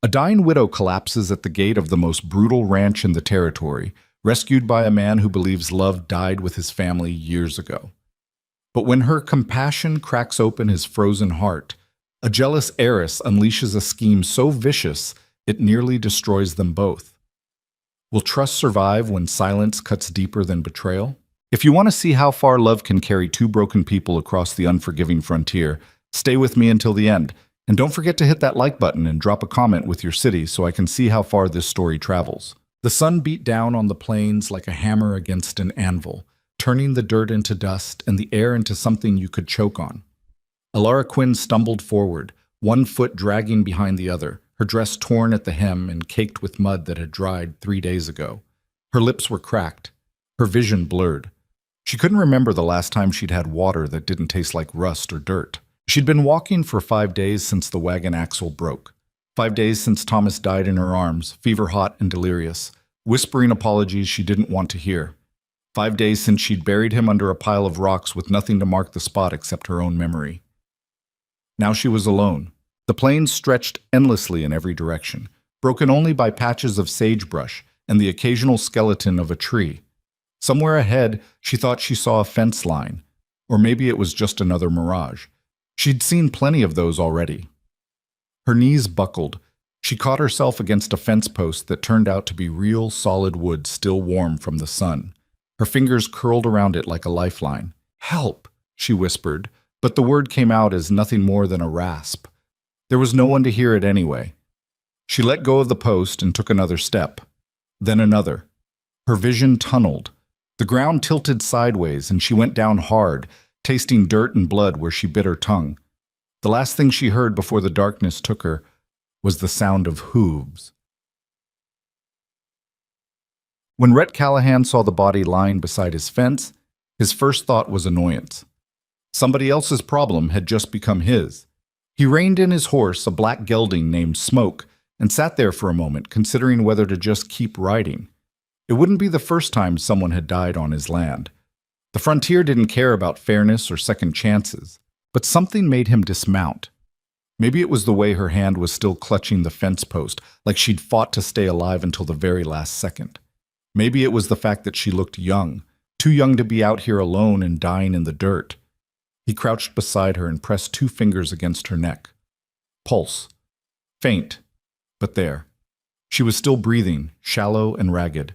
A dying widow collapses at the gate of the most brutal ranch in the territory, rescued by a man who believes love died with his family years ago. But when her compassion cracks open his frozen heart, a jealous heiress unleashes a scheme so vicious it nearly destroys them both. Will trust survive when silence cuts deeper than betrayal? If you want to see how far love can carry two broken people across the unforgiving frontier, stay with me until the end. And don't forget to hit that like button and drop a comment with your city so I can see how far this story travels. The sun beat down on the plains like a hammer against an anvil, turning the dirt into dust and the air into something you could choke on. Alara Quinn stumbled forward, one foot dragging behind the other, her dress torn at the hem and caked with mud that had dried 3 days ago. Her lips were cracked, her vision blurred. She couldn't remember the last time she'd had water that didn't taste like rust or dirt. She'd been walking for 5 days since the wagon axle broke. 5 days since Thomas died in her arms, fever-hot and delirious, whispering apologies she didn't want to hear. 5 days since she'd buried him under a pile of rocks with nothing to mark the spot except her own memory. Now she was alone. The plains stretched endlessly in every direction, broken only by patches of sagebrush and the occasional skeleton of a tree. Somewhere ahead, she thought she saw a fence line, or maybe it was just another mirage. She'd seen plenty of those already. Her knees buckled. She caught herself against a fence post that turned out to be real solid wood still warm from the sun. Her fingers curled around it like a lifeline. "Help," she whispered, but the word came out as nothing more than a rasp. There was no one to hear it anyway. She let go of the post and took another step, then another. Her vision tunneled. The ground tilted sideways and she went down hard, tasting dirt and blood where she bit her tongue. The last thing she heard before the darkness took her was the sound of hooves. When Rhett Callahan saw the body lying beside his fence, his first thought was annoyance. Somebody else's problem had just become his. He reined in his horse, a black gelding named Smoke, and sat there for a moment, considering whether to just keep riding. It wouldn't be the first time someone had died on his land. The frontier didn't care about fairness or second chances, but something made him dismount. Maybe it was the way her hand was still clutching the fence post, like she'd fought to stay alive until the very last second. Maybe it was the fact that she looked young, too young to be out here alone and dying in the dirt. He crouched beside her and pressed 2 fingers against her neck. Pulse. Faint, but there. She was still breathing, shallow and ragged.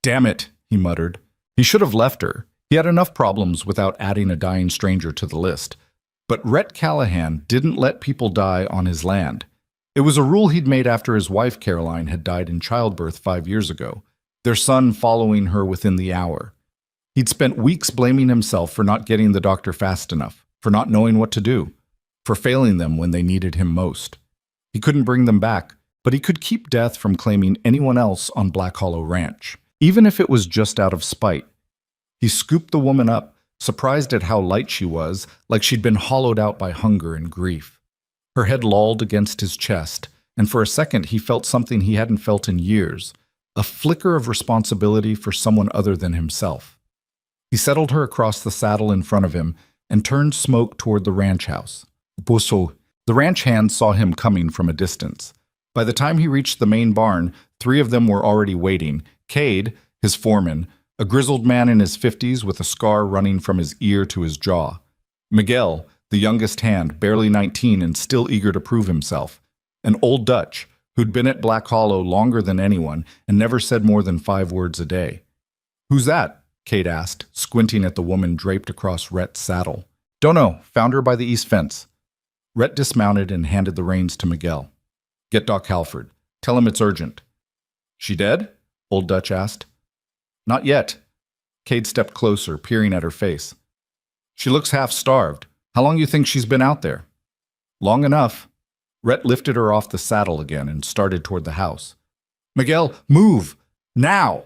"Damn it," he muttered. He should have left her. He had enough problems without adding a dying stranger to the list. But Rhett Callahan didn't let people die on his land. It was a rule he'd made after his wife Caroline had died in childbirth 5 years ago, their son following her within the hour. He'd spent weeks blaming himself for not getting the doctor fast enough, for not knowing what to do, for failing them when they needed him most. He couldn't bring them back, but he could keep death from claiming anyone else on Black Hollow Ranch, even if it was just out of spite. He scooped the woman up, surprised at how light she was, like she'd been hollowed out by hunger and grief. Her head lolled against his chest, and for a second he felt something he hadn't felt in years, a flicker of responsibility for someone other than himself. He settled her across the saddle in front of him and turned Smoke toward the ranch house. Busso. The ranch hands saw him coming from a distance. By the time he reached the main barn, 3 of them were already waiting. Cade, his foreman, a grizzled man in his 50s with a scar running from his ear to his jaw. Miguel, the youngest hand, barely 19 and still eager to prove himself. And Old Dutch, who'd been at Black Hollow longer than anyone and never said more than 5 words a day. "Who's that?" Cade asked, squinting at the woman draped across Rhett's saddle. "Dunno, found her by the east fence." Rhett dismounted and handed the reins to Miguel. "Get Doc Halford. Tell him it's urgent." "She dead?" Old Dutch asked. "Not yet." Cade stepped closer, peering at her face. "She looks half-starved. How long you think she's been out there?" "Long enough." Rhett lifted her off the saddle again and started toward the house. "Miguel, move! Now!"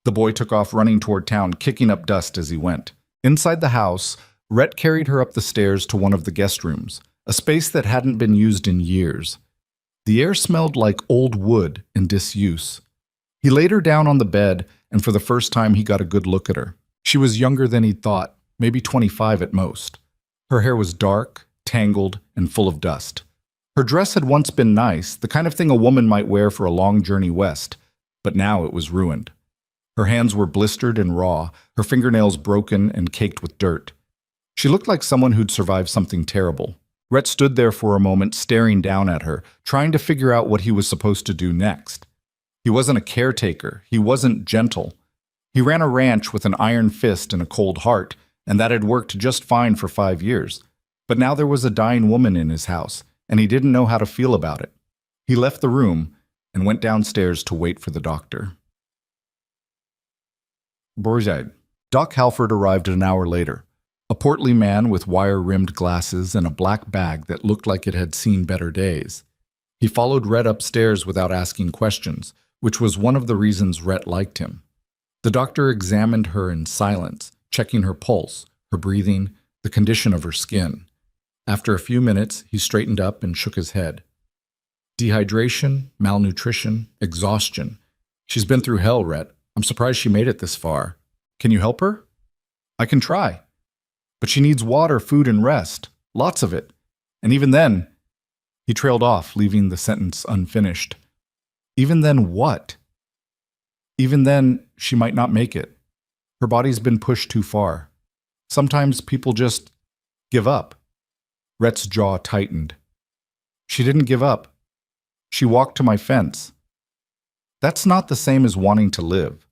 The boy took off running toward town, kicking up dust as he went. Inside the house, Rhett carried her up the stairs to one of the guest rooms, a space that hadn't been used in years. The air smelled like old wood and disuse. He laid her down on the bed, and for the first time he got a good look at her. She was younger than he'd thought, maybe 25 at most. Her hair was dark, tangled, and full of dust. Her dress had once been nice, the kind of thing a woman might wear for a long journey west, but now it was ruined. Her hands were blistered and raw, her fingernails broken and caked with dirt. She looked like someone who'd survived something terrible. Rhett stood there for a moment, staring down at her, trying to figure out what he was supposed to do next. He wasn't a caretaker. He wasn't gentle. He ran a ranch with an iron fist and a cold heart, and that had worked just fine for 5 years. But now there was a dying woman in his house, and he didn't know how to feel about it. He left the room and went downstairs to wait for the doctor. Borjad. Doc Halford arrived an hour later. A portly man with wire-rimmed glasses and a black bag that looked like it had seen better days. He followed Rhett upstairs without asking questions, which was one of the reasons Rhett liked him. The doctor examined her in silence, checking her pulse, her breathing, the condition of her skin. After a few minutes, he straightened up and shook his head. Dehydration, malnutrition, exhaustion. She's been through hell, Rhett. I'm surprised she made it this far. Can you help her? I can try. But she needs water, food, and rest. Lots of it. And even then, he trailed off, leaving the sentence unfinished. Even then what? Even then, she might not make it. Her body's been pushed too far. Sometimes people just give up. Rhett's jaw tightened. She didn't give up. She walked to my fence. That's not the same as wanting to live.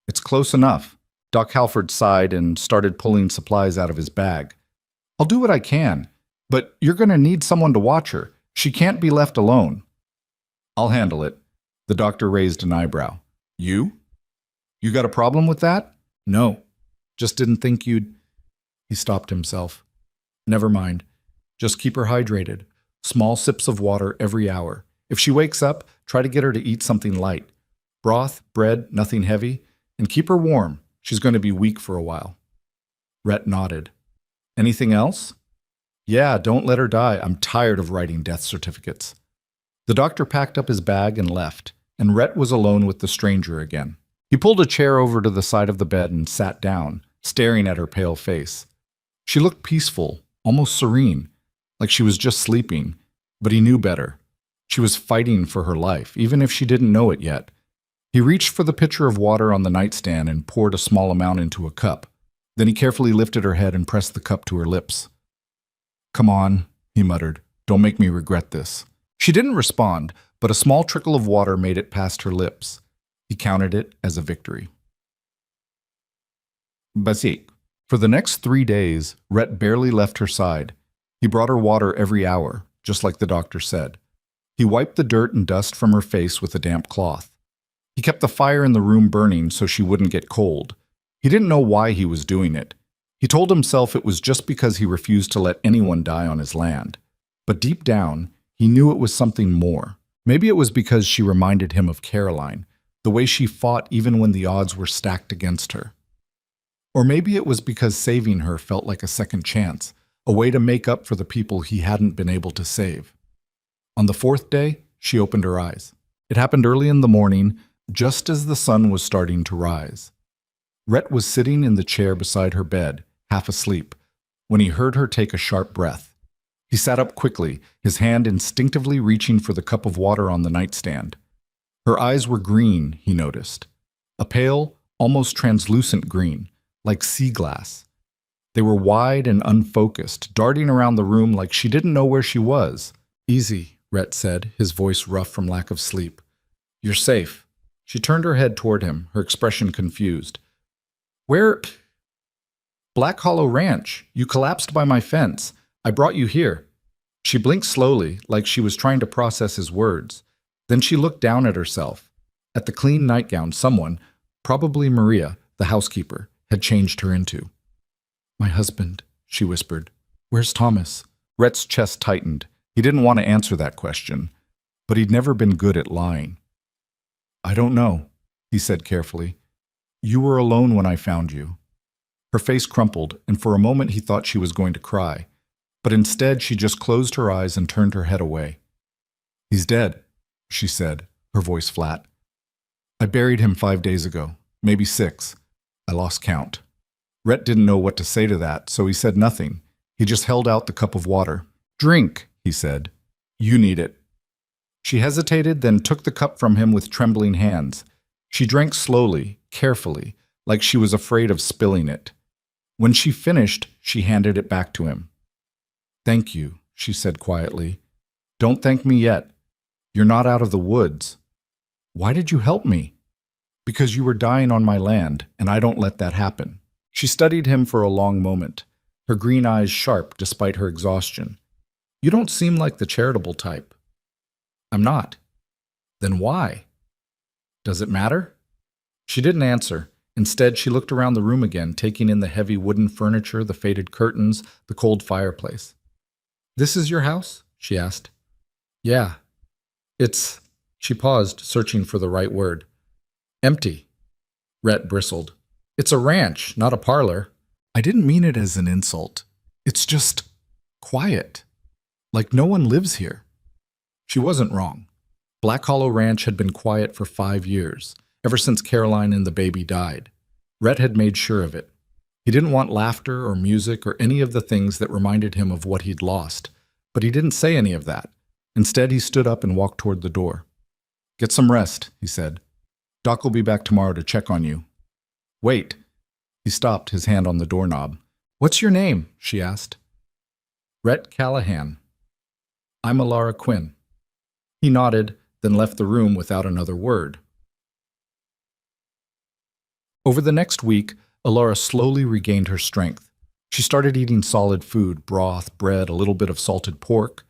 It's close enough. Doc Halford sighed and started pulling supplies out of his bag. I'll do what I can, but you're going to need someone to watch her. She can't be left alone. I'll handle it. The doctor raised an eyebrow. You? You got a problem with that? No. Just didn't think you'd... He stopped himself. Never mind. Just keep her hydrated. Small sips of water every hour. If she wakes up, try to get her to eat something light. Broth, bread, nothing heavy. And keep her warm. She's going to be weak for a while. Rhett nodded. Anything else? Yeah, don't let her die. I'm tired of writing death certificates. The doctor packed up his bag and left, and Rhett was alone with the stranger again. He pulled a chair over to the side of the bed and sat down, staring at her pale face. She looked peaceful, almost serene, like she was just sleeping, but he knew better. She was fighting for her life, even if she didn't know it yet. He reached for the pitcher of water on the nightstand and poured a small amount into a cup. Then he carefully lifted her head and pressed the cup to her lips. Come on, he muttered. Don't make me regret this. She didn't respond, but a small trickle of water made it past her lips. He counted it as a victory. Basik. For the next 3 days, Rhett barely left her side. He brought her water every hour, just like the doctor said. He wiped the dirt and dust from her face with a damp cloth. He kept the fire in the room burning so she wouldn't get cold. He didn't know why he was doing it. He told himself it was just because he refused to let anyone die on his land. But deep down, he knew it was something more. Maybe it was because she reminded him of Caroline, the way she fought even when the odds were stacked against her. Or maybe it was because saving her felt like a second chance, a way to make up for the people he hadn't been able to save. On the 4th day, she opened her eyes. It happened early in the morning, just as the sun was starting to rise. Rhett was sitting in the chair beside her bed, half asleep, when he heard her take a sharp breath. He sat up quickly, his hand instinctively reaching for the cup of water on the nightstand. Her eyes were green, he noticed. A pale, almost translucent green, like sea glass. They were wide and unfocused, darting around the room like she didn't know where she was. Easy, Rhett said, his voice rough from lack of sleep. You're safe. She turned her head toward him, her expression confused. Where? Black Hollow Ranch. You collapsed by my fence. I brought you here. She blinked slowly, like she was trying to process his words. Then she looked down at herself. At the clean nightgown someone, probably Maria, the housekeeper, had changed her into. My husband, she whispered. Where's Thomas? Rhett's chest tightened. He didn't want to answer that question, but he'd never been good at lying. I don't know, he said carefully. You were alone when I found you. Her face crumpled, and for a moment he thought she was going to cry, but instead she just closed her eyes and turned her head away. He's dead, she said, her voice flat. I buried him 5 days ago, maybe 6. I lost count. Rhett didn't know what to say to that, so he said nothing. He just held out the cup of water. Drink, he said. You need it. She hesitated, then took the cup from him with trembling hands. She drank slowly, carefully, like she was afraid of spilling it. When she finished, she handed it back to him. Thank you, she said quietly. Don't thank me yet. You're not out of the woods. Why did you help me? Because you were dying on my land, and I don't let that happen. She studied him for a long moment, her green eyes sharp despite her exhaustion. You don't seem like the charitable type. I'm not. Then why? Does it matter? She didn't answer. Instead, she looked around the room again, taking in the heavy wooden furniture, the faded curtains, the cold fireplace. This is your house? She asked. Yeah. It's... She paused, searching for the right word. Empty. Rhett bristled. It's a ranch, not a parlor. I didn't mean it as an insult. It's just quiet. Like no one lives here. She wasn't wrong. Black Hollow Ranch had been quiet for 5 years, ever since Caroline and the baby died. Rhett had made sure of it. He didn't want laughter or music or any of the things that reminded him of what he'd lost, but he didn't say any of that. Instead, he stood up and walked toward the door. Get some rest, he said. Doc will be back tomorrow to check on you. Wait. He stopped, his hand on the doorknob. What's your name? She asked. Rhett Callahan. I'm Alara Quinn. He nodded, then left the room without another word. Over the next week, Alara slowly regained her strength. She started eating solid food, broth, bread, a little bit of salted pork.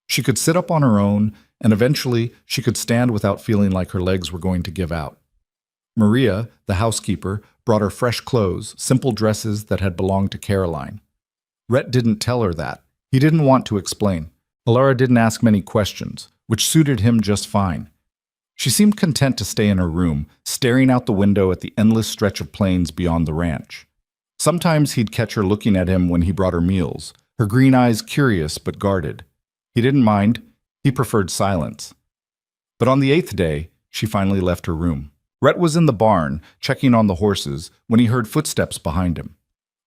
She could sit up on her own, and eventually she could stand without feeling like her legs were going to give out. Maria, the housekeeper, brought her fresh clothes, simple dresses that had belonged to Caroline. Rhett didn't tell her that. He didn't want to explain. Alara didn't ask many questions, which suited him just fine. She seemed content to stay in her room, staring out the window at the endless stretch of plains beyond the ranch. Sometimes he'd catch her looking at him when he brought her meals, her green eyes curious but guarded. He didn't mind. He preferred silence. But on the 8th day, she finally left her room. Rhett was in the barn, checking on the horses, when he heard footsteps behind him.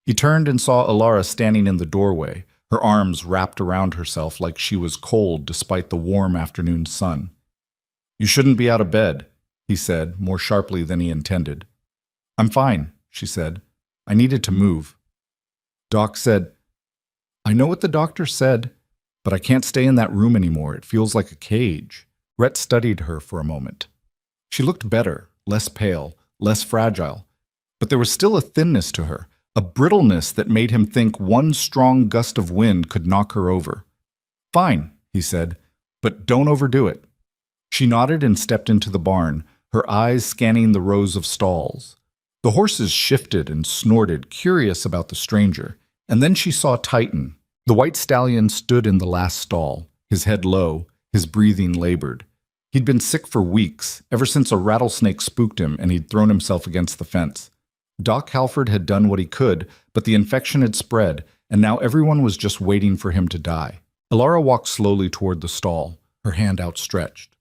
He turned and saw Alara standing in the doorway, her arms wrapped around herself like she was cold despite the warm afternoon sun. You shouldn't be out of bed, he said, more sharply than he intended. I'm fine, she said. I needed to move. Doc said, I know what the doctor said, but I can't stay in that room anymore. It feels like a cage. Rhett studied her for a moment. She looked better, less pale, less fragile, but there was still a thinness to her, a brittleness that made him think one strong gust of wind could knock her over. Fine, he said, but don't overdo it. She nodded and stepped into the barn, her eyes scanning the rows of stalls. The horses shifted and snorted, curious about the stranger, and then she saw Titan. The white stallion stood in the last stall, his head low, his breathing labored. He'd been sick for weeks, ever since a rattlesnake spooked him and he'd thrown himself against the fence. Doc Halford had done what he could, but the infection had spread, and now everyone was just waiting for him to die. Alara walked slowly toward the stall, her hand outstretched.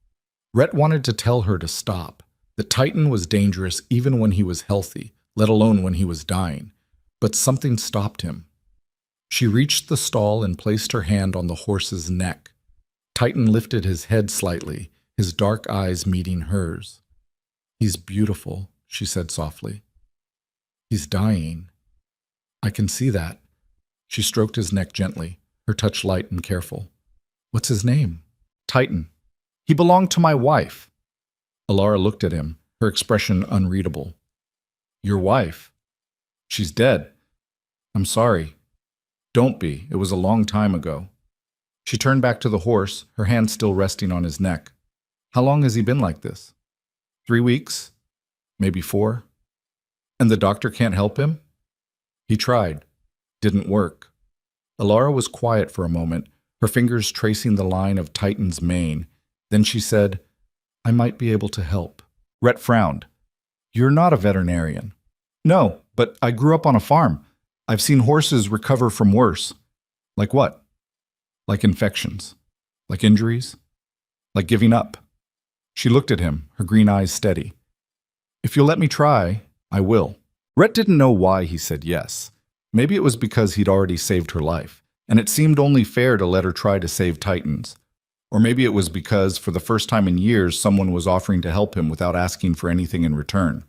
Rhett wanted to tell her to stop, that Titan was dangerous even when he was healthy, let alone when he was dying. But something stopped him. She reached the stall and placed her hand on the horse's neck. Titan lifted his head slightly, his dark eyes meeting hers. He's beautiful, she said softly. He's dying. I can see that. She stroked his neck gently, her touch light and careful. What's his name? Titan. He belonged to my wife. Alara looked at him, her expression unreadable. Your wife? She's dead. I'm sorry. Don't be. It was a long time ago. She turned back to the horse, her hand still resting on his neck. How long has he been like this? 3 weeks? Maybe 4? And the doctor can't help him? He tried. Didn't work. Alara was quiet for a moment, her fingers tracing the line of Titan's mane. Then she said, I might be able to help. Rhett frowned. You're not a veterinarian. No, but I grew up on a farm. I've seen horses recover from worse. Like what? Like infections. Like injuries. Like giving up. She looked at him, her green eyes steady. If you'll let me try, I will. Rhett didn't know why he said yes. Maybe it was because he'd already saved her life, and it seemed only fair to let her try to save Titan's. Or maybe it was because, for the first time in years, someone was offering to help him without asking for anything in return.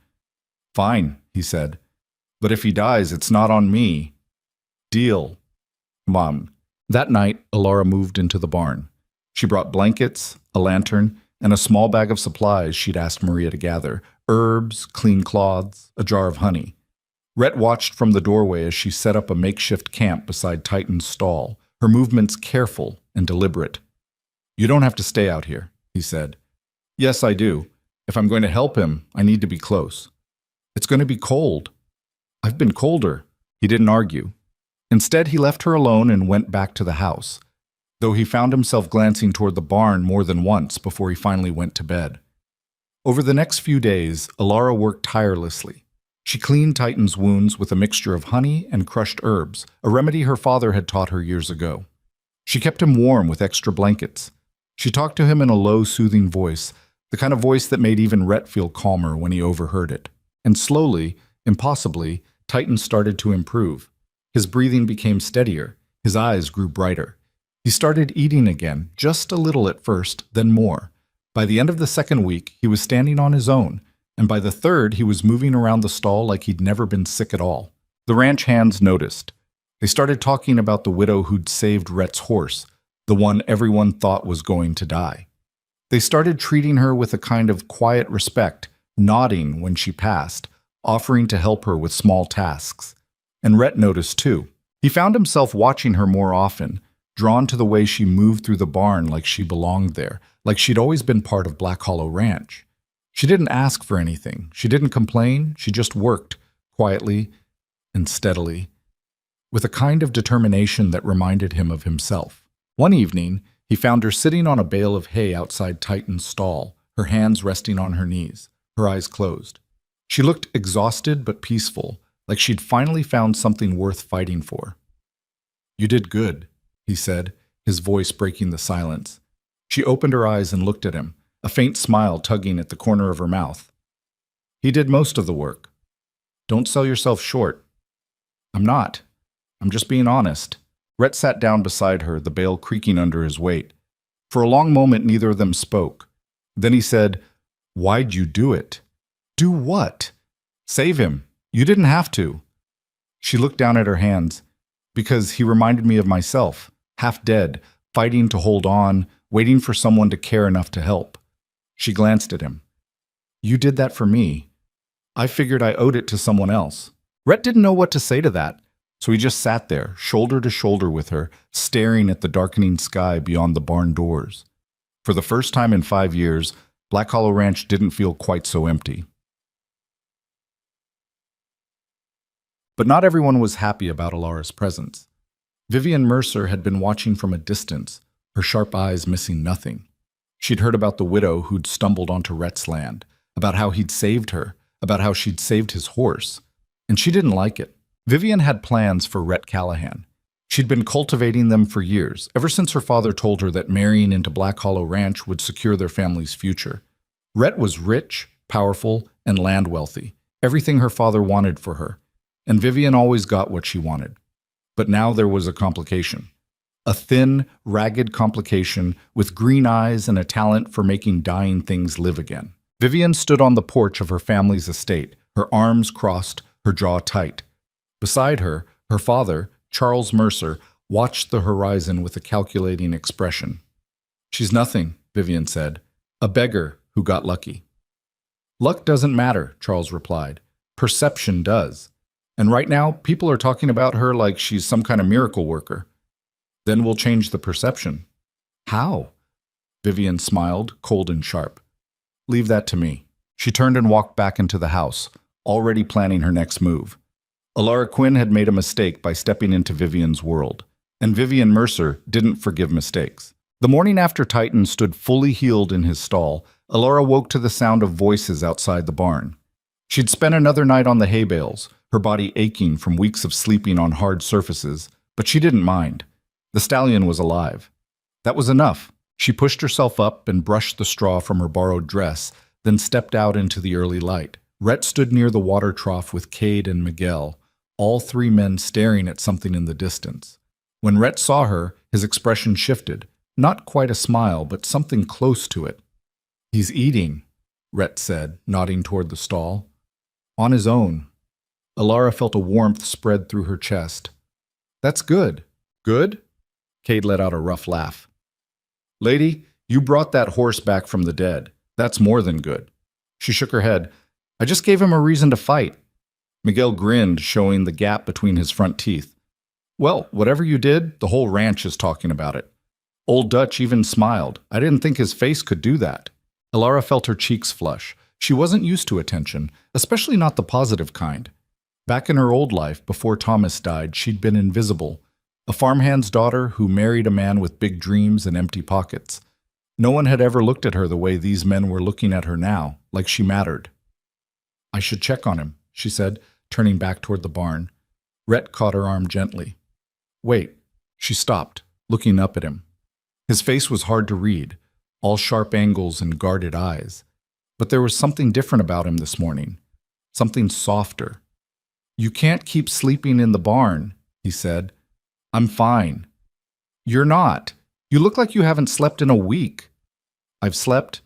"Fine," he said. "But if he dies, it's not on me. Deal." Mom. That night, Alara moved into the barn. She brought blankets, a lantern, and a small bag of supplies she'd asked Maria to gather: herbs, clean cloths, a jar of honey. Rhett watched from the doorway as she set up a makeshift camp beside Titan's stall, her movements careful and deliberate. "You don't have to stay out here," he said. "Yes, I do. If I'm going to help him, I need to be close." "It's going to be cold." "I've been colder." He didn't argue. Instead, he left her alone and went back to the house, though he found himself glancing toward the barn more than once before he finally went to bed. Over the next few days, Alara worked tirelessly. She cleaned Titan's wounds with a mixture of honey and crushed herbs, a remedy her father had taught her years ago. She kept him warm with extra blankets. She talked to him in a low, soothing voice, the kind of voice that made even Rhett feel calmer when he overheard it. And slowly, impossibly, Titan started to improve. His breathing became steadier. His eyes grew brighter. He started eating again, just a little at first, then more. By the end of the second week, he was standing on his own, and by the third, he was moving around the stall like he'd never been sick at all. The ranch hands noticed. They started talking about the widow who'd saved Rhett's horse, the one everyone thought was going to die. They started treating her with a kind of quiet respect, nodding when she passed, offering to help her with small tasks. And Rhett noticed too. He found himself watching her more often, drawn to the way she moved through the barn like she belonged there, like she'd always been part of Black Hollow Ranch. She didn't ask for anything. She didn't complain. She just worked, quietly and steadily, with a kind of determination that reminded him of himself. One evening, he found her sitting on a bale of hay outside Titan's stall, her hands resting on her knees, her eyes closed. She looked exhausted but peaceful, like she'd finally found something worth fighting for. "You did good," he said, his voice breaking the silence. She opened her eyes and looked at him, a faint smile tugging at the corner of her mouth. "He did most of the work. Don't sell yourself short." "I'm not. I'm just being honest." Rhett sat down beside her, the bale creaking under his weight. For a long moment, neither of them spoke. Then he said, "Why'd you do it?" "Do what?" "Save him. You didn't have to." She looked down at her hands. "Because he reminded me of myself, half dead, fighting to hold on, waiting for someone to care enough to help." She glanced at him. "You did that for me. I figured I owed it to someone else." Rhett didn't know what to say to that, so he just sat there, shoulder to shoulder with her, staring at the darkening sky beyond the barn doors. For the first time in 5 years, Black Hollow Ranch didn't feel quite so empty. But not everyone was happy about Alara's presence. Vivian Mercer had been watching from a distance, her sharp eyes missing nothing. She'd heard about the widow who'd stumbled onto Rhett's land, about how he'd saved her, about how she'd saved his horse. And she didn't like it. Vivian had plans for Rhett Callahan. She'd been cultivating them for years, ever since her father told her that marrying into Black Hollow Ranch would secure their family's future. Rhett was rich, powerful, and land wealthy, everything her father wanted for her. And Vivian always got what she wanted. But now there was a complication. A thin, ragged complication with green eyes and a talent for making dying things live again. Vivian stood on the porch of her family's estate, her arms crossed, her jaw tight. Beside her, her father, Charles Mercer, watched the horizon with a calculating expression. "She's nothing," Vivian said. "A beggar who got lucky." "Luck doesn't matter," Charles replied. "Perception does. And right now, people are talking about her like she's some kind of miracle worker. Then we'll change the perception." "How?" Vivian smiled, cold and sharp. "Leave that to me." She turned and walked back into the house, already planning her next move. Alara Quinn had made a mistake by stepping into Vivian's world, and Vivian Mercer didn't forgive mistakes. The morning after Titan stood fully healed in his stall, Alara woke to the sound of voices outside the barn. She'd spent another night on the hay bales, her body aching from weeks of sleeping on hard surfaces, but she didn't mind. The stallion was alive. That was enough. She pushed herself up and brushed the straw from her borrowed dress, then stepped out into the early light. Rhett stood near the water trough with Cade and Miguel, all three men staring at something in the distance. When Rhett saw her, his expression shifted, Not quite a smile, but something close to it. "He's eating," Rhett said, nodding toward the stall. "On his own." Alara felt a warmth spread through her chest. "That's good." "Good?" Cade let out a rough laugh. "Lady, you brought that horse back from the dead. That's more than good." She shook her head. "I just gave him a reason to fight." Miguel grinned, showing the gap between his front teeth. "Well, whatever you did, the whole ranch is talking about it." Old Dutch even smiled. "I didn't think his face could do that." Alara felt her cheeks flush. She wasn't used to attention, especially not the positive kind. Back in her old life, before Thomas died, she'd been invisible. A farmhand's daughter who married a man with big dreams and empty pockets. No one had ever looked at her the way these men were looking at her now, like she mattered. "I should check on him," she said, turning back toward the barn. Rhett caught her arm gently. "Wait." She stopped, looking up at him. His face was hard to read, all sharp angles and guarded eyes. But there was something different about him this morning, something softer. "You can't keep sleeping in the barn," he said. "I'm fine." "You're not. You look like you haven't slept in a week." "I've slept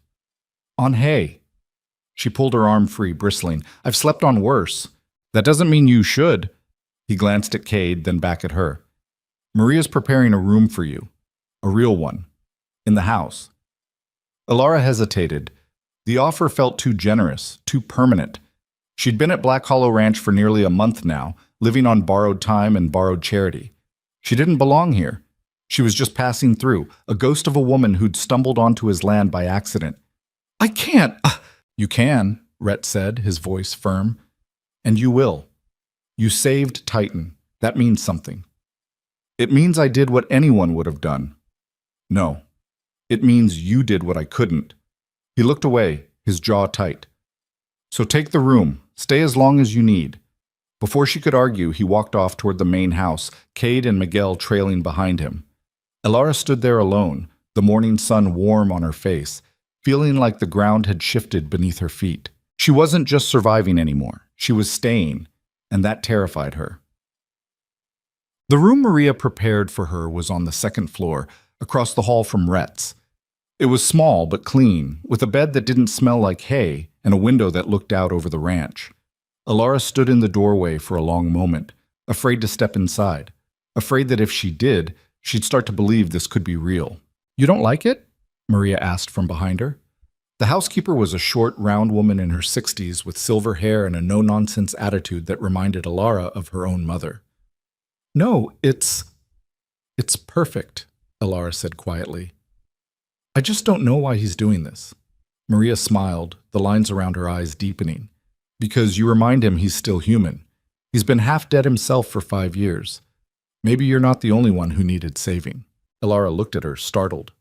on hay." She pulled her arm free, bristling. "I've slept on worse." "That doesn't mean you should." He glanced at Cade, then back at her. "Maria's preparing a room for you. A real one. In the house." Alara hesitated. The offer felt too generous, too permanent. She'd been at Black Hollow Ranch for nearly a month now, living on borrowed time and borrowed charity. She didn't belong here. She was just passing through, a ghost of a woman who'd stumbled onto his land by accident. "I can't." "You can," Rhett said, his voice firm. "And you will. You saved Titan. That means something." "It means I did what anyone would have done." "No. It means you did what I couldn't." He looked away, his jaw tight. "So take the room. Stay as long as you need." Before she could argue, he walked off toward the main house, Cade and Miguel trailing behind him. Alara stood there alone, the morning sun warm on her face, feeling like the ground had shifted beneath her feet. She wasn't just surviving anymore. She was staying, and that terrified her. The room Maria prepared for her was on the second floor, across the hall from Rhett's. It was small but clean, with a bed that didn't smell like hay and a window that looked out over the ranch. Alara stood in the doorway for a long moment, afraid to step inside, afraid that if she did, she'd start to believe this could be real. "You don't like it?" Maria asked from behind her. The housekeeper was a short, round woman in her 60s with silver hair and a no-nonsense attitude that reminded Alara of her own mother. "No, it's perfect," Alara said quietly. "I just don't know why he's doing this." Maria smiled, the lines around her eyes deepening. "Because you remind him he's still human. He's been half dead himself for 5 years. Maybe you're not the only one who needed saving." Alara looked at her, startled.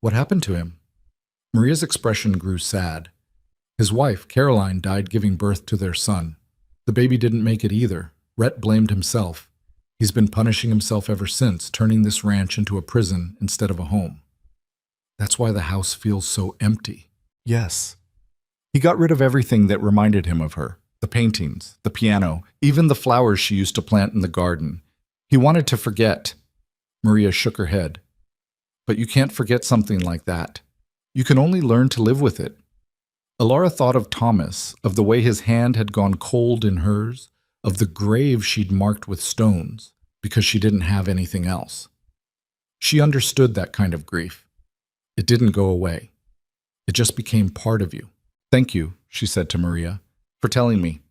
"What happened to him?" Maria's expression grew sad. His wife, Caroline, died giving birth to their son. The baby didn't make it either. Rhett blamed himself. He's been punishing himself ever since, turning this ranch into a prison instead of a home. That's why the house feels so empty. Yes. He got rid of everything that reminded him of her. The paintings, the piano, even the flowers she used to plant in the garden. He wanted to forget. Maria shook her head. But you can't forget something like that. You can only learn to live with it. Alara thought of Thomas, of the way his hand had gone cold in hers, of the grave she'd marked with stones, because she didn't have anything else. She understood that kind of grief. It didn't go away. It just became part of you. "Thank you," she said to Maria, "for telling me."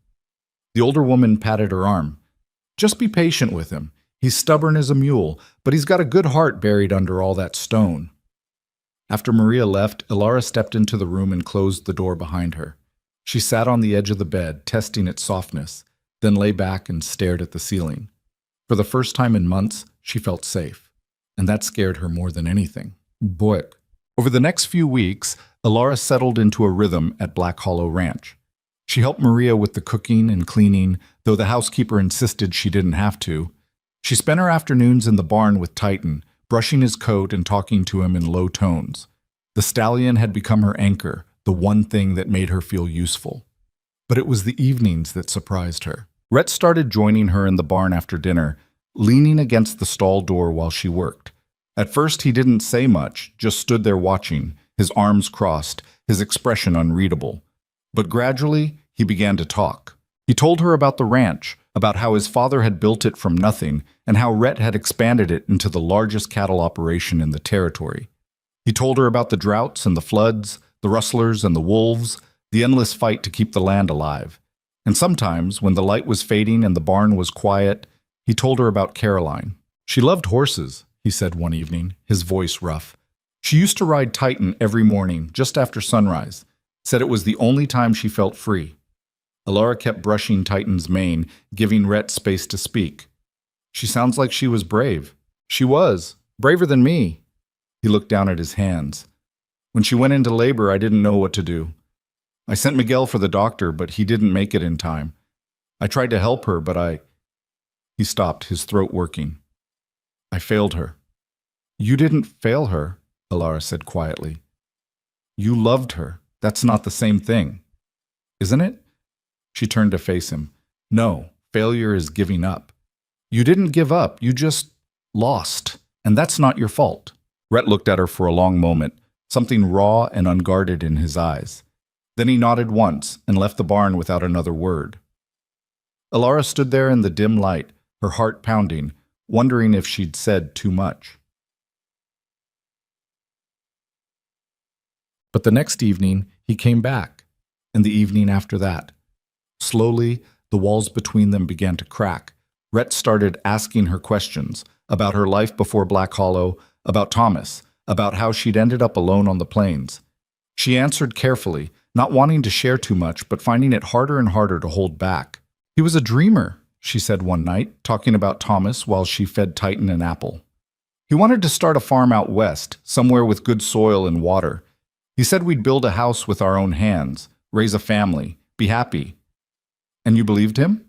The older woman patted her arm. "Just be patient with him. He's stubborn as a mule, but he's got a good heart buried under all that stone." After Maria left, Alara stepped into the room and closed the door behind her. She sat on the edge of the bed, testing its softness, then lay back and stared at the ceiling. For the first time in months, she felt safe, and that scared her more than anything. Boik. Over the next few weeks, Alara settled into a rhythm at Black Hollow Ranch. She helped Maria with the cooking and cleaning, though the housekeeper insisted she didn't have to. She spent her afternoons in the barn with Titan, brushing his coat and talking to him in low tones. The stallion had become her anchor, the one thing that made her feel useful. But it was the evenings that surprised her. Rhett started joining her in the barn after dinner, leaning against the stall door while she worked. At first, he didn't say much, just stood there watching, his arms crossed, his expression unreadable. But gradually, he began to talk. He told her about the ranch, about how his father had built it from nothing, and how Rhett had expanded it into the largest cattle operation in the territory. He told her about the droughts and the floods, the rustlers and the wolves, the endless fight to keep the land alive. And sometimes, when the light was fading and the barn was quiet, he told her about Caroline. She loved horses, he said one evening, his voice rough. She used to ride Titan every morning, just after sunrise, said it was the only time she felt free. Alara kept brushing Titan's mane, giving Rhett space to speak. She sounds like she was brave. She was, braver than me. He looked down at his hands. When she went into labor, I didn't know what to do. I sent Miguel for the doctor, but he didn't make it in time. I tried to help her, but He stopped, his throat working. I failed her. You didn't fail her, Alara said quietly. You loved her. That's not the same thing. Isn't it? She turned to face him. No, failure is giving up. You didn't give up, you just lost. And that's not your fault. Rhett looked at her for a long moment, something raw and unguarded in his eyes. Then he nodded once and left the barn without another word. Alara stood there in the dim light, her heart pounding, wondering if she'd said too much. But the next evening, he came back, and the evening after that. Slowly, the walls between them began to crack. Rhett started asking her questions about her life before Black Hollow, about Thomas, about how she'd ended up alone on the plains. She answered carefully, not wanting to share too much, but finding it harder and harder to hold back. He was a dreamer, she said one night, talking about Thomas while she fed Titan an apple. He wanted to start a farm out west, somewhere with good soil and water. He said we'd build a house with our own hands, raise a family, be happy. And you believed him?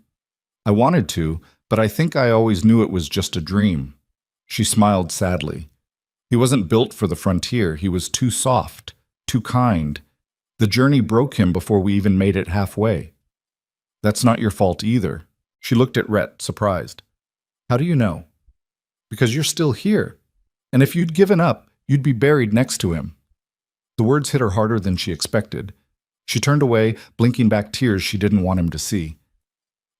I wanted to, but I think I always knew it was just a dream. She smiled sadly. He wasn't built for the frontier. He was too soft, too kind. The journey broke him before we even made it halfway. That's not your fault either. She looked at Rhett, surprised. How do you know? Because you're still here. And if you'd given up, you'd be buried next to him. The words hit her harder than she expected. She turned away, blinking back tears she didn't want him to see.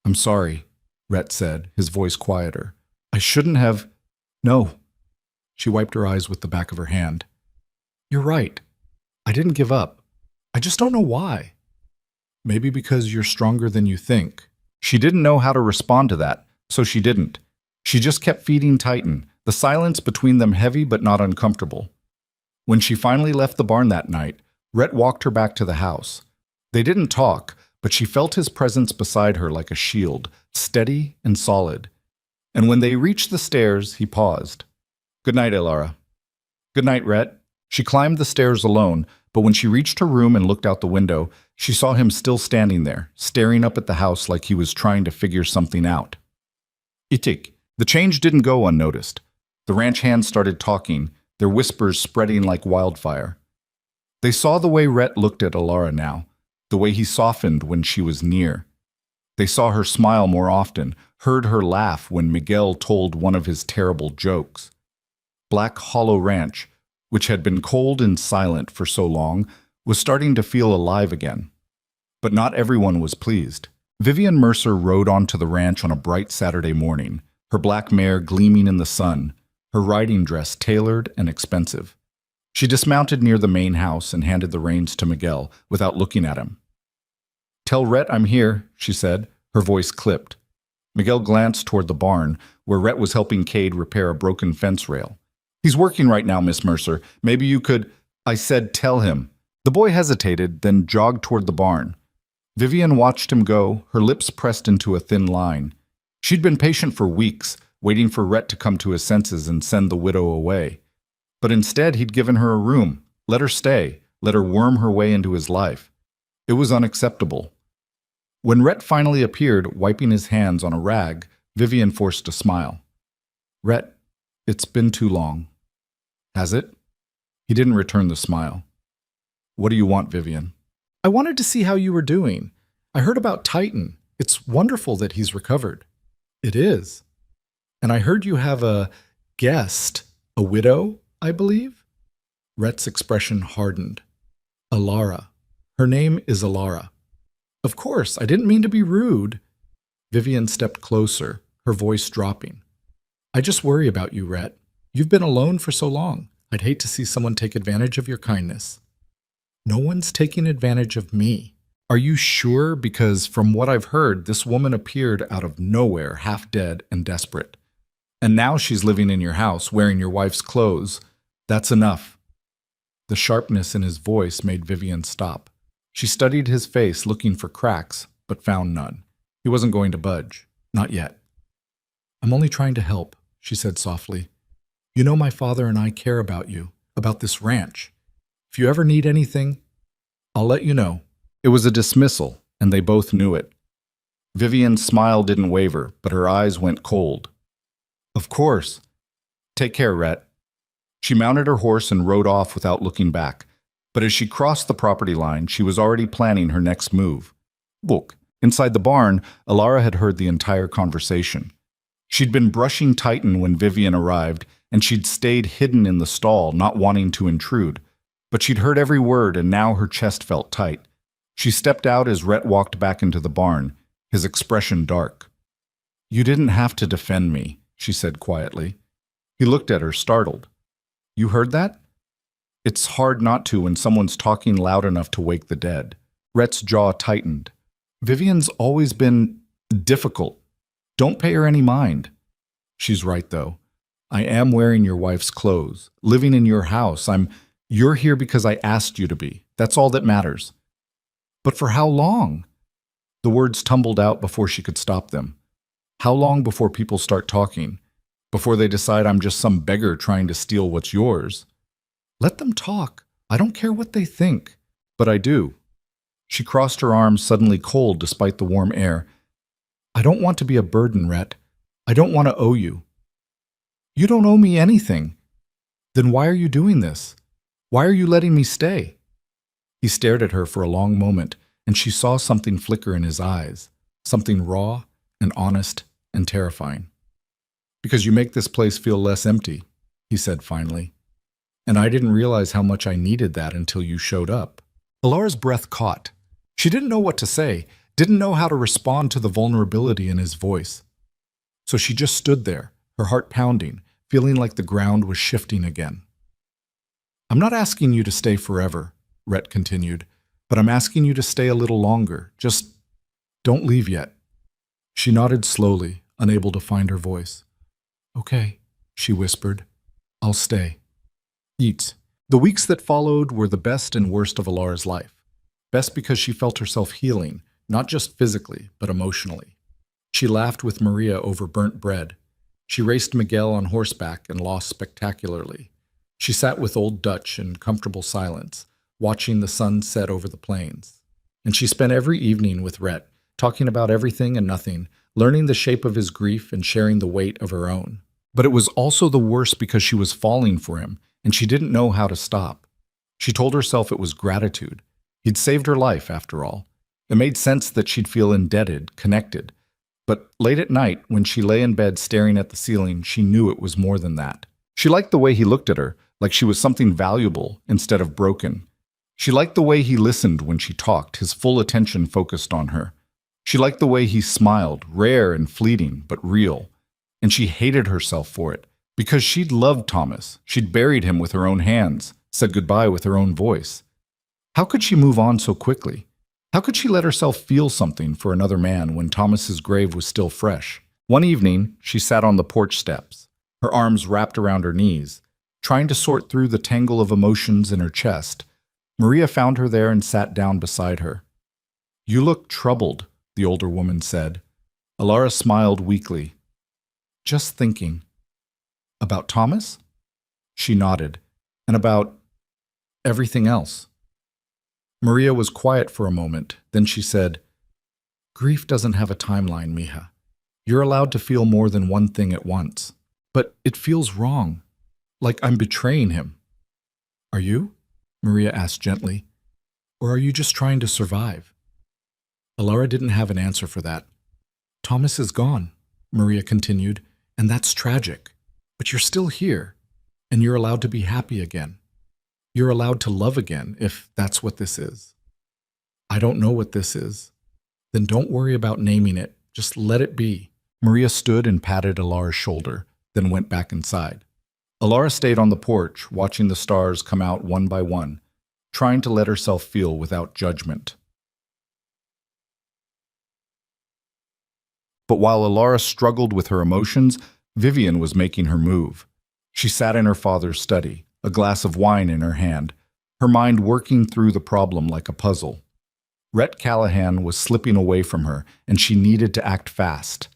I'm sorry, Rhett said, his voice quieter. I shouldn't have... No. She wiped her eyes with the back of her hand. You're right. I didn't give up. I just don't know why. Maybe because you're stronger than you think. She didn't know how to respond to that, so she didn't. She just kept feeding Titan, the silence between them heavy but not uncomfortable. When she finally left the barn that night, Rhett walked her back to the house. They didn't talk, but she felt his presence beside her like a shield, steady and solid. And when they reached the stairs, he paused. Good night, Alara. Good night, Rhett. She climbed the stairs alone, but when she reached her room and looked out the window, she saw him still standing there, staring up at the house like he was trying to figure something out. Itik. The change didn't go unnoticed. The ranch hands started talking, their whispers spreading like wildfire. They saw the way Rhett looked at Alara now, the way he softened when she was near. They saw her smile more often, heard her laugh when Miguel told one of his terrible jokes. Black Hollow Ranch, which had been cold and silent for so long, was starting to feel alive again. But not everyone was pleased. Vivian Mercer rode onto the ranch on a bright Saturday morning, her black mare gleaming in the sun, her riding dress tailored and expensive. She dismounted near the main house and handed the reins to Miguel without looking at him. Tell Rhett I'm here, she said, her voice clipped. Miguel glanced toward the barn, where Rhett was helping Cade repair a broken fence rail. He's working right now, Miss Mercer. Maybe you could... I said tell him. The boy hesitated, then jogged toward the barn. Vivian watched him go, her lips pressed into a thin line. She'd been patient for weeks, waiting for Rhett to come to his senses and send the widow away. But instead, he'd given her a room, let her stay, let her worm her way into his life. It was unacceptable. When Rhett finally appeared, wiping his hands on a rag, Vivian forced a smile. Rhett, it's been too long. Has it? He didn't return the smile. What do you want, Vivian? I wanted to see how you were doing. I heard about Titan. It's wonderful that he's recovered. It is. And I heard you have a guest A widow, I believe? Rhett's expression hardened. Alara. Her name is Alara. Of course, I didn't mean to be rude. Vivian stepped closer, her voice dropping. I just worry about you, Rhett. You've been alone for so long. I'd hate to see someone take advantage of your kindness. No one's taking advantage of me. Are you sure? Because from what I've heard, this woman appeared out of nowhere, half dead and desperate. And now she's living in your house, wearing your wife's clothes. That's enough. The sharpness in his voice made Vivian stop. She studied his face, looking for cracks, but found none. He wasn't going to budge. Not yet. I'm only trying to help, she said softly. You know my father and I care about you, about this ranch. If you ever need anything, I'll let you know. It was a dismissal, and they both knew it. Vivian's smile didn't waver, but her eyes went cold. Of course. Take care, Rhett. She mounted her horse and rode off without looking back. But as she crossed the property line, she was already planning her next move. Look, inside the barn, Alara had heard the entire conversation. She'd been brushing Titan when Vivian arrived, and she'd stayed hidden in the stall, not wanting to intrude. But she'd heard every word, and now her chest felt tight. She stepped out as Rhett walked back into the barn, his expression dark. You didn't have to defend me, she said quietly. He looked at her, startled. You heard that? It's hard not to when someone's talking loud enough to wake the dead. Rhett's jaw tightened. Vivian's always been difficult. Don't pay her any mind. She's right, though. I am wearing your wife's clothes, living in your house. You're here because I asked you to be. That's all that matters. But for how long? The words tumbled out before she could stop them. How long before people start talking? Before they decide I'm just some beggar trying to steal what's yours? Let them talk. I don't care what they think. But I do. She crossed her arms, suddenly cold despite the warm air. I don't want to be a burden, Rhett. I don't want to owe you. You don't owe me anything. Then why are you doing this? Why are you letting me stay? He stared at her for a long moment, and she saw something flicker in his eyes, something raw and honest and terrifying. Because you make this place feel less empty, he said finally. And I didn't realize how much I needed that until you showed up. Alara's breath caught. She didn't know what to say, didn't know how to respond to the vulnerability in his voice. So she just stood there, her heart pounding, feeling like the ground was shifting again. I'm not asking you to stay forever, Rhett continued, but I'm asking you to stay a little longer. Just don't leave yet. She nodded slowly, unable to find her voice. Okay, she whispered. I'll stay. Eat. The weeks that followed were the best and worst of Alara's life. Best because she felt herself healing, not just physically, but emotionally. She laughed with Maria over burnt bread. She raced Miguel on horseback and lost spectacularly. She sat with Old Dutch in comfortable silence, watching the sun set over the plains. And she spent every evening with Rhett, talking about everything and nothing, learning the shape of his grief and sharing the weight of her own. But it was also the worst because she was falling for him, and she didn't know how to stop. She told herself it was gratitude. He'd saved her life, after all. It made sense that she'd feel indebted, connected. But late at night, when she lay in bed staring at the ceiling, she knew it was more than that. She liked the way he looked at her, like she was something valuable instead of broken. She liked the way he listened when she talked, his full attention focused on her. She liked the way he smiled, rare and fleeting, but real. And she hated herself for it, because she'd loved Thomas. She'd buried him with her own hands, said goodbye with her own voice. How could she move on so quickly? How could she let herself feel something for another man when Thomas's grave was still fresh? One evening, she sat on the porch steps, her arms wrapped around her knees, trying to sort through the tangle of emotions in her chest. Maria found her there and sat down beside her. You look troubled, the older woman said. Alara smiled weakly. Just thinking. About Thomas? She nodded. And about everything else. Maria was quiet for a moment. Then she said, Grief doesn't have a timeline, mija. You're allowed to feel more than one thing at once. But it feels wrong. Like I'm betraying him. Are you? Maria asked gently. Or are you just trying to survive? Alara didn't have an answer for that. Thomas is gone, Maria continued, and that's tragic. But you're still here. and you're allowed to be happy again. You're allowed to love again, if that's what this is. I don't know what this is. Then don't worry about naming it. Just let it be. Maria stood and patted Alara's shoulder, then went back inside. Alara stayed on the porch, watching the stars come out one by one, trying to let herself feel without judgment. But while Alara struggled with her emotions, Vivian was making her move. She sat in her father's study, a glass of wine in her hand, her mind working through the problem like a puzzle. Rhett Callahan was slipping away from her, and she needed to act fast.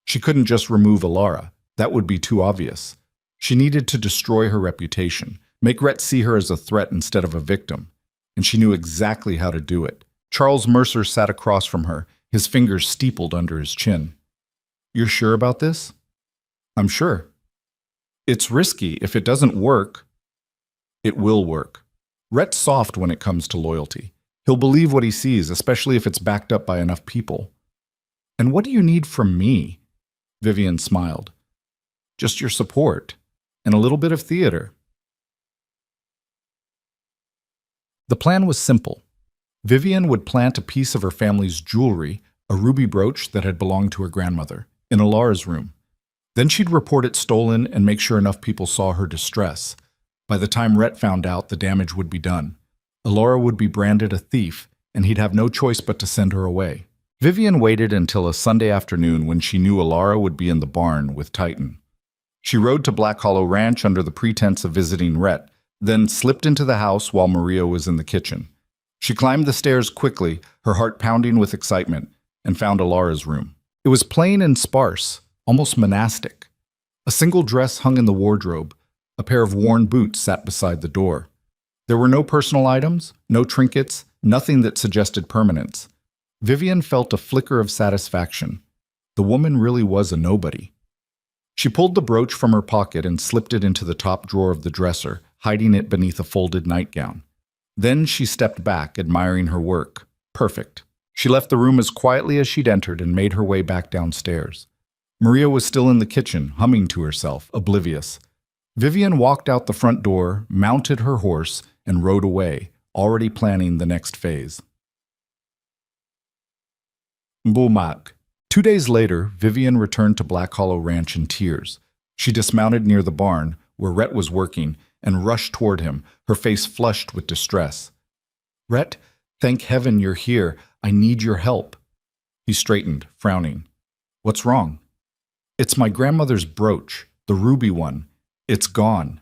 She couldn't just remove Alara. That would be too obvious. She needed to destroy her reputation, make Rhett see her as a threat instead of a victim. And she knew exactly how to do it. Charles Mercer sat across from her, his fingers steepled under his chin. "You're sure about this?" "I'm sure." "It's risky. If it doesn't work..." "It will work." Rhett's soft when it comes to loyalty. He'll believe what he sees, especially if it's backed up by enough people. "And what do you need from me?" Vivian smiled. "Just your support, and a little bit of theater." The plan was simple. Vivian would plant a piece of her family's jewelry, a ruby brooch that had belonged to her grandmother, in Alara's room. Then she'd report it stolen and make sure enough people saw her distress. By the time Rhett found out, the damage would be done. Alara would be branded a thief, and he'd have no choice but to send her away. Vivian waited until a Sunday afternoon when she knew Alara would be in the barn with Titan. She rode to Black Hollow Ranch under the pretense of visiting Rhett, then slipped into the house while Maria was in the kitchen. She climbed the stairs quickly, her heart pounding with excitement, and found Alara's room. It was plain and sparse, almost monastic. A single dress hung in the wardrobe. A pair of worn boots sat beside the door. There were no personal items, no trinkets, nothing that suggested permanence. Vivian felt a flicker of satisfaction. The woman really was a nobody. She pulled the brooch from her pocket and slipped it into the top drawer of the dresser, hiding it beneath a folded nightgown. Then she stepped back, admiring her work. Perfect. She left the room as quietly as she'd entered and made her way back downstairs. Maria was still in the kitchen, humming to herself, oblivious. Vivian walked out the front door, mounted her horse, and rode away, already planning the next phase. Bumak. 2 days later, Vivian returned to Black Hollow Ranch in tears. She dismounted near the barn, where Rhett was working, and rushed toward him, her face flushed with distress. "Rhett, thank heaven you're here. I need your help." He straightened, frowning. "What's wrong?" "It's my grandmother's brooch, the ruby one. It's gone."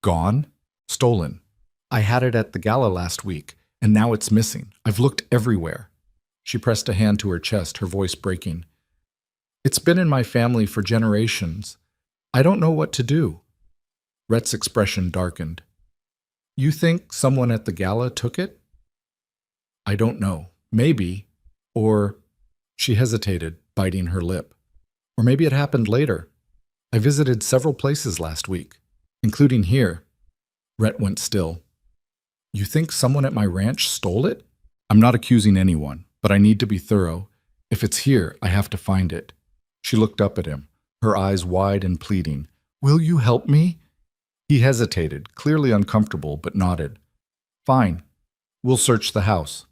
"Gone?" "Stolen. I had it at the gala last week, and now it's missing. I've looked everywhere." She pressed a hand to her chest, her voice breaking. "It's been in my family for generations. I don't know what to do." Rhett's expression darkened. "You think someone at the gala took it?" "I don't know. Maybe. Or..." She hesitated, biting her lip. "Or maybe it happened later. I visited several places last week, including here." Rhett went still. "You think someone at my ranch stole it?" "I'm not accusing anyone, but I need to be thorough. If it's here, I have to find it." She looked up at him, her eyes wide and pleading. "Will you help me?" He hesitated, clearly uncomfortable, but nodded. "Fine. We'll search the house."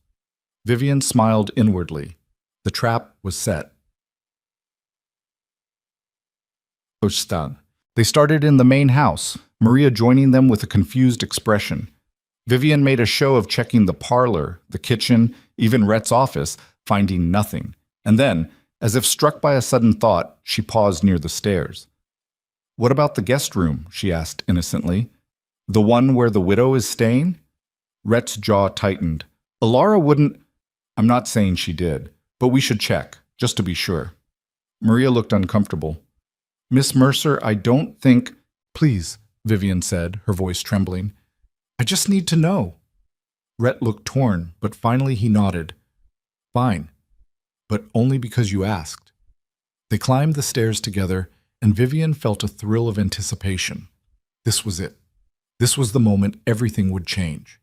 Vivian smiled inwardly. The trap was set. They started in the main house, Maria joining them with a confused expression. Vivian made a show of checking the parlor, the kitchen, even Rhett's office, finding nothing. And then, as if struck by a sudden thought, she paused near the stairs. "What about the guest room?" she asked innocently. "The one where the widow is staying?" Rhett's jaw tightened. "Alara wouldn't..." "I'm not saying she did, but we should check, just to be sure." Maria looked uncomfortable. "Miss Mercer, I don't think..." "Please," Vivian said, her voice trembling. "I just need to know." Rhett looked torn, but finally he nodded. "Fine, but only because you asked." They climbed the stairs together, and Vivian felt a thrill of anticipation. This was it. This was the moment everything would change.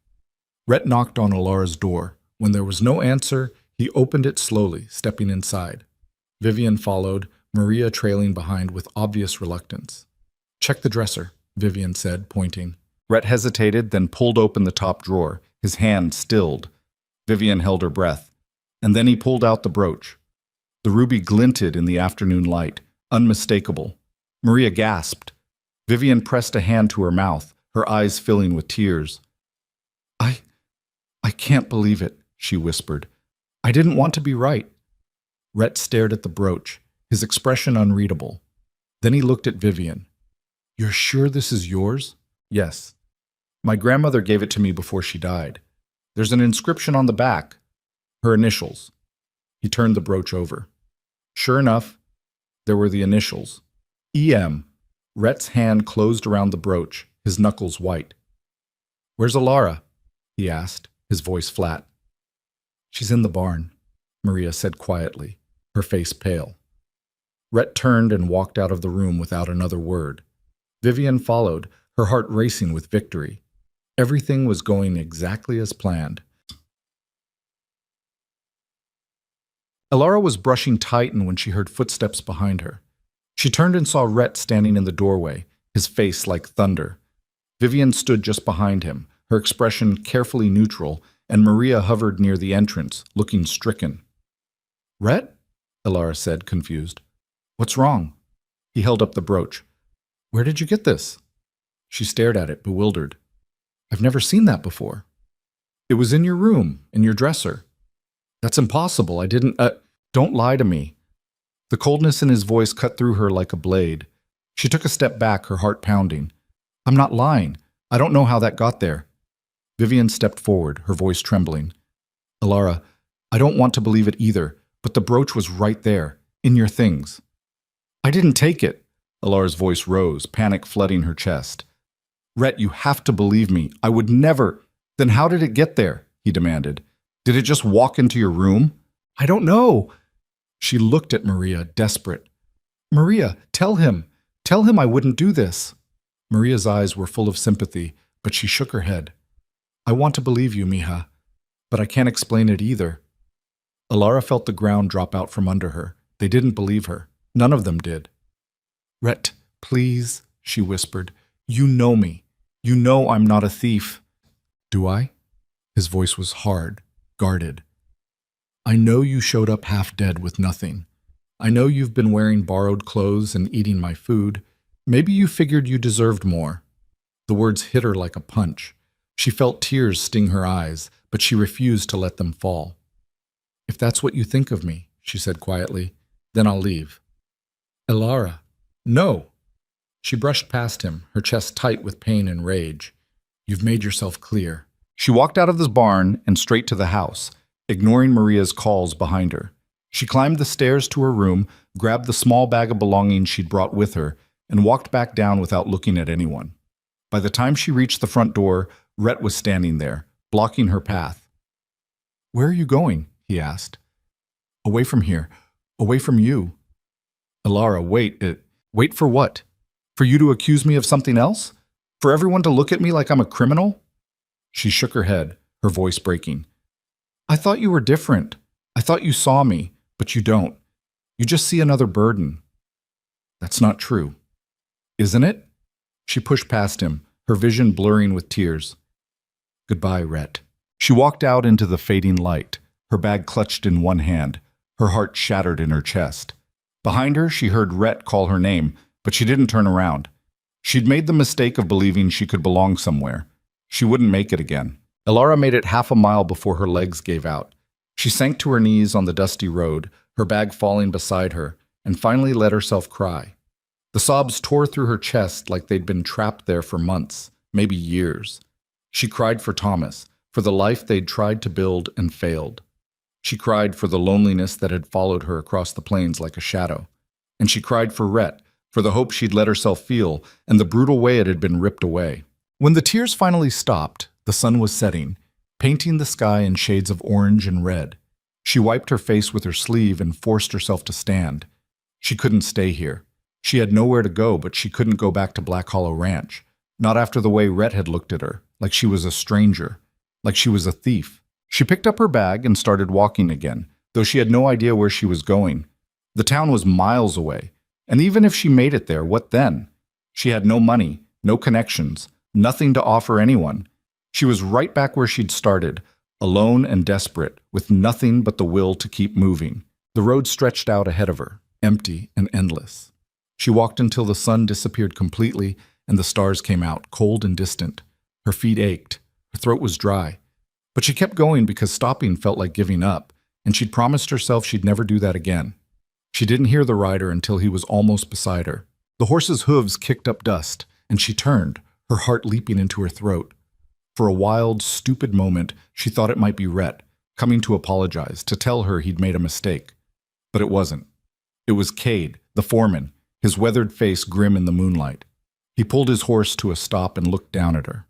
Rhett knocked on Alara's door. When there was no answer, he opened it slowly, stepping inside. Vivian followed, Maria trailing behind with obvious reluctance. "Check the dresser," Vivian said, pointing. Rhett hesitated, then pulled open the top drawer, his hand stilled. Vivian held her breath, and then he pulled out the brooch. The ruby glinted in the afternoon light, unmistakable. Maria gasped. Vivian pressed a hand to her mouth, her eyes filling with tears. I can't believe it, she whispered. I didn't want to be right. Rhett stared at the brooch, his expression unreadable. Then he looked at Vivian. You're sure this is yours? Yes. My grandmother gave it to me before she died. There's an inscription on the back. Her initials. He turned the brooch over. Sure enough, there were the initials. E.M. Rhett's hand closed around the brooch, his knuckles white. Where's Alara? He asked, his voice flat. She's in the barn, Maria said quietly, her face pale. Rhett turned and walked out of the room without another word. Vivian followed, her heart racing with victory. Everything was going exactly as planned. Alara was brushing Titan when she heard footsteps behind her. She turned and saw Rhett standing in the doorway, his face like thunder. Vivian stood just behind him, her expression carefully neutral, and Maria hovered near the entrance, looking stricken. Rhett? Alara said, confused. What's wrong? He held up the brooch. Where did you get this? She stared at it, bewildered. I've never seen that before. It was in your room, in your dresser. That's impossible. I didn't... Don't lie to me. The coldness in his voice cut through her like a blade. She took a step back, her heart pounding. I'm not lying. I don't know how that got there. Vivian stepped forward, her voice trembling. Alara, I don't want to believe it either, but the brooch was right there, in your things. I didn't take it. Alara's voice rose, panic flooding her chest. Rhett, you have to believe me. I would never... Then how did it get there? He demanded. Did it just walk into your room? I don't know. She looked at Maria, desperate. Maria, tell him. Tell him I wouldn't do this. Maria's eyes were full of sympathy, but she shook her head. I want to believe you, mija, but I can't explain it either. Alara felt the ground drop out from under her. They didn't believe her. None of them did. Rhett, please, she whispered. You know me. You know I'm not a thief. Do I? His voice was hard, guarded. I know you showed up half dead with nothing. I know you've been wearing borrowed clothes and eating my food. Maybe you figured you deserved more. The words hit her like a punch. She felt tears sting her eyes, but she refused to let them fall. If that's what you think of me, she said quietly, then I'll leave. Alara, no. She brushed past him, her chest tight with pain and rage. You've made yourself clear. She walked out of the barn and straight to the house, ignoring Maria's calls behind her. She climbed the stairs to her room, grabbed the small bag of belongings she'd brought with her, and walked back down without looking at anyone. By the time she reached the front door, Rhett was standing there, blocking her path. Where are you going? He asked. Away from here. Away from you. Alara, wait. Wait for what? For you to accuse me of something else? For everyone to look at me like I'm a criminal? She shook her head, her voice breaking. I thought you were different. I thought you saw me, but you don't. You just see another burden. That's not true. Isn't it? She pushed past him, her vision blurring with tears. Goodbye, Rhett. She walked out into the fading light, her bag clutched in one hand, her heart shattered in her chest. Behind her, she heard Rhett call her name, but she didn't turn around. She'd made the mistake of believing she could belong somewhere. She wouldn't make it again. Alara made it half a mile before her legs gave out. She sank to her knees on the dusty road, her bag falling beside her, and finally let herself cry. The sobs tore through her chest like they'd been trapped there for months, maybe years. She cried for Thomas, for the life they'd tried to build and failed. She cried for the loneliness that had followed her across the plains like a shadow. And she cried for Rhett, for the hope she'd let herself feel, and the brutal way it had been ripped away. When the tears finally stopped, the sun was setting, painting the sky in shades of orange and red. She wiped her face with her sleeve and forced herself to stand. She couldn't stay here. She had nowhere to go, but she couldn't go back to Black Hollow Ranch. Not after the way Rhett had looked at her, like she was a stranger, like she was a thief. She picked up her bag and started walking again, though she had no idea where she was going. The town was miles away, and even if she made it there, what then? She had no money, No connections, nothing to offer anyone. She was right back where she'd started, alone and desperate, with nothing but the will to keep moving. The road stretched out ahead of her, empty and endless. She walked until the sun disappeared completely and the stars came out, cold and distant. Her feet ached. Her throat was dry. But she kept going because stopping felt like giving up, and she'd promised herself she'd never do that again. She didn't hear the rider until he was almost beside her. The horse's hooves kicked up dust, and she turned, her heart leaping into her throat. For a wild, stupid moment, she thought it might be Rhett, coming to apologize, to tell her he'd made a mistake. But it wasn't. It was Cade, the foreman, his weathered face grim in the moonlight. He pulled his horse to a stop and looked down at her.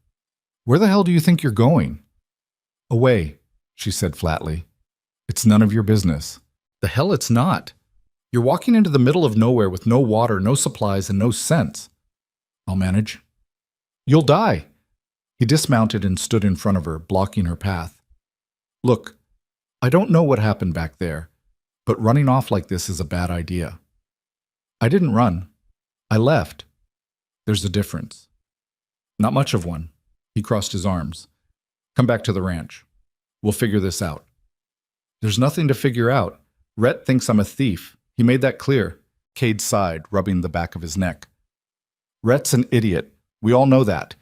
"Where the hell do you think you're going?" "Away," she said flatly. "It's none of your business." "The hell it's not. You're walking into the middle of nowhere with no water, no supplies, and no sense." "I'll manage." "You'll die." He dismounted and stood in front of her, blocking her path. "Look, I don't know what happened back there, but running off like this is a bad idea." "I didn't run. I left." "There's a difference." "Not much of one." He crossed his arms. "Come back to the ranch. We'll figure this out." "There's nothing to figure out. Rhett thinks I'm a thief. He made that clear." Cade sighed, rubbing the back of his neck. "Rhett's an idiot. We all know that.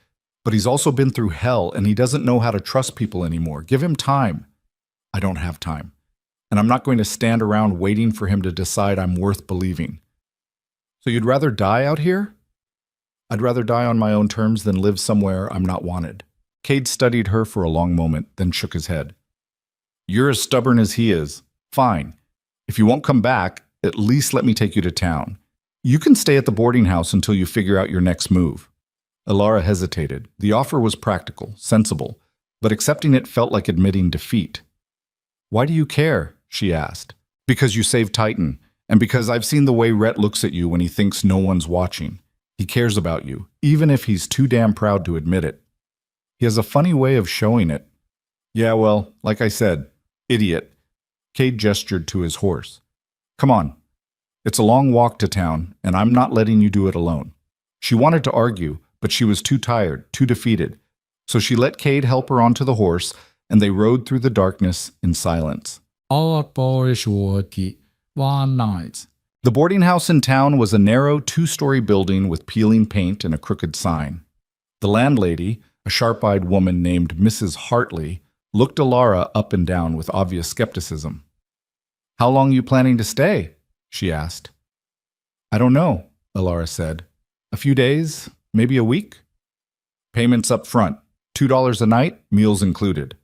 But he's also been through hell, and he doesn't know how to trust people anymore. Give him time." "I don't have time. And I'm not going to stand around waiting for him to decide I'm worth believing." "So you'd rather die out here?" "I'd rather die on my own terms than live somewhere I'm not wanted." Cade studied her for a long moment, then shook his head. "You're as stubborn as he is. Fine. If you won't come back, at least let me take you to town. You can stay at the boarding house until you figure out your next move." Alara hesitated. The offer was practical, sensible, but accepting it felt like admitting defeat. "Why do you care?" she asked. "Because you saved Titan, and because I've seen the way Rhett looks at you when he thinks no one's watching. He cares about you, even if he's too damn proud to admit it. He has a funny way of showing it." "Yeah, well, like I said, idiot." Cade gestured to his horse. "Come on. It's a long walk to town, and I'm not letting you do it alone." She wanted to argue, but she was too tired, too defeated. So she let Cade help her onto the horse, and they rode through the darkness in silence. The boarding house in town was a narrow two-story building with peeling paint and a crooked sign. The landlady, a sharp-eyed woman named Mrs. Hartley, looked Alara up and down with obvious skepticism. "How long are you planning to stay?" she asked. "I don't know," Alara said. "A few days, maybe a week." "Payments up front, $2 a night, meals included."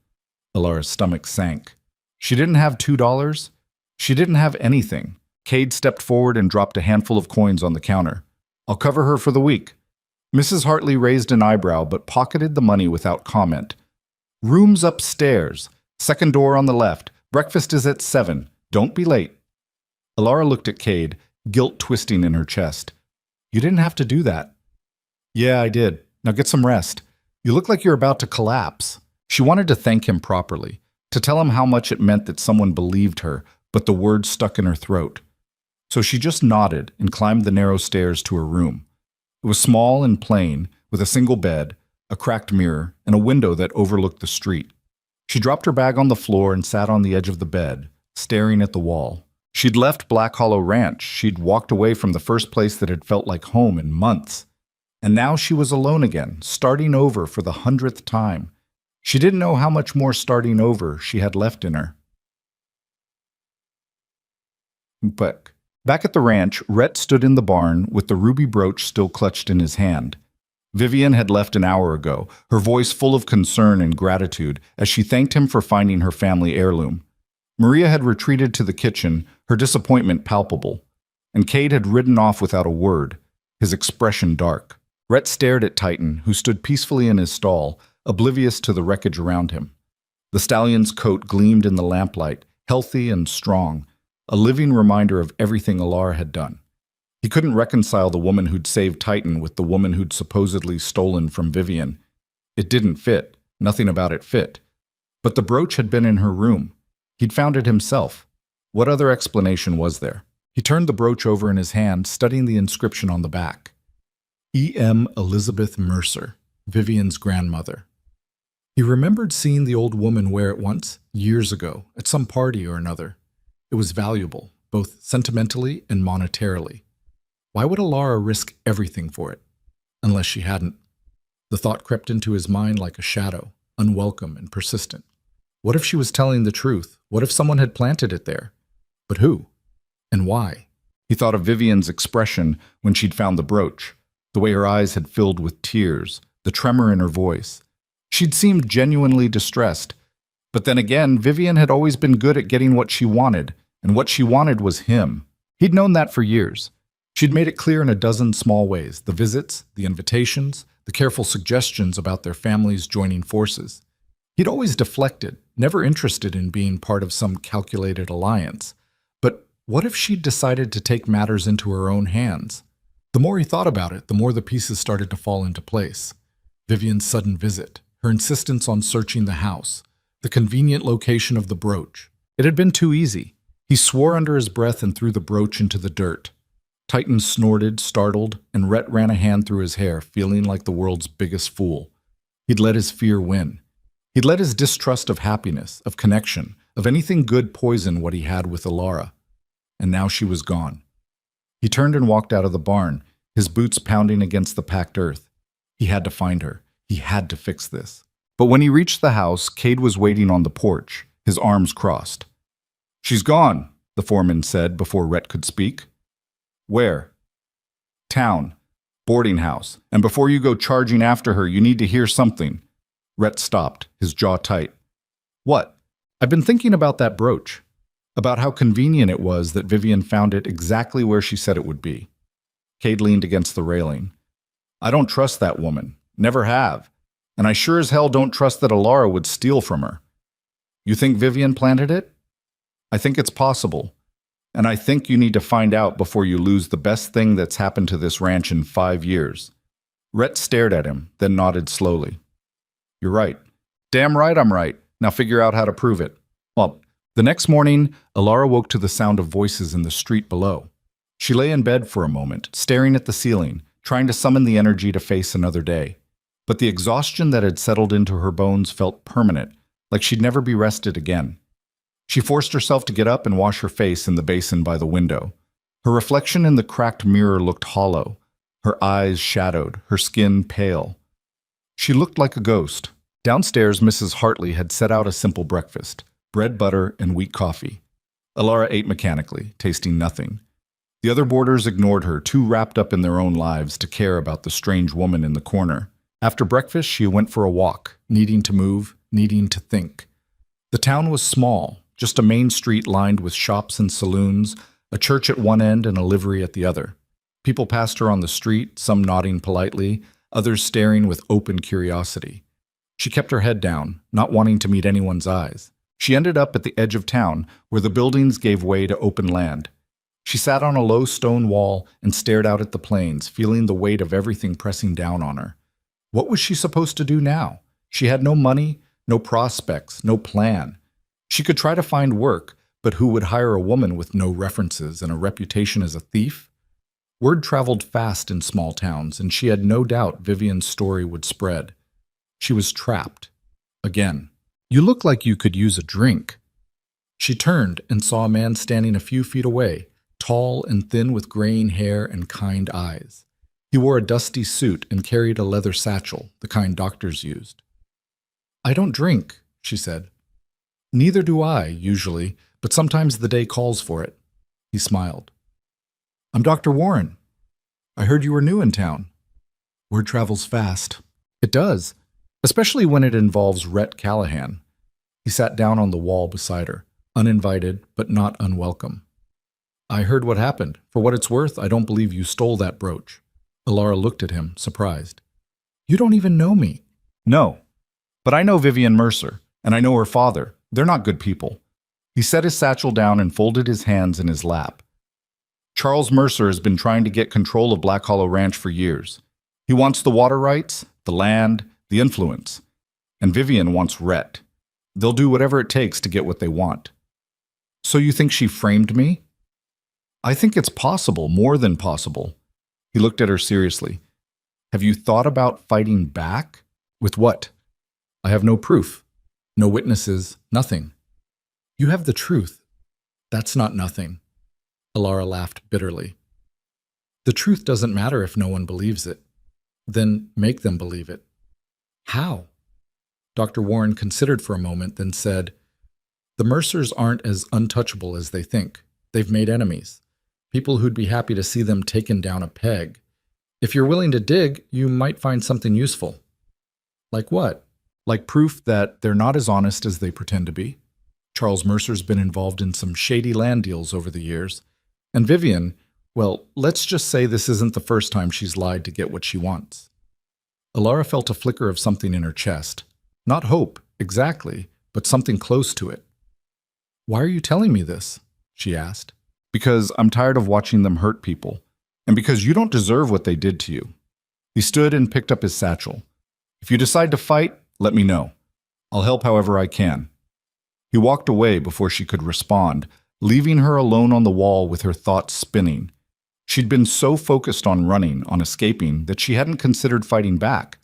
Alara's stomach sank. She didn't have $2. She didn't have anything. Cade stepped forward and dropped a handful of coins on the counter. "I'll cover her for the week." Mrs. Hartley raised an eyebrow but pocketed the money without comment. "Rooms upstairs. Second door on the left. Breakfast is at 7. Don't be late." Alara looked at Cade, guilt twisting in her chest. "You didn't have to do that." "Yeah, I did. Now get some rest. You look like you're about to collapse." She wanted to thank him properly, to tell him how much it meant that someone believed her, but the words stuck in her throat. So she just nodded and climbed the narrow stairs to her room. It was small and plain, with a single bed, a cracked mirror, and a window that overlooked the street. She dropped her bag on the floor and sat on the edge of the bed, staring at the wall. She'd left Black Hollow Ranch. She'd walked away from the first place that had felt like home in months. And now she was alone again, starting over for the 100th time. She didn't know how much more starting over she had left in her. But back at the ranch, Rhett stood in the barn with the ruby brooch still clutched in his hand. Vivian had left an hour ago, her voice full of concern and gratitude as she thanked him for finding her family heirloom. Maria had retreated to the kitchen, her disappointment palpable. And Cade had ridden off without a word, his expression dark. Rhett stared at Titan, who stood peacefully in his stall, oblivious to the wreckage around him. The stallion's coat gleamed in the lamplight, healthy and strong, a living reminder of everything Alara had done. He couldn't reconcile the woman who'd saved Titan with the woman who'd supposedly stolen from Vivian. It didn't fit. Nothing about it fit. But the brooch had been in her room. He'd found it himself. What other explanation was there? He turned the brooch over in his hand, studying the inscription on the back. E.M. Elizabeth Mercer, Vivian's grandmother. He remembered seeing the old woman wear it once, years ago, at some party or another. It was valuable, both sentimentally and monetarily. Why would Alara risk everything for it? Unless she hadn't. The thought crept into his mind like a shadow, unwelcome and persistent. What if she was telling the truth? What if someone had planted it there? But who? And why? He thought of Vivian's expression when she'd found the brooch, the way her eyes had filled with tears, the tremor in her voice. She'd seemed genuinely distressed. But then again, Vivian had always been good at getting what she wanted, and what she wanted was him. He'd known that for years. She'd made it clear in a dozen small ways: the visits, the invitations, the careful suggestions about their families joining forces. He'd always deflected, never interested in being part of some calculated alliance. But what if she'd decided to take matters into her own hands? The more he thought about it, the more the pieces started to fall into place. Vivian's sudden visit, her insistence on searching the house, the convenient location of the brooch. It had been too easy. He swore under his breath and threw the brooch into the dirt. Titan snorted, startled, and Rhett ran a hand through his hair, feeling like the world's biggest fool. He'd let his fear win. He'd let his distrust of happiness, of connection, of anything good poison what he had with Alara. And now she was gone. He turned and walked out of the barn, his boots pounding against the packed earth. He had to find her. He had to fix this. But when he reached the house, Cade was waiting on the porch, his arms crossed. "She's gone," the foreman said before Rhett could speak. "Where?" "Town. Boarding house. And before you go charging after her, you need to hear something." Rhett stopped, his jaw tight. "What?" "I've been thinking about that brooch. About how convenient it was that Vivian found it exactly where she said it would be." Cade leaned against the railing. "I don't trust that woman. Never have. And I sure as hell don't trust that Alara would steal from her." "You think Vivian planted it?" "I think it's possible. And I think you need to find out before you lose the best thing that's happened to this ranch in 5 years. Rhett stared at him, then nodded slowly. "You're right." "Damn right I'm right. Now figure out how to prove it." Well, the next morning, Alara woke to the sound of voices in the street below. She lay in bed for a moment, staring at the ceiling, trying to summon the energy to face another day. But the exhaustion that had settled into her bones felt permanent, like she'd never be rested again. She forced herself to get up and wash her face in the basin by the window. Her reflection in the cracked mirror looked hollow, her eyes shadowed, her skin pale. She looked like a ghost. Downstairs, Mrs. Hartley had set out a simple breakfast: bread, butter, and weak coffee. Alara ate mechanically, tasting nothing. The other boarders ignored her, too wrapped up in their own lives to care about the strange woman in the corner. After breakfast, she went for a walk, needing to move, needing to think. The town was small, just a main street lined with shops and saloons, a church at one end and a livery at the other. People passed her on the street, some nodding politely, others staring with open curiosity. She kept her head down, not wanting to meet anyone's eyes. She ended up at the edge of town, where the buildings gave way to open land. She sat on a low stone wall and stared out at the plains, feeling the weight of everything pressing down on her. What was she supposed to do now? She had no money, no prospects, no plan. She could try to find work, but who would hire a woman with no references and a reputation as a thief? Word traveled fast in small towns, and she had no doubt Vivian's story would spread. She was trapped. Again. "You look like you could use a drink." She turned and saw a man standing a few feet away, tall and thin with graying hair and kind eyes. He wore a dusty suit and carried a leather satchel, the kind doctors used. "I don't drink," she said. "Neither do I, usually, but sometimes the day calls for it." He smiled. "I'm Dr. Warren. I heard you were new in town." "Word travels fast." "It does, especially when it involves Rhett Callahan." He sat down on the wall beside her, uninvited but not unwelcome. "I heard what happened. For what it's worth, I don't believe you stole that brooch." Alara looked at him, surprised. "You don't even know me." "No, but I know Vivian Mercer, and I know her father. They're not good people." He set his satchel down and folded his hands in his lap. "Charles Mercer has been trying to get control of Black Hollow Ranch for years. He wants the water rights, the land, the influence. And Vivian wants Rhett. They'll do whatever it takes to get what they want." "So you think she framed me?" "I think it's possible, more than possible." He looked at her seriously. Have you thought about fighting back? With what? I have no proof. No witnesses, nothing. You have the truth. That's not nothing. Alara laughed bitterly. The truth doesn't matter if no one believes it. Then make them believe it. How? Dr. Warren considered for a moment, then said, The Mercers aren't as untouchable as they think. They've made enemies. People who'd be happy to see them taken down a peg. If you're willing to dig, you might find something useful. Like what? Like proof that they're not as honest as they pretend to be. Charles Mercer's been involved in some shady land deals over the years. And Vivian, well, let's just say this isn't the first time she's lied to get what she wants. Alara felt a flicker of something in her chest. Not hope, exactly, but something close to it. Why are you telling me this? She asked. Because I'm tired of watching them hurt people, and because you don't deserve what they did to you. He stood and picked up his satchel. If you decide to fight, let me know. I'll help however I can. He walked away before she could respond, leaving her alone on the wall with her thoughts spinning. She'd been so focused on running, on escaping, that she hadn't considered fighting back.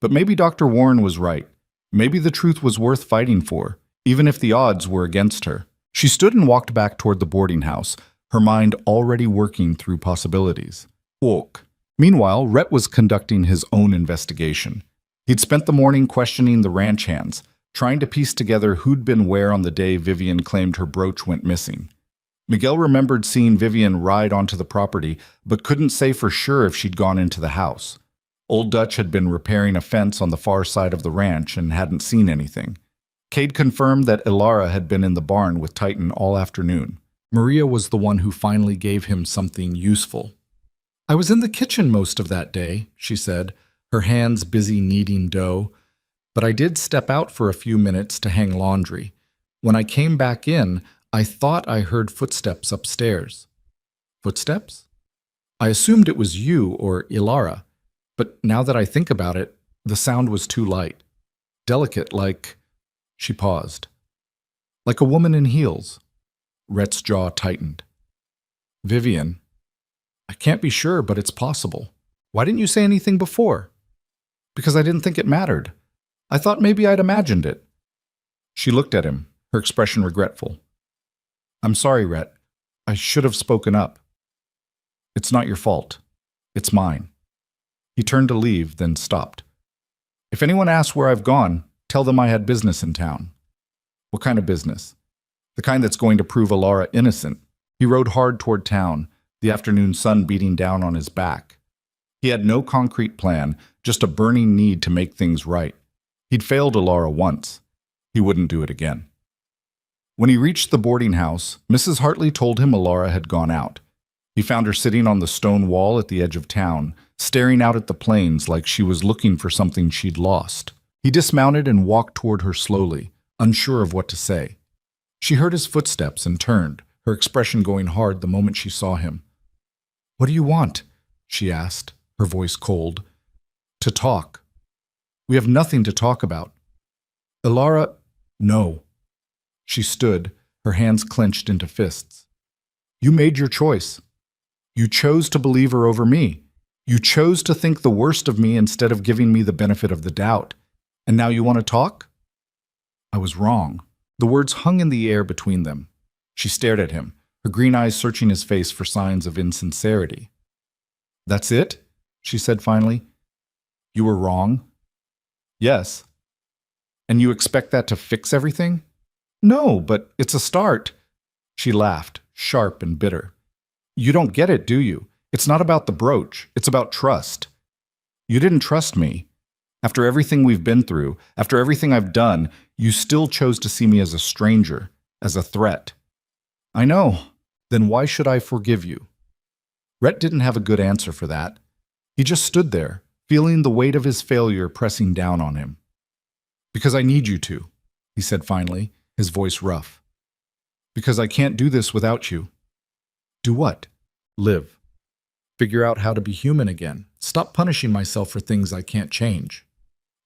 But maybe Dr. Warren was right. Maybe the truth was worth fighting for, even if the odds were against her. She stood and walked back toward the boarding house, her mind already working through possibilities. Walk. Meanwhile, Rhett was conducting his own investigation. He'd spent the morning questioning the ranch hands, trying to piece together who'd been where on the day Vivian claimed her brooch went missing. Miguel remembered seeing Vivian ride onto the property, but couldn't say for sure if she'd gone into the house. Old Dutch had been repairing a fence on the far side of the ranch and hadn't seen anything. Cade confirmed that Alara had been in the barn with Titan all afternoon. Maria was the one who finally gave him something useful. I was in the kitchen most of that day, she said, her hands busy kneading dough, but I did step out for a few minutes to hang laundry. When I came back in, I thought I heard footsteps upstairs. Footsteps? I assumed it was you or Ilara, but now that I think about it, the sound was too light. Delicate, like... She paused. Like a woman in heels. Rhett's jaw tightened. Vivian, I can't be sure, but it's possible. Why didn't you say anything before? Because I didn't think it mattered. I thought maybe I'd imagined it. She looked at him, her expression regretful. I'm sorry, Rhett. I should have spoken up. It's not your fault. It's mine. He turned to leave, then stopped. If anyone asks where I've gone, tell them I had business in town. What kind of business? The kind that's going to prove Alara innocent. He rode hard toward town, the afternoon sun beating down on his back. He had no concrete plan, just a burning need to make things right. He'd failed Alara once. He wouldn't do it again. When he reached the boarding house, Mrs. Hartley told him Alara had gone out. He found her sitting on the stone wall at the edge of town, staring out at the plains like she was looking for something she'd lost. He dismounted and walked toward her slowly, unsure of what to say. She heard his footsteps and turned, her expression going hard the moment she saw him. What do you want? She asked, her voice cold. To talk. We have nothing to talk about. Alara, no. She stood, her hands clenched into fists. You made your choice. You chose to believe her over me. You chose to think the worst of me instead of giving me the benefit of the doubt. And now you want to talk? I was wrong. The words hung in the air between them. She stared at him, her green eyes searching his face for signs of insincerity. That's it? She said finally. You were wrong? Yes. And you expect that to fix everything? No, but it's a start. She laughed, sharp and bitter. You don't get it, do you? It's not about the brooch. It's about trust. You didn't trust me. After everything we've been through, after everything I've done, you still chose to see me as a stranger, as a threat. I know. Then why should I forgive you? Rhett didn't have a good answer for that. He just stood there, feeling the weight of his failure pressing down on him. Because I need you to, he said finally, his voice rough. Because I can't do this without you. Do what? Live. Figure out how to be human again. Stop punishing myself for things I can't change.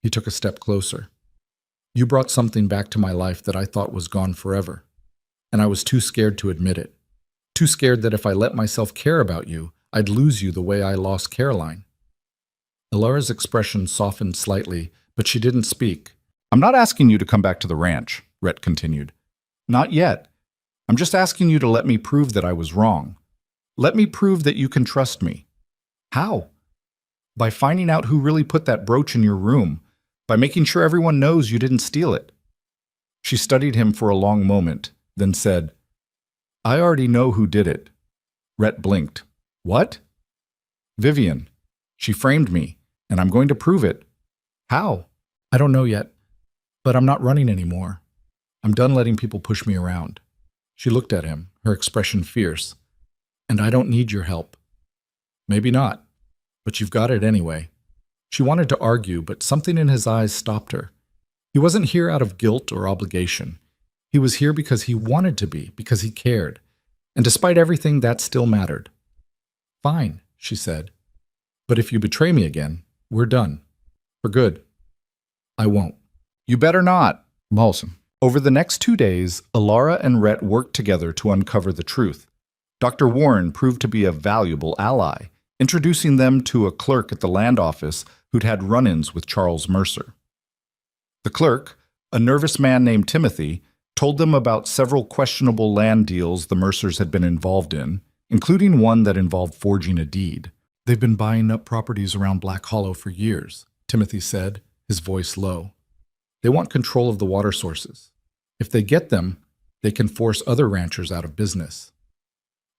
He took a step closer. You brought something back to my life that I thought was gone forever. And I was too scared to admit it. Too scared that if I let myself care about you, I'd lose you the way I lost Caroline. Alara's expression softened slightly, but she didn't speak. I'm not asking you to come back to the ranch, Rhett continued. Not yet. I'm just asking you to let me prove that I was wrong. Let me prove that you can trust me. How? By finding out who really put that brooch in your room, by making sure everyone knows you didn't steal it. She studied him for a long moment, then said, I already know who did it. Rhett blinked. What? Vivian. She framed me, and I'm going to prove it. How? I don't know yet, but I'm not running anymore. I'm done letting people push me around. She looked at him, her expression fierce. And I don't need your help. Maybe not, but you've got it anyway. She wanted to argue, but something in his eyes stopped her. He wasn't here out of guilt or obligation. He was here because he wanted to be, because he cared. And despite everything, that still mattered. Fine, she said. But if you betray me again, we're done. For good. I won't. You better not, Malson. Over the next 2 days, Alara and Rhett worked together to uncover the truth. Dr. Warren proved to be a valuable ally, introducing them to a clerk at the land office who'd had run-ins with Charles Mercer. The clerk, a nervous man named Timothy, told them about several questionable land deals the Mercers had been involved in, including one that involved forging a deed. They've been buying up properties around Black Hollow for years, Timothy said, his voice low. They want control of the water sources. If they get them, they can force other ranchers out of business.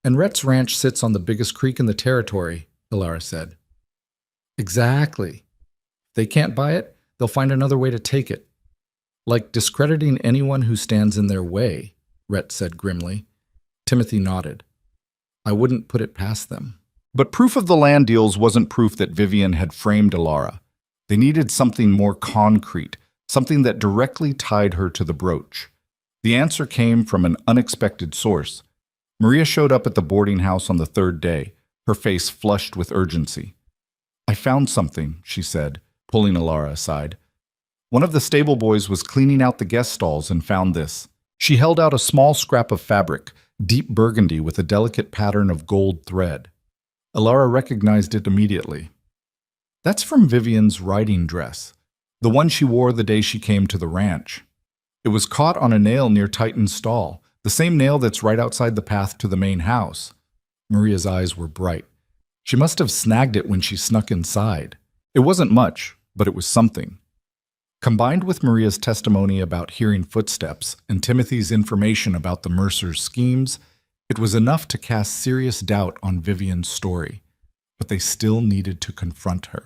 And Rhett's ranch sits on the biggest creek in the territory, Alara said. Exactly. If they can't buy it, they'll find another way to take it. Like discrediting anyone who stands in their way, Rhett said grimly. Timothy nodded. I wouldn't put it past them. But proof of the land deals wasn't proof that Vivian had framed Alara. They needed something more concrete, something that directly tied her to the brooch. The answer came from an unexpected source. Maria showed up at the boarding house on the 3rd day, her face flushed with urgency. I found something, she said, pulling Alara aside. One of the stable boys was cleaning out the guest stalls and found this. She held out a small scrap of fabric, deep burgundy with a delicate pattern of gold thread. Alara recognized it immediately. That's from Vivian's riding dress, the one she wore the day she came to the ranch. It was caught on a nail near Titan's stall, the same nail that's right outside the path to the main house. Maria's eyes were bright. She must have snagged it when she snuck inside. It wasn't much, but it was something. Combined with Maria's testimony about hearing footsteps and Timothy's information about the Mercers' schemes, it was enough to cast serious doubt on Vivian's story, but they still needed to confront her.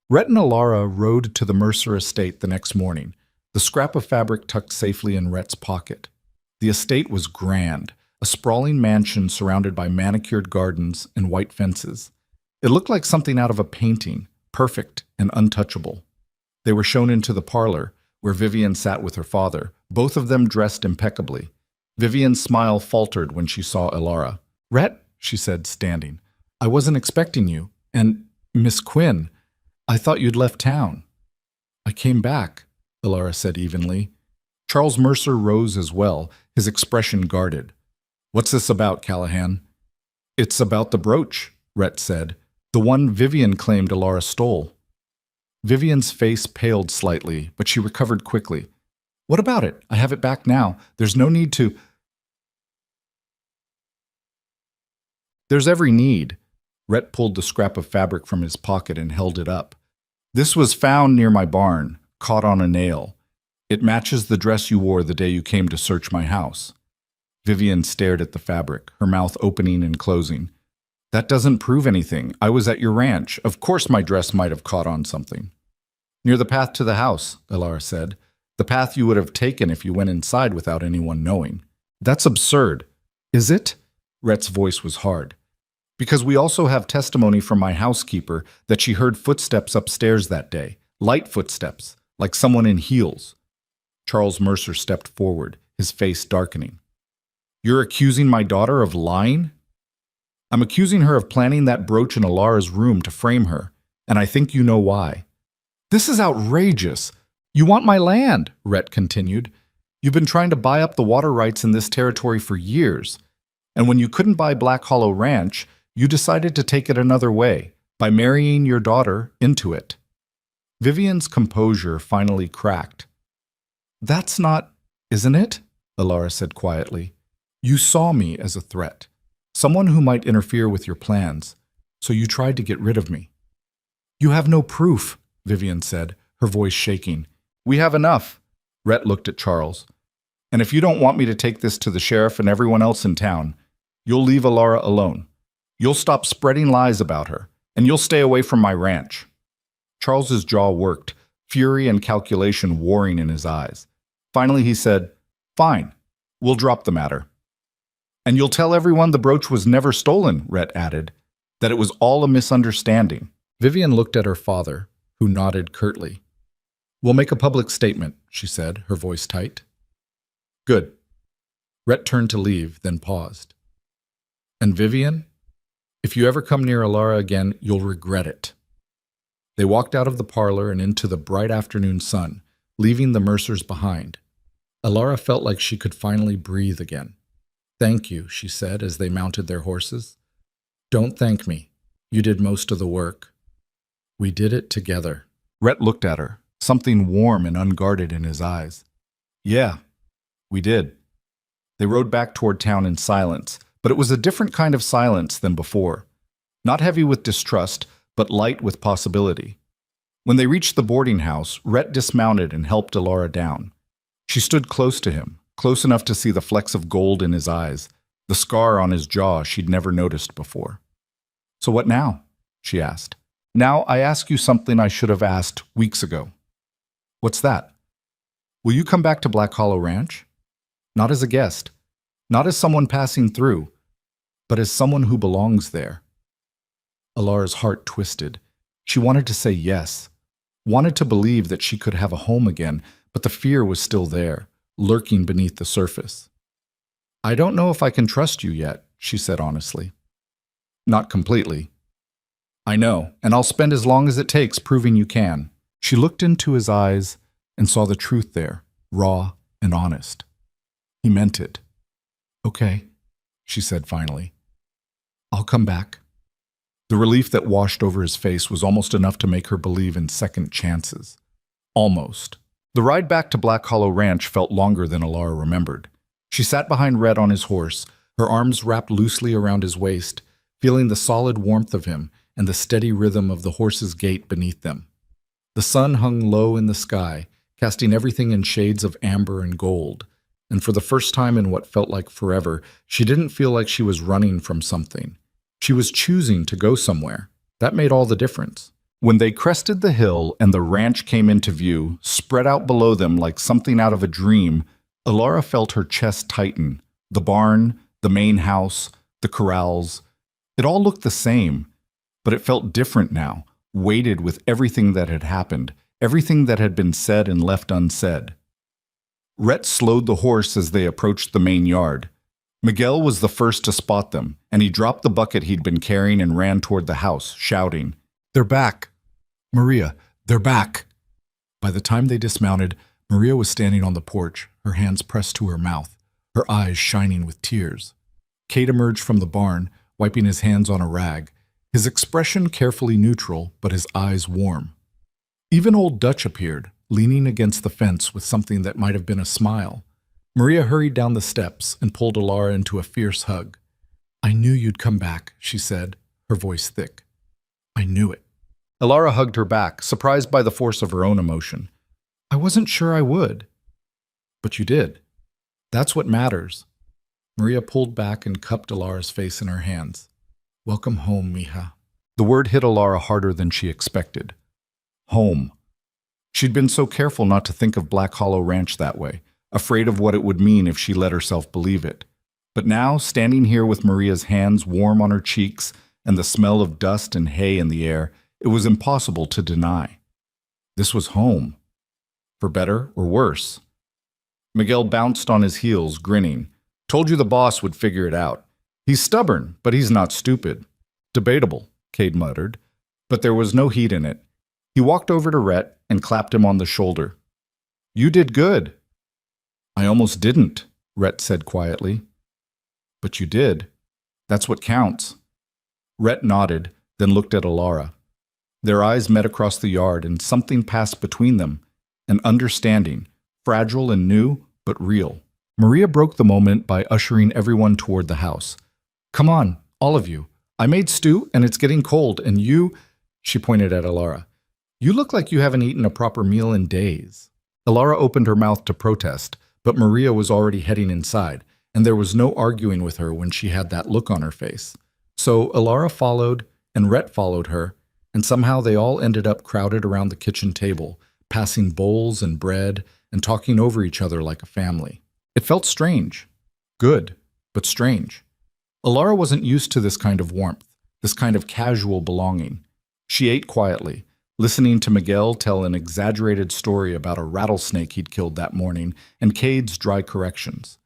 Rhett and Alara rode to the Mercer estate the next morning, the scrap of fabric tucked safely in Rhett's pocket. The estate was grand, a sprawling mansion surrounded by manicured gardens and white fences. It looked like something out of a painting, perfect and untouchable. They were shown into the parlor, where Vivian sat with her father, both of them dressed impeccably. Vivian's smile faltered when she saw Alara. Rhett, she said, standing, I wasn't expecting you. And Miss Quinn, I thought you'd left town. I came back, Alara said evenly. Charles Mercer rose as well, his expression guarded. What's this about, Callahan? It's about the brooch, Rhett said, the one Vivian claimed Alara stole. Vivian's face paled slightly, but she recovered quickly. What about it? I have it back now. There's no need to... There's every need. Rhett pulled the scrap of fabric from his pocket and held it up. This was found near my barn, caught on a nail. It matches the dress you wore the day you came to search my house. Vivian stared at the fabric, her mouth opening and closing. That doesn't prove anything. I was at your ranch. Of course my dress might have caught on something. Near the path to the house, Alara said. The path you would have taken if you went inside without anyone knowing. That's absurd. Is it? Rhett's voice was hard. Because we also have testimony from my housekeeper that she heard footsteps upstairs that day. Light footsteps, like someone in heels. Charles Mercer stepped forward, his face darkening. You're accusing my daughter of lying? I'm accusing her of planting that brooch in Alara's room to frame her, and I think you know why. This is outrageous. You want my land, Rhett continued. You've been trying to buy up the water rights in this territory for years, and when you couldn't buy Black Hollow Ranch, You decided to take it another way, by marrying your daughter into it. Vivian's composure finally cracked. That's not, isn't it? Alara said quietly. You saw me as a threat, someone who might interfere with your plans, so you tried to get rid of me. You have no proof, Vivian said, her voice shaking. We have enough. Rhett looked at Charles. And if you don't want me to take this to the sheriff and everyone else in town, you'll leave Alara alone. You'll stop spreading lies about her, and you'll stay away from my ranch. Charles's jaw worked, fury and calculation warring in his eyes. Finally he said, Fine, we'll drop the matter. And you'll tell everyone the brooch was never stolen, Rhett added, that it was all a misunderstanding. Vivian looked at her father, who nodded curtly. We'll make a public statement, she said, her voice tight. Good. Rhett turned to leave, then paused. And Vivian, if you ever come near Alara again, you'll regret it. They walked out of the parlor and into the bright afternoon sun, leaving the Mercers behind. Alara felt like she could finally breathe again. Thank you, she said as they mounted their horses. Don't thank me. You did most of the work. We did it together. Rhett looked at her, something warm and unguarded in his eyes. Yeah, we did. They rode back toward town in silence, but it was a different kind of silence than before. Not heavy with distrust, but light with possibility. When they reached the boarding house, Rhett dismounted and helped Alara down. She stood close to him, close enough to see the flecks of gold in his eyes, the scar on his jaw she'd never noticed before. So what now? She asked. Now I ask you something I should have asked weeks ago. What's that? Will you come back to Black Hollow Ranch? Not as a guest, not as someone passing through, but as someone who belongs there. Alara's heart twisted. She wanted to say yes, wanted to believe that she could have a home again, but the fear was still there, lurking beneath the surface. I don't know if I can trust you yet, she said honestly. Not completely. I know, and I'll spend as long as it takes proving you can. She looked into his eyes and saw the truth there, raw and honest. He meant it. Okay, she said finally. I'll come back. The relief that washed over his face was almost enough to make her believe in second chances. Almost. The ride back to Black Hollow Ranch felt longer than Alara remembered. She sat behind Rhett on his horse, her arms wrapped loosely around his waist, feeling the solid warmth of him and the steady rhythm of the horse's gait beneath them. The sun hung low in the sky, casting everything in shades of amber and gold, and for the first time in what felt like forever, she didn't feel like she was running from something. She was choosing to go somewhere. That made all the difference. When they crested the hill and the ranch came into view, spread out below them like something out of a dream, Alara felt her chest tighten. The barn, the main house, the corrals. It all looked the same, but it felt different now, weighted with everything that had happened, everything that had been said and left unsaid. Rhett slowed the horse as they approached the main yard. Miguel was the first to spot them, and he dropped the bucket he'd been carrying and ran toward the house, shouting, They're back! Maria, they're back! By the time they dismounted, Maria was standing on the porch, her hands pressed to her mouth, her eyes shining with tears. Kate emerged from the barn, wiping his hands on a rag, his expression carefully neutral, but his eyes warm. Even old Dutch appeared, leaning against the fence with something that might have been a smile. Maria hurried down the steps and pulled Alara into a fierce hug. I knew you'd come back, she said, her voice thick. I knew it. Alara hugged her back, surprised by the force of her own emotion. I wasn't sure I would. But you did. That's what matters. Maria pulled back and cupped Alara's face in her hands. Welcome home, mija. The word hit Alara harder than she expected. Home. She'd been so careful not to think of Black Hollow Ranch that way, afraid of what it would mean if she let herself believe it. But now, standing here with Maria's hands warm on her cheeks and the smell of dust and hay in the air, it was impossible to deny. This was home. For better or worse. Miguel bounced on his heels, grinning. Told you the boss would figure it out. He's stubborn, but he's not stupid. Debatable, Cade muttered, but there was no heat in it. He walked over to Rhett and clapped him on the shoulder. You did good. I almost didn't, Rhett said quietly. But you did. That's what counts. Rhett nodded, then looked at Alara. Their eyes met across the yard, and something passed between them, an understanding, fragile and new, but real. Maria broke the moment by ushering everyone toward the house. "Come on, all of you. I made stew, and it's getting cold, and you—" she pointed at Alara. "You look like you haven't eaten a proper meal in days." Alara opened her mouth to protest, but Maria was already heading inside, and there was no arguing with her when she had that look on her face. So Alara followed, and Rhett followed her, and somehow they all ended up crowded around the kitchen table, passing bowls and bread and talking over each other like a family. It felt strange. Good, but strange. Alara wasn't used to this kind of warmth, this kind of casual belonging. She ate quietly, listening to Miguel tell an exaggerated story about a rattlesnake he'd killed that morning and Cade's dry corrections.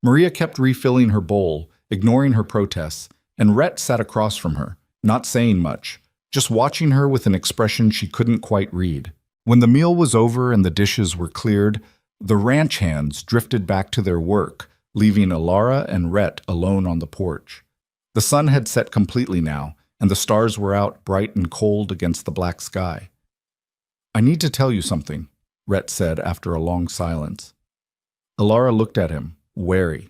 Maria kept refilling her bowl, ignoring her protests, and Rhett sat across from her, not saying much, just watching her with an expression she couldn't quite read. When the meal was over and the dishes were cleared, the ranch hands drifted back to their work, leaving Alara and Rhett alone on the porch. The sun had set completely now, and the stars were out bright and cold against the black sky. "I need to tell you something," Rhett said after a long silence. Alara looked at him, wary.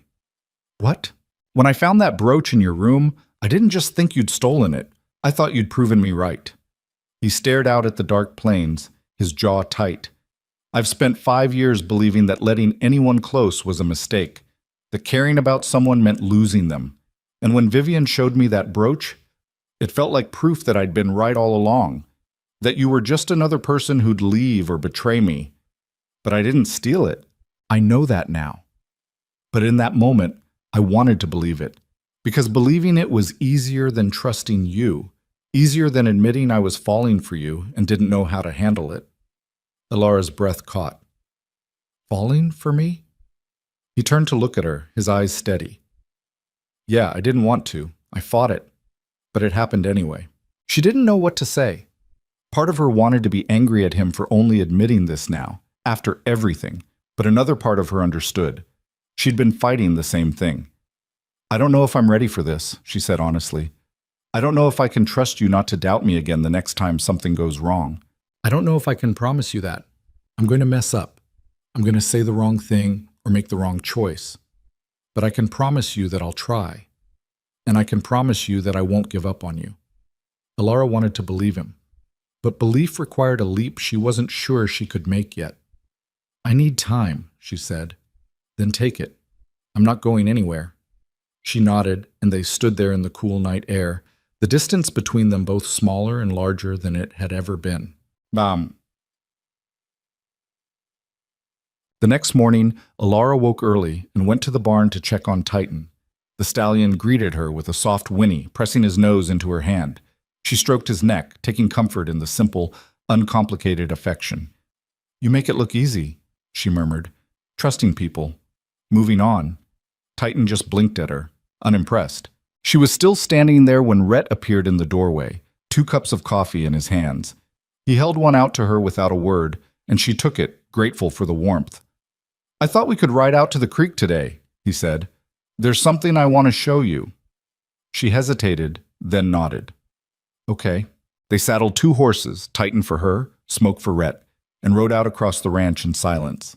"What?" "When I found that brooch in your room, I didn't just think you'd stolen it. I thought you'd proven me right." He stared out at the dark plains, his jaw tight. "I've spent 5 years believing that letting anyone close was a mistake, that caring about someone meant losing them. And when Vivian showed me that brooch, it felt like proof that I'd been right all along, that you were just another person who'd leave or betray me. But I didn't steal it. I know that now. But in that moment, I wanted to believe it, because believing it was easier than trusting you, easier than admitting I was falling for you and didn't know how to handle it." Alara's breath caught. "Falling for me?" He turned to look at her, his eyes steady. "Yeah, I didn't want to. I fought it. But it happened anyway." She didn't know what to say. Part of her wanted to be angry at him for only admitting this now, after everything, but another part of her understood. She'd been fighting the same thing. "I don't know if I'm ready for this," she said honestly. "I don't know if I can trust you not to doubt me again the next time something goes wrong. I don't know if I can promise you that. I'm going to mess up. I'm going to say the wrong thing or make the wrong choice. But I can promise you that I'll try. And I can promise you that I won't give up on you." Alara wanted to believe him. But belief required a leap she wasn't sure she could make yet. "I need time," she said. "Then take it. I'm not going anywhere." She nodded, and they stood there in the cool night air, the distance between them both smaller and larger than it had ever been. The next morning, Alara woke early and went to the barn to check on Titan. The stallion greeted her with a soft whinny, pressing his nose into her hand. She stroked his neck, taking comfort in the simple, uncomplicated affection. "You make it look easy," she murmured, "trusting people, moving on." Titan just blinked at her, unimpressed. She was still standing there when Rhett appeared in the doorway, 2 cups of coffee in his hands. He held one out to her without a word, and she took it, grateful for the warmth. "I thought we could ride out to the creek today," he said. "There's something I want to show you." She hesitated, then nodded. "Okay." They saddled 2 horses, Titan for her, Smoke for Rhett, and rode out across the ranch in silence.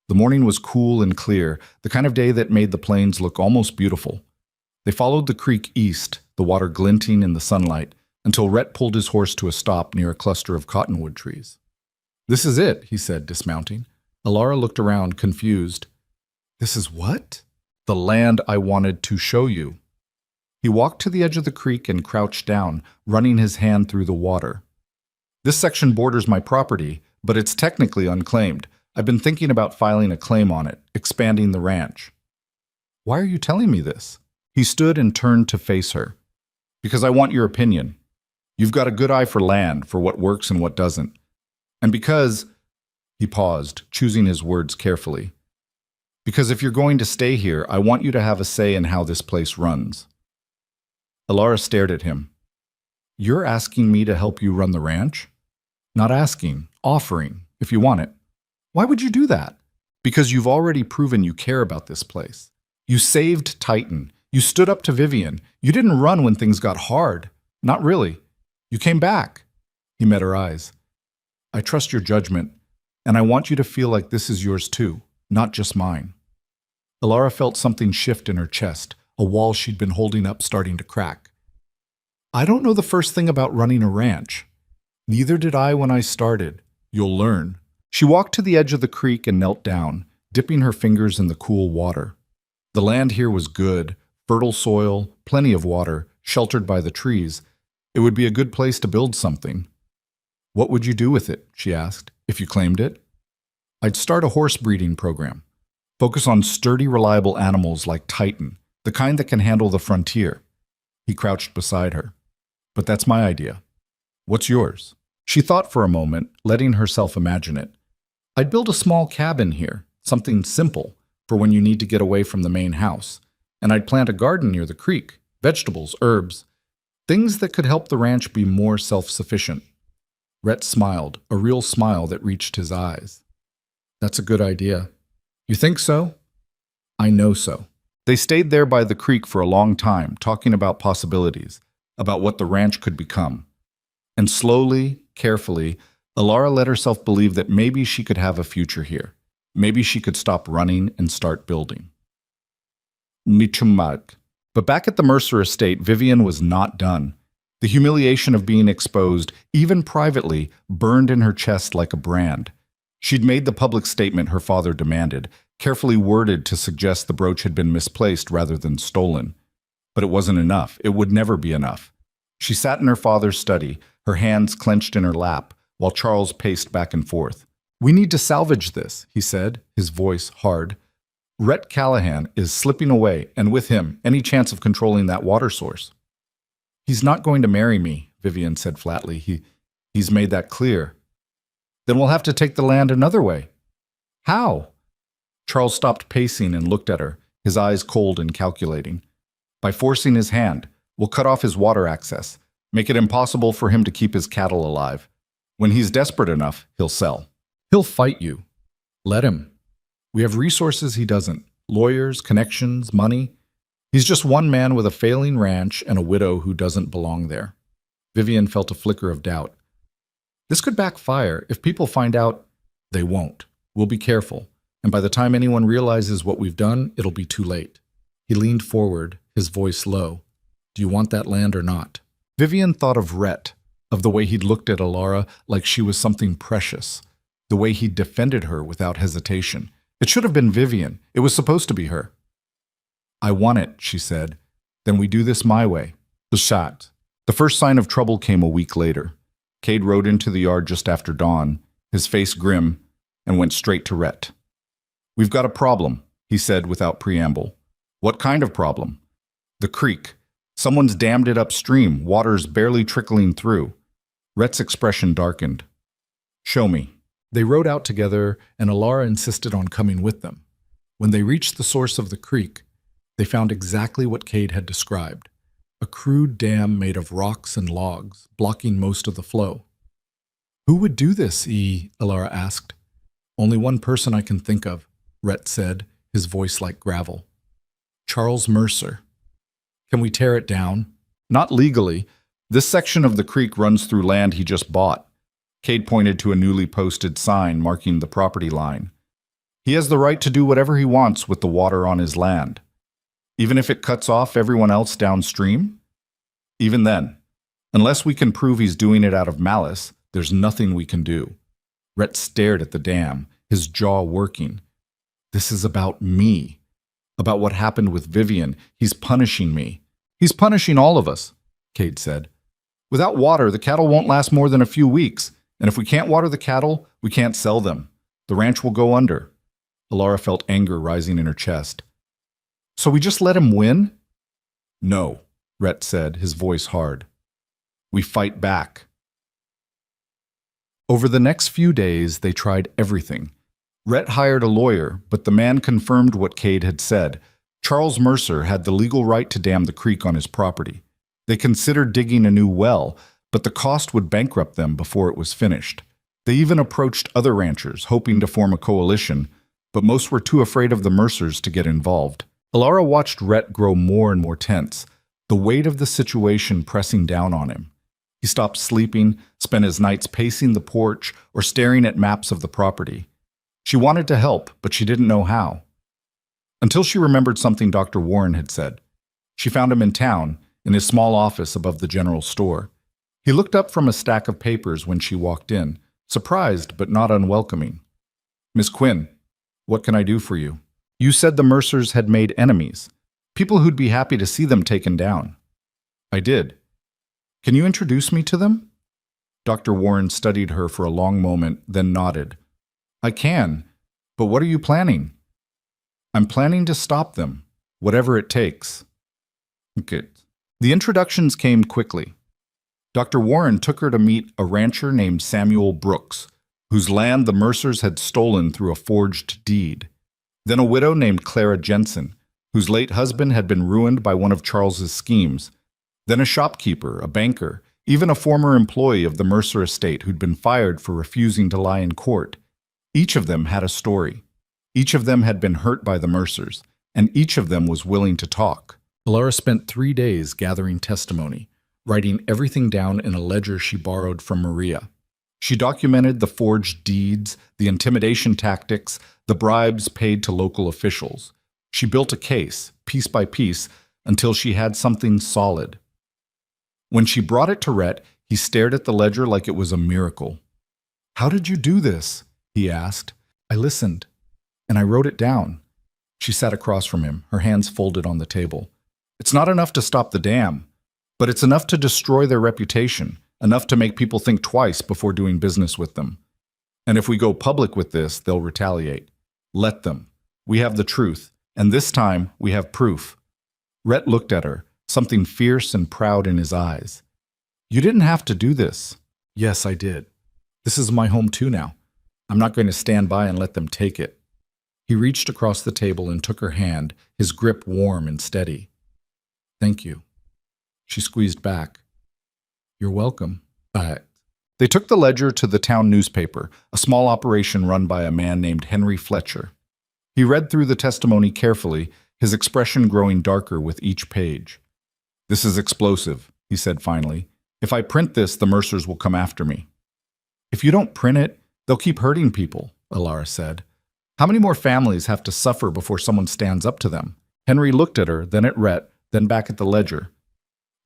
The morning was cool and clear, the kind of day that made the plains look almost beautiful. They followed the creek east, the water glinting in the sunlight, until Rhett pulled his horse to a stop near a cluster of cottonwood trees. "This is it," he said, dismounting. Alara looked around, confused. "This is what?" "The land I wanted to show you." He walked to the edge of the creek and crouched down, running his hand through the water. "This section borders my property, but it's technically unclaimed. I've been thinking about filing a claim on it, expanding the ranch." "Why are you telling me this?" He stood and turned to face her. "Because I want your opinion. You've got a good eye for land, for what works and what doesn't. And because—" he paused, choosing his words carefully. "Because if you're going to stay here, I want you to have a say in how this place runs." Alara stared at him. "You're asking me to help you run the ranch?" "Not asking, offering, if you want it." "Why would you do that?" "Because you've already proven you care about this place. You saved Titan. You stood up to Vivian. You didn't run when things got hard. Not really. You came back. He met her eyes. I trust your judgment, and I want you to feel like this is yours too, not just mine. Alara felt something shift in her chest, a wall she'd been holding up starting to crack. I don't know the first thing about running a ranch. Neither did I when I started. You'll learn. She walked to the edge of the creek and knelt down, dipping her fingers in the cool water. The land here was good, fertile soil, plenty of water, sheltered by the trees. It would be a good place to build something. What would you do with it, she asked, if you claimed it? I'd start a horse breeding program. Focus on sturdy, reliable animals like Titan, the kind that can handle the frontier. He crouched beside her. But that's my idea. What's yours? She thought for a moment, letting herself imagine it. I'd build a small cabin here, something simple, for when you need to get away from the main house. And I'd plant a garden near the creek, vegetables, herbs, things that could help the ranch be more self-sufficient. Rhett smiled, a real smile that reached his eyes. That's a good idea. You think so? I know so. They stayed there by the creek for a long time, talking about possibilities, about what the ranch could become. And slowly, carefully, Alara let herself believe that maybe she could have a future here. Maybe she could stop running and start building. Michumag. But back at the Mercer estate, Vivian was not done. The humiliation of being exposed, even privately, burned in her chest like a brand. She'd made the public statement her father demanded, carefully worded to suggest the brooch had been misplaced rather than stolen. But it wasn't enough. It would never be enough. She sat in her father's study, her hands clenched in her lap, while Charles paced back and forth. We need to salvage this, he said, his voice hard. Rhett Callahan is slipping away, and with him, any chance of controlling that water source. He's not going to marry me, Vivian said flatly. He's made that clear. Then we'll have to take the land another way. How? Charles stopped pacing and looked at her, his eyes cold and calculating. By forcing his hand, we'll cut off his water access, make it impossible for him to keep his cattle alive. When he's desperate enough, he'll sell. He'll fight you. Let him. We have resources he doesn't. Lawyers, connections, money. He's just one man with a failing ranch and a widow who doesn't belong there. Vivian felt a flicker of doubt. This could backfire. If people find out, they won't. We'll be careful. And by the time anyone realizes what we've done, it'll be too late. He leaned forward, his voice low. Do you want that land or not? Vivian thought of Rhett, of the way he'd looked at Alara like she was something precious, the way he'd defended her without hesitation. It should have been Vivian. It was supposed to be her. I want it, she said. Then we do this my way. The shot. The first sign of trouble came a week later. Cade rode into the yard just after dawn, his face grim, and went straight to Rhett. We've got a problem, he said without preamble. What kind of problem? The creek. Someone's dammed it upstream, water's barely trickling through. Rhett's expression darkened. Show me. They rode out together, and Alara insisted on coming with them. When they reached the source of the creek, they found exactly what Cade had described, a crude dam made of rocks and logs, blocking most of the flow. Who would do this, Alara asked. Only one person I can think of, Rhett said, his voice like gravel. Charles Mercer. Can we tear it down? Not legally. This section of the creek runs through land he just bought. Cade pointed to a newly posted sign marking the property line. He has the right to do whatever he wants with the water on his land. Even if it cuts off everyone else downstream? Even then, unless we can prove he's doing it out of malice, there's nothing we can do. Rhett stared at the dam, his jaw working. This is about me. About what happened with Vivian. He's punishing me. He's punishing all of us, Cade said. Without water, the cattle won't last more than a few weeks. And if we can't water the cattle, we can't sell them. The ranch will go under. Alara felt anger rising in her chest. So we just let him win? No, Rhett said, his voice hard. We fight back. Over the next few days, they tried everything. Rhett hired a lawyer, but the man confirmed what Cade had said. Charles Mercer had the legal right to dam the creek on his property. They considered digging a new well, but the cost would bankrupt them before it was finished. They even approached other ranchers, hoping to form a coalition, but most were too afraid of the Mercers to get involved. Alara watched Rhett grow more and more tense. the weight of the situation pressing down on him. He stopped sleeping, spent his nights pacing the porch or staring at maps of the property. She wanted to help, but she didn't know how. Until she remembered something Dr. Warren had said. She found him in town, in his small office above the general store. He looked up from a stack of papers when she walked in, surprised but not unwelcoming. "Miss Quinn, what can I do for you? You said the Mercers had made enemies, people who'd be happy to see them taken down." "I did. Can you introduce me to them?" Dr. Warren studied her for a long moment, then nodded. "I can, but what are you planning?" "I'm planning to stop them, whatever it takes." Okay. The introductions came quickly. Dr. Warren took her to meet a rancher named Samuel Brooks, whose land the Mercers had stolen through a forged deed. Then a widow named Clara Jensen, whose late husband had been ruined by one of Charles's schemes. Then a shopkeeper, a banker, even a former employee of the Mercer estate who'd been fired for refusing to lie in court. Each of them had a story. Each of them had been hurt by the Mercers, and each of them was willing to talk. Laura spent 3 days gathering testimony, writing everything down in a ledger she borrowed from Maria. She documented the forged deeds, the intimidation tactics, the bribes paid to local officials. She built a case, piece by piece, until she had something solid. When she brought it to Rhett, he stared at the ledger like it was a miracle. "How did you do this?" he asked. "I listened, and I wrote it down." She sat across from him, her hands folded on the table. "It's not enough to stop the dam, but it's enough to destroy their reputation, enough to make people think twice before doing business with them. And if we go public with this, they'll retaliate. Let them. We have the truth, and this time we have proof." Rhett looked at her, something fierce and proud in his eyes. "You didn't have to do this." "Yes, I did. This is my home too now. I'm not going to stand by and let them take it." He reached across the table and took her hand, his grip warm and steady. "Thank you." She squeezed back. "You're welcome." They took the ledger to the town newspaper, a small operation run by a man named Henry Fletcher. He read through the testimony carefully, his expression growing darker with each page. "This is explosive," he said finally. "If I print this, the Mercers will come after me." "If you don't print it, they'll keep hurting people," Alara said. "How many more families have to suffer before someone stands up to them?" Henry looked at her, then at Rhett, then back at the ledger.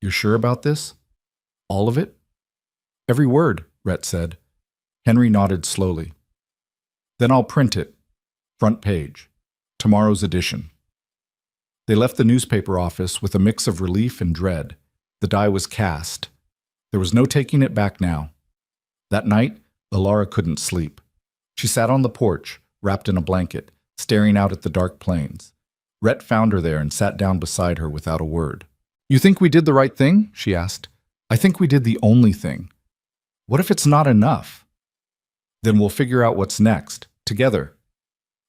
"You're sure about this? All of it?" "Every word," Rhett said. Henry nodded slowly. "Then I'll print it. Front page. Tomorrow's edition." They left the newspaper office with a mix of relief and dread. The die was cast. There was no taking it back now. That night, Alara couldn't sleep. She sat on the porch, wrapped in a blanket, staring out at the dark plains. Rhett found her there and sat down beside her without a word. "You think we did the right thing?" she asked. "I think we did the only thing. What if it's not enough?" "Then we'll figure out what's next, together."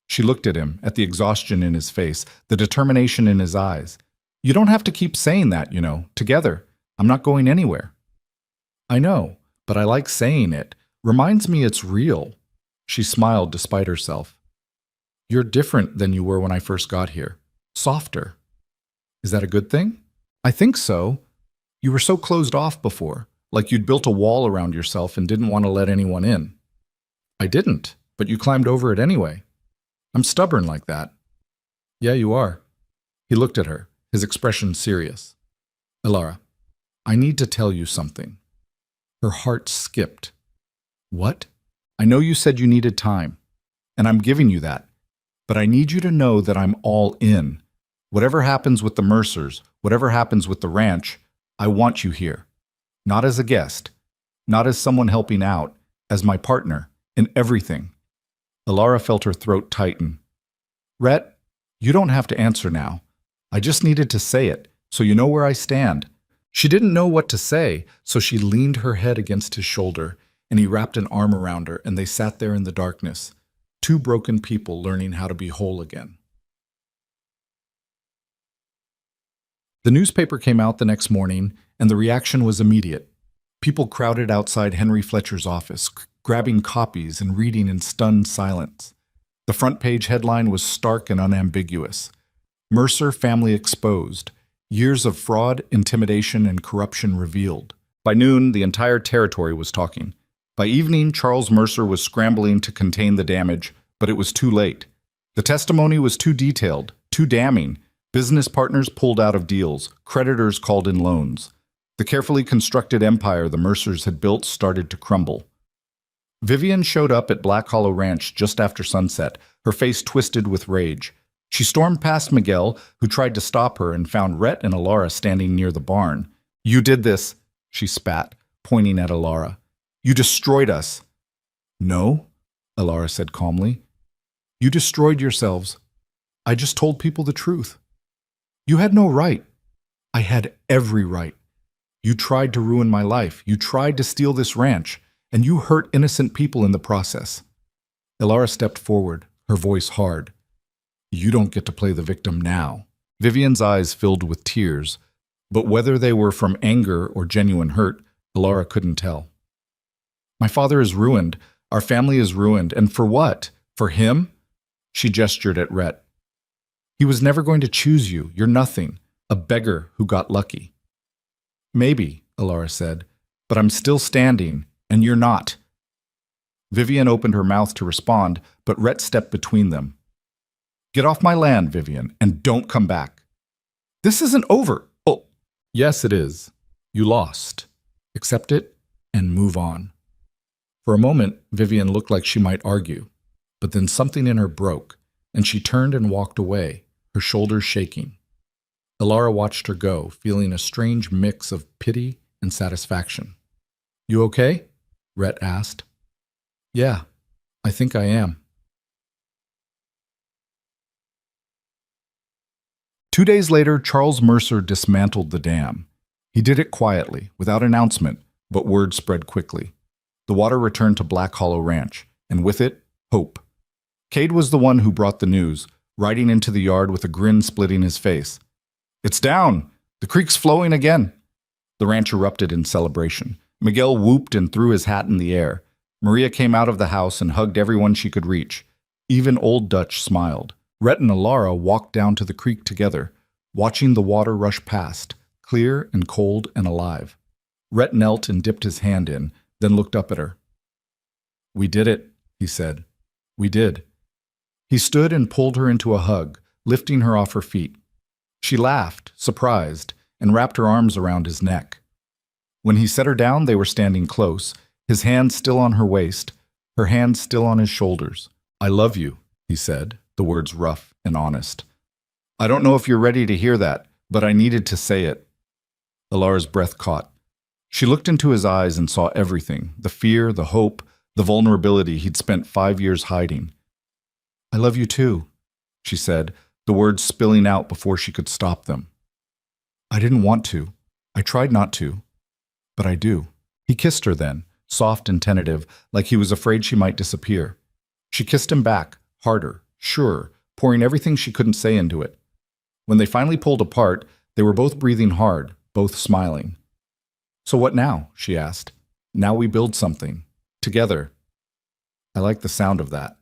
She looked at him, at the exhaustion in his face, the determination in his eyes. "You don't have to keep saying that, together. I'm not going anywhere." "I know, but I like saying it. Reminds me it's real." She smiled despite herself. "You're different than you were when I first got here. Softer. Is that a good thing?" "I think so. You were so closed off before, like you'd built a wall around yourself and didn't want to let anyone in." "I didn't, but you climbed over it anyway. I'm stubborn like that." "Yeah, you are." He looked at her, his expression serious. "Alara, I need to tell you something." Her heart skipped. "What?" "I know you said you needed time, and I'm giving you that, but I need you to know that I'm all in. Whatever happens with the Mercers, whatever happens with the ranch, I want you here. Not as a guest, not as someone helping out, as my partner, in everything." Alara felt her throat tighten. "Rhett, you don't have to answer now. I just needed to say it, so you know where I stand." She didn't know what to say, so she leaned her head against his shoulder, and he wrapped an arm around her, and they sat there in the darkness, two broken people learning how to be whole again. The newspaper came out the next morning, and the reaction was immediate. People crowded outside Henry Fletcher's office, grabbing copies and reading in stunned silence. The front page headline was stark and unambiguous. "Mercer family exposed. Years of fraud, intimidation, and corruption revealed. By noon, the entire territory was talking. By evening, Charles Mercer was scrambling to contain the damage, but it was too late. The testimony was too detailed, too damning. Business partners pulled out of deals. Creditors called in loans. The carefully constructed empire the Mercers had built started to crumble. Vivian showed up at Black Hollow Ranch just after sunset, her face twisted with rage. She stormed past Miguel, who tried to stop her, and found Rhett and Alara standing near the barn. "You did this," she spat, pointing at Alara. "You destroyed us." "No," Alara said calmly. "You destroyed yourselves. I just told people the truth. You had no right. I had every right. You tried to ruin my life. You tried to steal this ranch, and you hurt innocent people in the process." Alara stepped forward, her voice hard. "You don't get to play the victim now." Vivian's eyes filled with tears, but whether they were from anger or genuine hurt, Alara couldn't tell. "My father is ruined. Our family is ruined. And for what? For him?" She gestured at Rhett. "He was never going to choose you. You're nothing. A beggar who got lucky." "Maybe," Alara said, "but I'm still standing, and you're not." Vivian opened her mouth to respond, but Rhett stepped between them. "Get off my land, Vivian, and don't come back." "This isn't over." "Oh, yes, it is. You lost. Accept it and move on." For a moment, Vivian looked like she might argue, but then something in her broke, and she turned and walked away, her shoulders shaking. Alara watched her go, feeling a strange mix of pity and satisfaction. "You okay?" Rhett asked. "Yeah, I think I am." 2 days later, Charles Mercer dismantled the dam. He did it quietly, without announcement, but word spread quickly. The water returned to Black Hollow Ranch, and with it, hope. Cade was the one who brought the news, riding into the yard with a grin splitting his face. "It's down! The creek's flowing again!" The ranch erupted in celebration. Miguel whooped and threw his hat in the air. Maria came out of the house and hugged everyone she could reach. Even Old Dutch smiled. Rhett and Alara walked down to the creek together, watching the water rush past, clear and cold and alive. Rhett knelt and dipped his hand in, then looked up at her. "We did it," he said. "We did." He stood and pulled her into a hug, lifting her off her feet. She laughed, surprised, and wrapped her arms around his neck. When he set her down, they were standing close, his hand still on her waist, her hand still on his shoulders. "I love you," he said, the words rough and honest. "I don't know if you're ready to hear that, but I needed to say it." Alara's breath caught. She looked into his eyes and saw everything, the fear, the hope, the vulnerability he'd spent 5 years hiding. "I love you too," she said, the words spilling out before she could stop them. "I didn't want to. I tried not to. But I do." He kissed her then, soft and tentative, like he was afraid she might disappear. She kissed him back, harder, sure, pouring everything she couldn't say into it. When they finally pulled apart, they were both breathing hard, both smiling. "So what now?" she asked. "Now we build something. Together." I like the sound of that.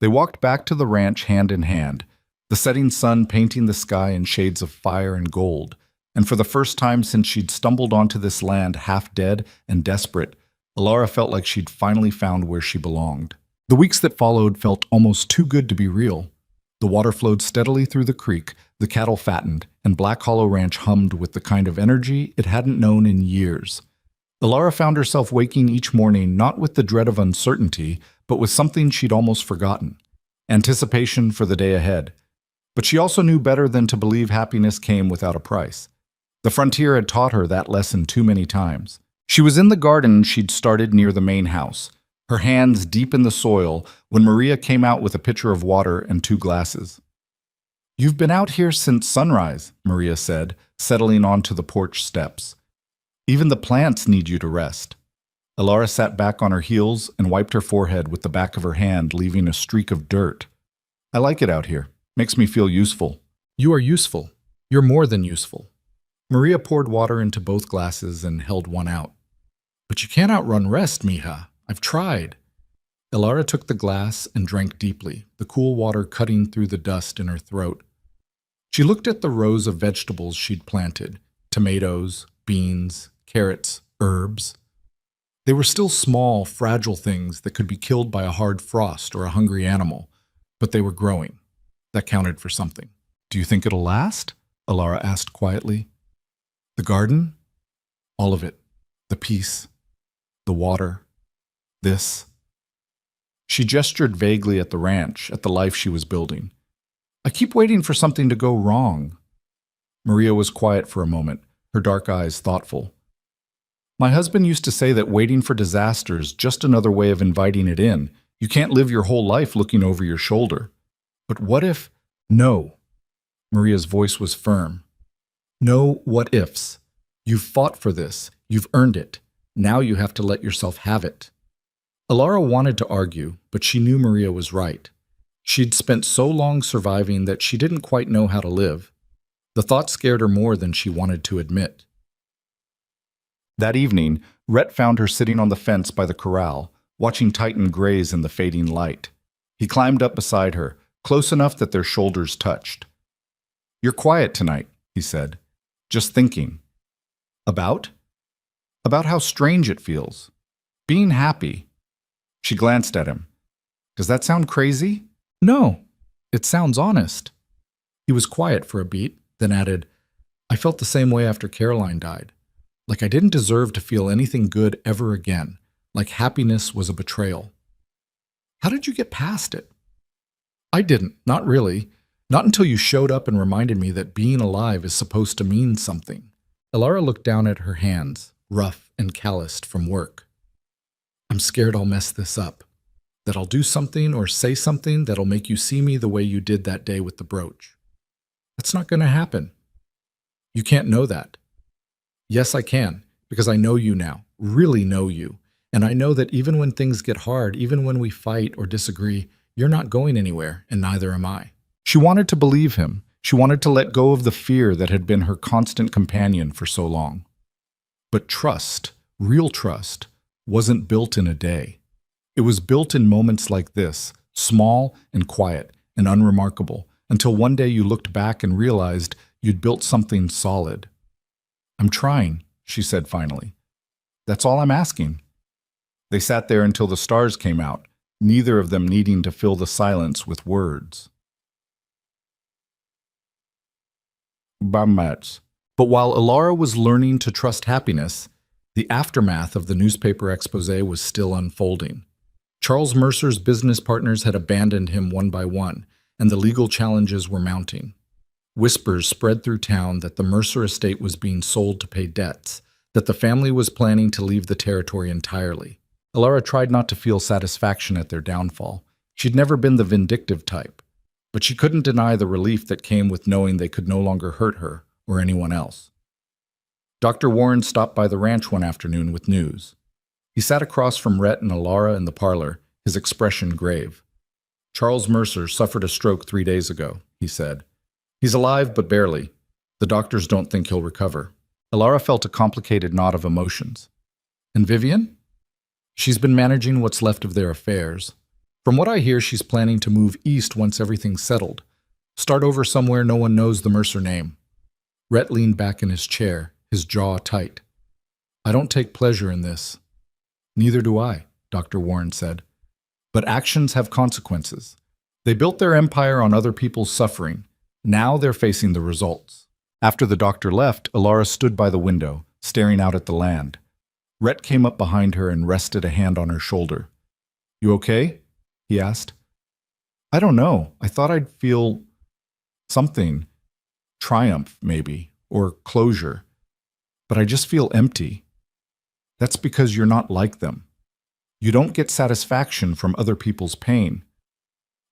They walked back to the ranch hand in hand, the setting sun painting the sky in shades of fire and gold, and for the first time since she'd stumbled onto this land half dead and desperate, Alara felt like she'd finally found where she belonged. The weeks that followed felt almost too good to be real. The water flowed steadily through the creek, the cattle fattened, and Black Hollow Ranch hummed with the kind of energy it hadn't known in years. Alara found herself waking each morning not with the dread of uncertainty, but with something she'd almost forgotten: anticipation for the day ahead. But she also knew better than to believe happiness came without a price. The frontier had taught her that lesson too many times. She was in the garden she'd started near the main house, her hands deep in the soil, when Maria came out with a pitcher of water and 2 glasses. "You've been out here since sunrise," Maria said, settling onto the porch steps. "Even the plants need you to rest." Alara sat back on her heels and wiped her forehead with the back of her hand, leaving a streak of dirt. "I like it out here. Makes me feel useful." "You are useful. You're more than useful." Maria poured water into both glasses and held one out. "But you can't outrun rest, mija. I've tried." Alara took the glass and drank deeply, the cool water cutting through the dust in her throat. She looked at the rows of vegetables she'd planted, tomatoes, beans, carrots, herbs. They were still small, fragile things that could be killed by a hard frost or a hungry animal, but they were growing. That counted for something. "Do you think it'll last?" Alara asked quietly. "The garden? All of it. The peace. The water. This." She gestured vaguely at the ranch, at the life she was building. "I keep waiting for something to go wrong." Maria was quiet for a moment, her dark eyes thoughtful. "My husband used to say that waiting for disaster is just another way of inviting it in. You can't live your whole life looking over your shoulder. But what if—" "No." Maria's voice was firm. "No what-ifs. You've fought for this. You've earned it. Now you have to let yourself have it." Alara wanted to argue, but she knew Maria was right. She'd spent so long surviving that she didn't quite know how to live. The thought scared her more than she wanted to admit. That evening, Rhett found her sitting on the fence by the corral, watching Titan graze in the fading light. He climbed up beside her, close enough that their shoulders touched. "You're quiet tonight," he said. "Just thinking." "About?" "About how strange it feels. Being happy." She glanced at him. "Does that sound crazy?" "No, it sounds honest." He was quiet for a beat, then added, "I felt the same way after Caroline died. Like I didn't deserve to feel anything good ever again, like happiness was a betrayal." "How did you get past it?" "I didn't, not really. Not until you showed up and reminded me that being alive is supposed to mean something." Alara looked down at her hands, rough and calloused from work. "I'm scared I'll mess this up. That I'll do something or say something that'll make you see me the way you did that day with the brooch. That's not going to happen." "You can't know that." "Yes, I can, because I know you now, really know you. And I know that even when things get hard, even when we fight or disagree, you're not going anywhere, and neither am I." She wanted to believe him. She wanted to let go of the fear that had been her constant companion for so long. But trust, real trust, wasn't built in a day. It was built in moments like this, small and quiet and unremarkable, until one day you looked back and realized you'd built something solid. "I'm trying," she said finally. "That's all I'm asking." They sat there until the stars came out, neither of them needing to fill the silence with words. Amidst. But while Alara was learning to trust happiness, the aftermath of the newspaper expose was still unfolding. Charles Mercer's business partners had abandoned him one by one, and the legal challenges were mounting. Whispers spread through town that the Mercer estate was being sold to pay debts, that the family was planning to leave the territory entirely. Alara tried not to feel satisfaction at their downfall. She'd never been the vindictive type, but she couldn't deny the relief that came with knowing they could no longer hurt her or anyone else. Dr. Warren stopped by the ranch one afternoon with news. He sat across from Rhett and Alara in the parlor, his expression grave. "Charles Mercer suffered a stroke 3 days ago," he said. "He's alive, but barely. The doctors don't think he'll recover." Alara felt a complicated knot of emotions. "And Vivian?" "She's been managing what's left of their affairs. From what I hear, she's planning to move east once everything's settled. Start over somewhere no one knows the Mercer name." Rhett leaned back in his chair, his jaw tight. "I don't take pleasure in this." "Neither do I," Dr. Warren said. "But actions have consequences. They built their empire on other people's suffering. Now they're facing the results." After the doctor left, Alara stood by the window, staring out at the land. Rhett came up behind her and rested a hand on her shoulder. "You okay?" he asked. "I don't know. I thought I'd feel something. Triumph, maybe, or closure. But I just feel empty." "That's because you're not like them. You don't get satisfaction from other people's pain."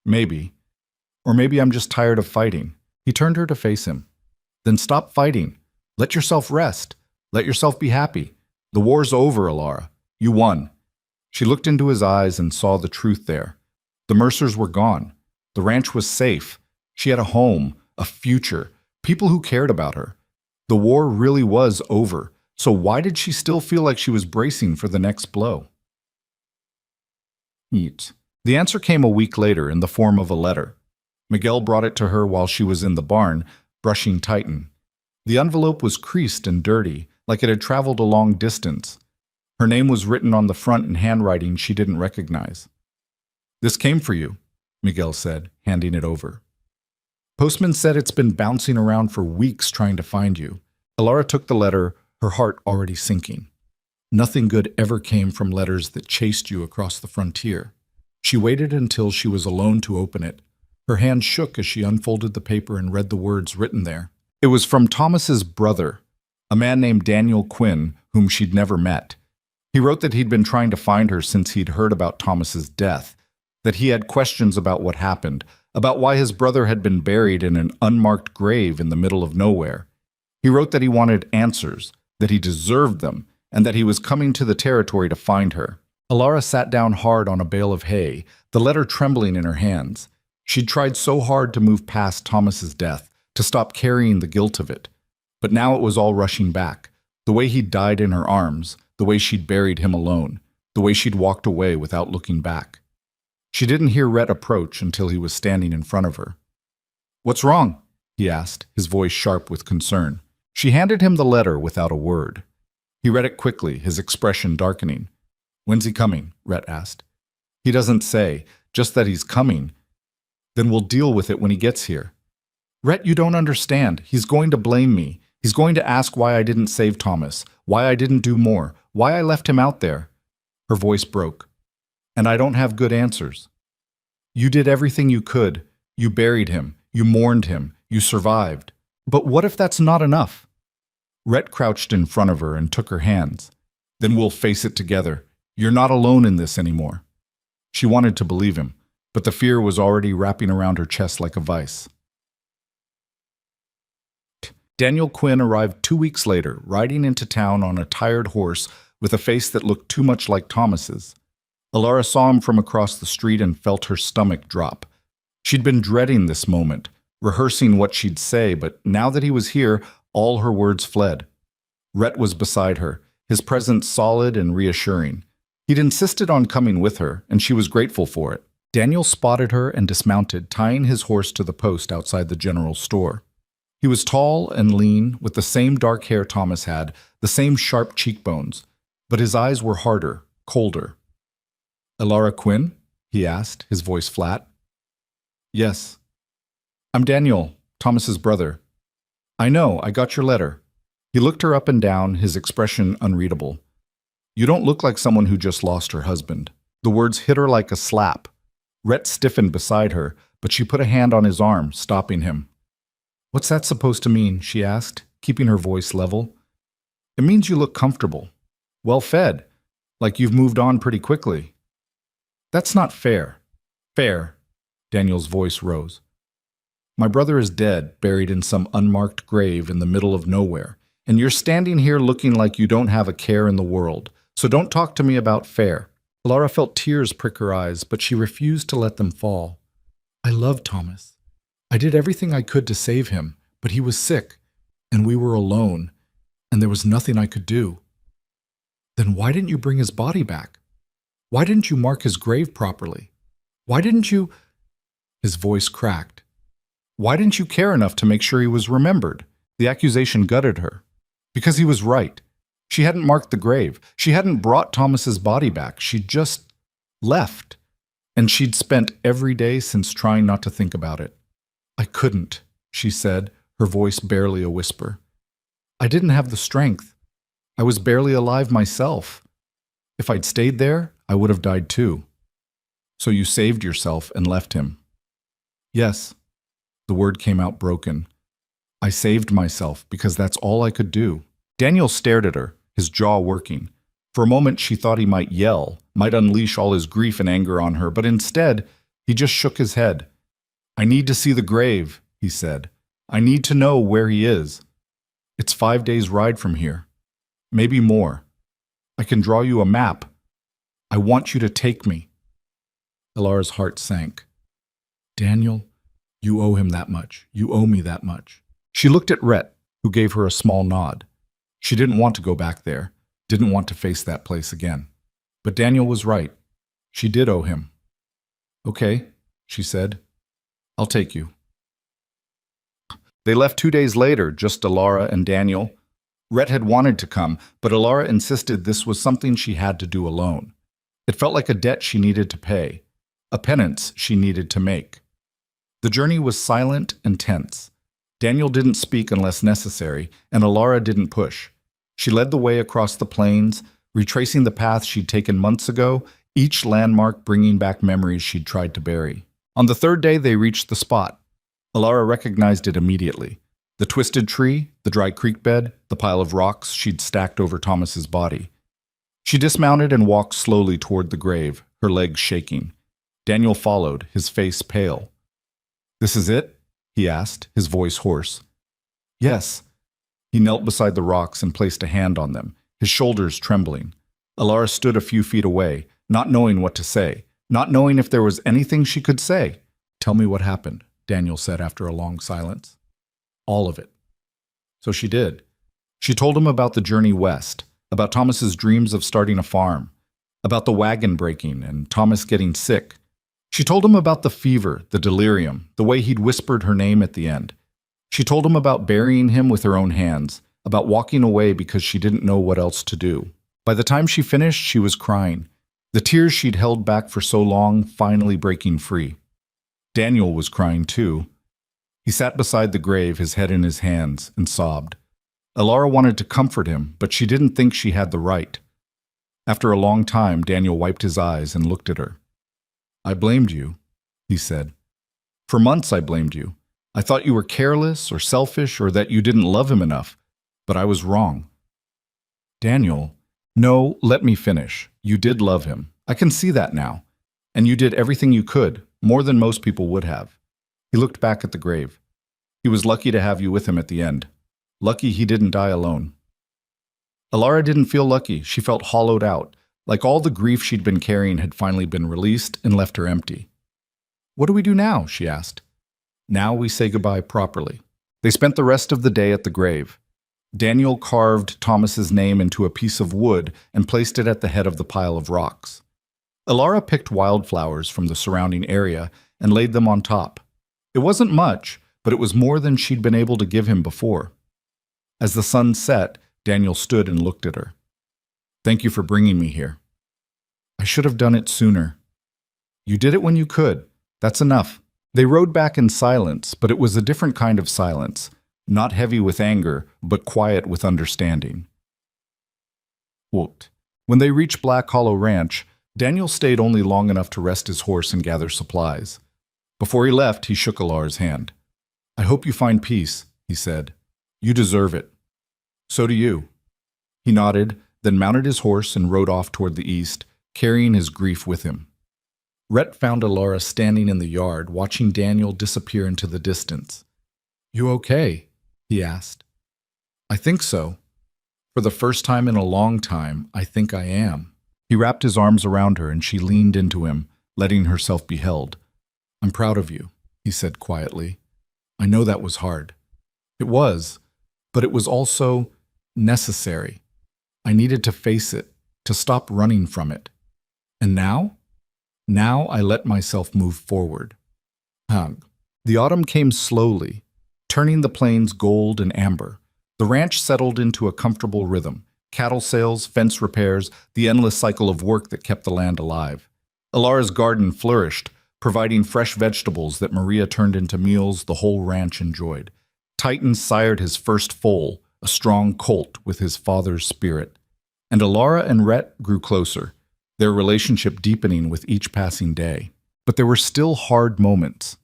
"Maybe. Or maybe I'm just tired of fighting." He turned her to face him. "Then stop fighting. Let yourself rest. Let yourself be happy. The war's over, Alara. You won." She looked into his eyes and saw the truth there. The Mercers were gone. The ranch was safe. She had a home, a future, people who cared about her. The war really was over, so why did she still feel like she was bracing for the next blow? The answer came a week later in the form of a letter. Miguel brought it to her while she was in the barn, brushing tighten. The envelope was creased and dirty, like it had traveled a long distance. Her name was written on the front in handwriting she didn't recognize. "This came for you," Miguel said, handing it over. "Postman said it's been bouncing around for weeks trying to find you." Alara took the letter, her heart already sinking. Nothing good ever came from letters that chased you across the frontier. She waited until she was alone to open it. Her hand shook as she unfolded the paper and read the words written there. It was from Thomas's brother, a man named Daniel Quinn, whom she'd never met. He wrote that he'd been trying to find her since he'd heard about Thomas's death, that he had questions about what happened, about why his brother had been buried in an unmarked grave in the middle of nowhere. He wrote that he wanted answers, that he deserved them, and that he was coming to the territory to find her. Alara sat down hard on a bale of hay, the letter trembling in her hands. She'd tried so hard to move past Thomas's death, to stop carrying the guilt of it. But now it was all rushing back. The way he'd died in her arms, the way she'd buried him alone, the way she'd walked away without looking back. She didn't hear Rhett approach until he was standing in front of her. "What's wrong?" he asked, his voice sharp with concern. She handed him the letter without a word. He read it quickly, his expression darkening. "When's he coming?" Rhett asked. "He doesn't say, just that he's coming. Then we'll deal with it when he gets here." "Rhett, you don't understand. He's going to blame me. He's going to ask why I didn't save Thomas, why I didn't do more, why I left him out there." Her voice broke. "And I don't have good answers. You did everything you could. You buried him. You mourned him. You survived. But what if that's not enough?" Rhett crouched in front of her and took her hands. "Then we'll face it together. You're not alone in this anymore." She wanted to believe him, but the fear was already wrapping around her chest like a vice. Daniel Quinn arrived 2 weeks later, riding into town on a tired horse with a face that looked too much like Thomas's. Alara saw him from across the street and felt her stomach drop. She'd been dreading this moment, rehearsing what she'd say, but now that he was here, all her words fled. Rhett was beside her, his presence solid and reassuring. He'd insisted on coming with her, and she was grateful for it. Daniel spotted her and dismounted, tying his horse to the post outside the general store. He was tall and lean, with the same dark hair Thomas had, the same sharp cheekbones, but his eyes were harder, colder. "Alara Quinn?" he asked, his voice flat. "Yes." "I'm Daniel, Thomas's brother." "I know, I got your letter." He looked her up and down, his expression unreadable. "You don't look like someone who just lost her husband." The words hit her like a slap. Rhett stiffened beside her, but she put a hand on his arm, stopping him. "What's that supposed to mean?" she asked, keeping her voice level. "It means you look comfortable, well-fed, like you've moved on pretty quickly." "That's not fair." "Fair." Daniel's voice rose. "My brother is dead, buried in some unmarked grave in the middle of nowhere, and you're standing here looking like you don't have a care in the world, so don't talk to me about fair." Alara felt tears prick her eyes, but she refused to let them fall. "I love Thomas. I did everything I could to save him, but he was sick, and we were alone, and there was nothing I could do." "Then why didn't you bring his body back? Why didn't you mark his grave properly? Why didn't you—" His voice cracked. "Why didn't you care enough to make sure he was remembered?" The accusation gutted her. Because he was right. She hadn't marked the grave. She hadn't brought Thomas's body back. She'd just left. And she'd spent every day since trying not to think about it. "I couldn't," she said, her voice barely a whisper. "I didn't have the strength. I was barely alive myself. If I'd stayed there, I would have died too." "So you saved yourself and left him?" "Yes." The word came out broken. "I saved myself because that's all I could do." Daniel stared at her, his jaw working. For a moment she thought he might yell, might unleash all his grief and anger on her, but instead he just shook his head. "I need to see the grave," he said. "I need to know where he is. It's 5 days' ride from here. Maybe more. I can draw you a map. I want you to take me." Alara's heart sank. "Daniel, you owe him that much. You owe me that much." She looked at Rhett, who gave her a small nod. She didn't want to go back there, didn't want to face that place again. But Daniel was right. She did owe him. "Okay," she said. "I'll take you." They left 2 days later, just Alara and Daniel. Rhett had wanted to come, but Alara insisted this was something she had to do alone. It felt like a debt she needed to pay, a penance she needed to make. The journey was silent and tense. Daniel didn't speak unless necessary, and Alara didn't push. She led the way across the plains, retracing the path she'd taken months ago, each landmark bringing back memories she'd tried to bury. On the third day, they reached the spot. Alara recognized it immediately. The twisted tree, the dry creek bed, the pile of rocks she'd stacked over Thomas's body. She dismounted and walked slowly toward the grave, her legs shaking. Daniel followed, his face pale. "This is it?" he asked, his voice hoarse. "Yes." He knelt beside the rocks and placed a hand on them, his shoulders trembling. Alara stood a few feet away, not knowing what to say, not knowing if there was anything she could say. "Tell me what happened," Daniel said after a long silence. "All of it." So she did. She told him about the journey west, about Thomas's dreams of starting a farm, about the wagon breaking and Thomas getting sick. She told him about the fever, the delirium, the way he'd whispered her name at the end. She told him about burying him with her own hands, about walking away because she didn't know what else to do. By the time she finished, she was crying, the tears she'd held back for so long finally breaking free. Daniel was crying too. He sat beside the grave, his head in his hands, and sobbed. Alara wanted to comfort him, but she didn't think she had the right. After a long time, Daniel wiped his eyes and looked at her. "I blamed you," he said. "For months I blamed you. I thought you were careless or selfish or that you didn't love him enough, but I was wrong." "Daniel, no, let me finish. You did love him. I can see that now. And you did everything you could, more than most people would have." He looked back at the grave. "He was lucky to have you with him at the end. Lucky he didn't die alone." Alara didn't feel lucky. She felt hollowed out, like all the grief she'd been carrying had finally been released and left her empty. "What do we do now?" she asked. "Now we say goodbye properly." They spent the rest of the day at the grave. Daniel carved Thomas's name into a piece of wood and placed it at the head of the pile of rocks. Alara picked wildflowers from the surrounding area and laid them on top. It wasn't much, but it was more than she'd been able to give him before. As the sun set, Daniel stood and looked at her. "Thank you for bringing me here." "I should have done it sooner." "You did it when you could. That's enough." They rode back in silence, but it was a different kind of silence, not heavy with anger, but quiet with understanding. Quote, when they reached Black Hollow Ranch, Daniel stayed only long enough to rest his horse and gather supplies. Before he left, he shook Alara's hand. "I hope you find peace," he said. "You deserve it." "So do you." He nodded, then mounted his horse and rode off toward the east, carrying his grief with him. Rhett found Alara standing in the yard, watching Daniel disappear into the distance. "You okay?" he asked. "I think so. For the first time in a long time, I think I am." He wrapped his arms around her and she leaned into him, letting herself be held. "I'm proud of you," he said quietly. "I know that was hard." It was, but it was also necessary. I needed to face it, to stop running from it. And now? Now I let myself move forward. Hug. The autumn came slowly, turning the plains gold and amber. The ranch settled into a comfortable rhythm. Cattle sales, fence repairs, the endless cycle of work that kept the land alive. Alara's garden flourished, providing fresh vegetables that Maria turned into meals the whole ranch enjoyed. Titan sired his first foal, a strong colt with his father's spirit. And Alara and Rhett grew closer, their relationship deepening with each passing day. But there were still hard moments.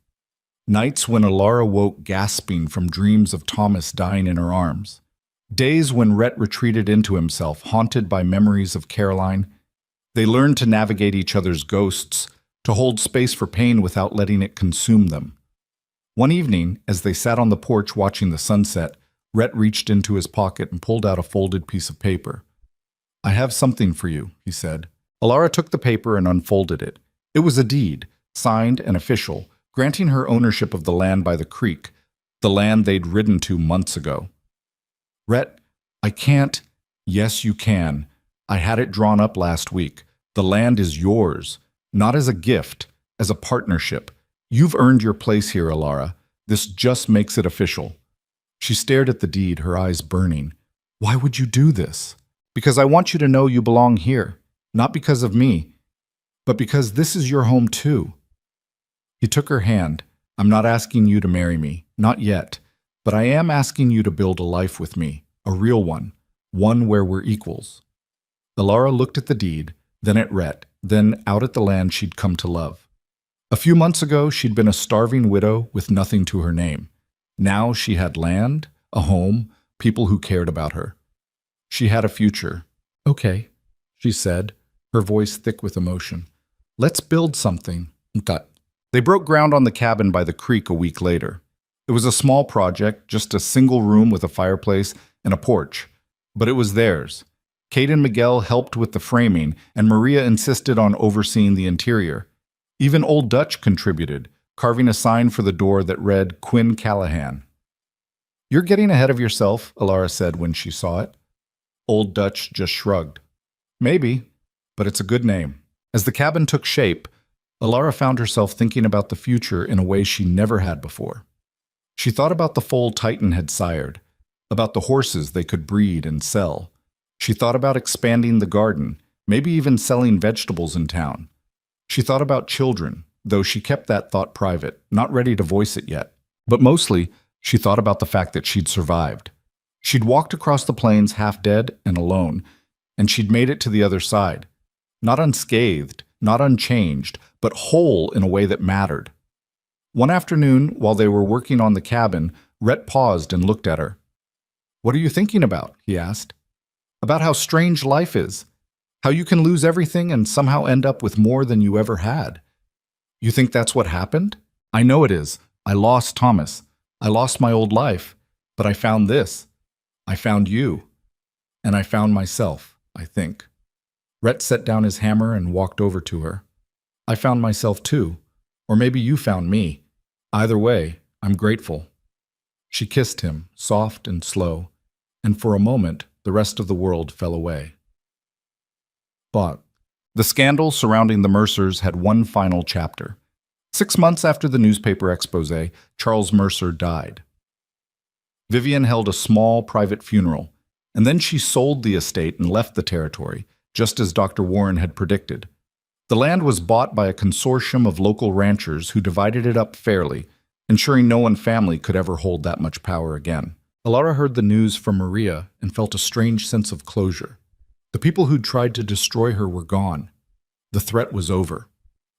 Nights when Alara woke gasping from dreams of Thomas dying in her arms. Days when Rhett retreated into himself, haunted by memories of Caroline. They learned to navigate each other's ghosts, to hold space for pain without letting it consume them. One evening, as they sat on the porch watching the sunset, Rhett reached into his pocket and pulled out a folded piece of paper. "I have something for you," he said. Alara took the paper and unfolded it. It was a deed, signed and official, granting her ownership of the land by the creek, the land they'd ridden to months ago. "Rhett, I can't." "Yes, you can. I had it drawn up last week. The land is yours, not as a gift, as a partnership. You've earned your place here, Alara. This just makes it official. She stared at the deed, her eyes burning. Why would you do this? Because I want you to know you belong here. Not because of me, but because this is your home too. He took her hand. I'm not asking you to marry me, not yet, but I am asking you to build a life with me, a real one where we're equals. Alara looked at the deed, then at Rhett, then out at the land she'd come to love. A few months ago, she'd been a starving widow with nothing to her name. Now she had land, a home, people who cared about her. She had a future. Okay, she said, her voice thick with emotion. Let's build something. They broke ground on the cabin by the creek a week later. It was a small project, just a single room with a fireplace and a porch. But it was theirs. Kate and Miguel helped with the framing, and Maria insisted on overseeing the interior. Even Old Dutch contributed, carving a sign for the door that read Quinn Callahan. You're getting ahead of yourself, Alara said when she saw it. Old Dutch just shrugged. Maybe, but it's a good name. As the cabin took shape, Alara found herself thinking about the future in a way she never had before. She thought about the foal Titan had sired, about the horses they could breed and sell. She thought about expanding the garden, maybe even selling vegetables in town. She thought about children, though she kept that thought private, not ready to voice it yet. But mostly, she thought about the fact that she'd survived. She'd walked across the plains half dead and alone, and she'd made it to the other side. Not unscathed, not unchanged, but whole in a way that mattered. One afternoon, while they were working on the cabin, Rhett paused and looked at her. What are you thinking about? He asked. About how strange life is. How you can lose everything and somehow end up with more than you ever had. You think that's what happened? I know it is. I lost Thomas. I lost my old life. But I found this. I found you. And I found myself, I think. Rhett set down his hammer and walked over to her. I found myself too. Or maybe you found me. Either way, I'm grateful. She kissed him, soft and slow, and for a moment, the rest of the world fell away. But the scandal surrounding the Mercers had one final chapter. 6 months after the newspaper expose, Charles Mercer died. Vivian held a small private funeral, and then she sold the estate and left the territory, just as Dr. Warren had predicted. The land was bought by a consortium of local ranchers who divided it up fairly, ensuring no one family could ever hold that much power again. Alara heard the news from Maria and felt a strange sense of closure. The people who'd tried to destroy her were gone. The threat was over.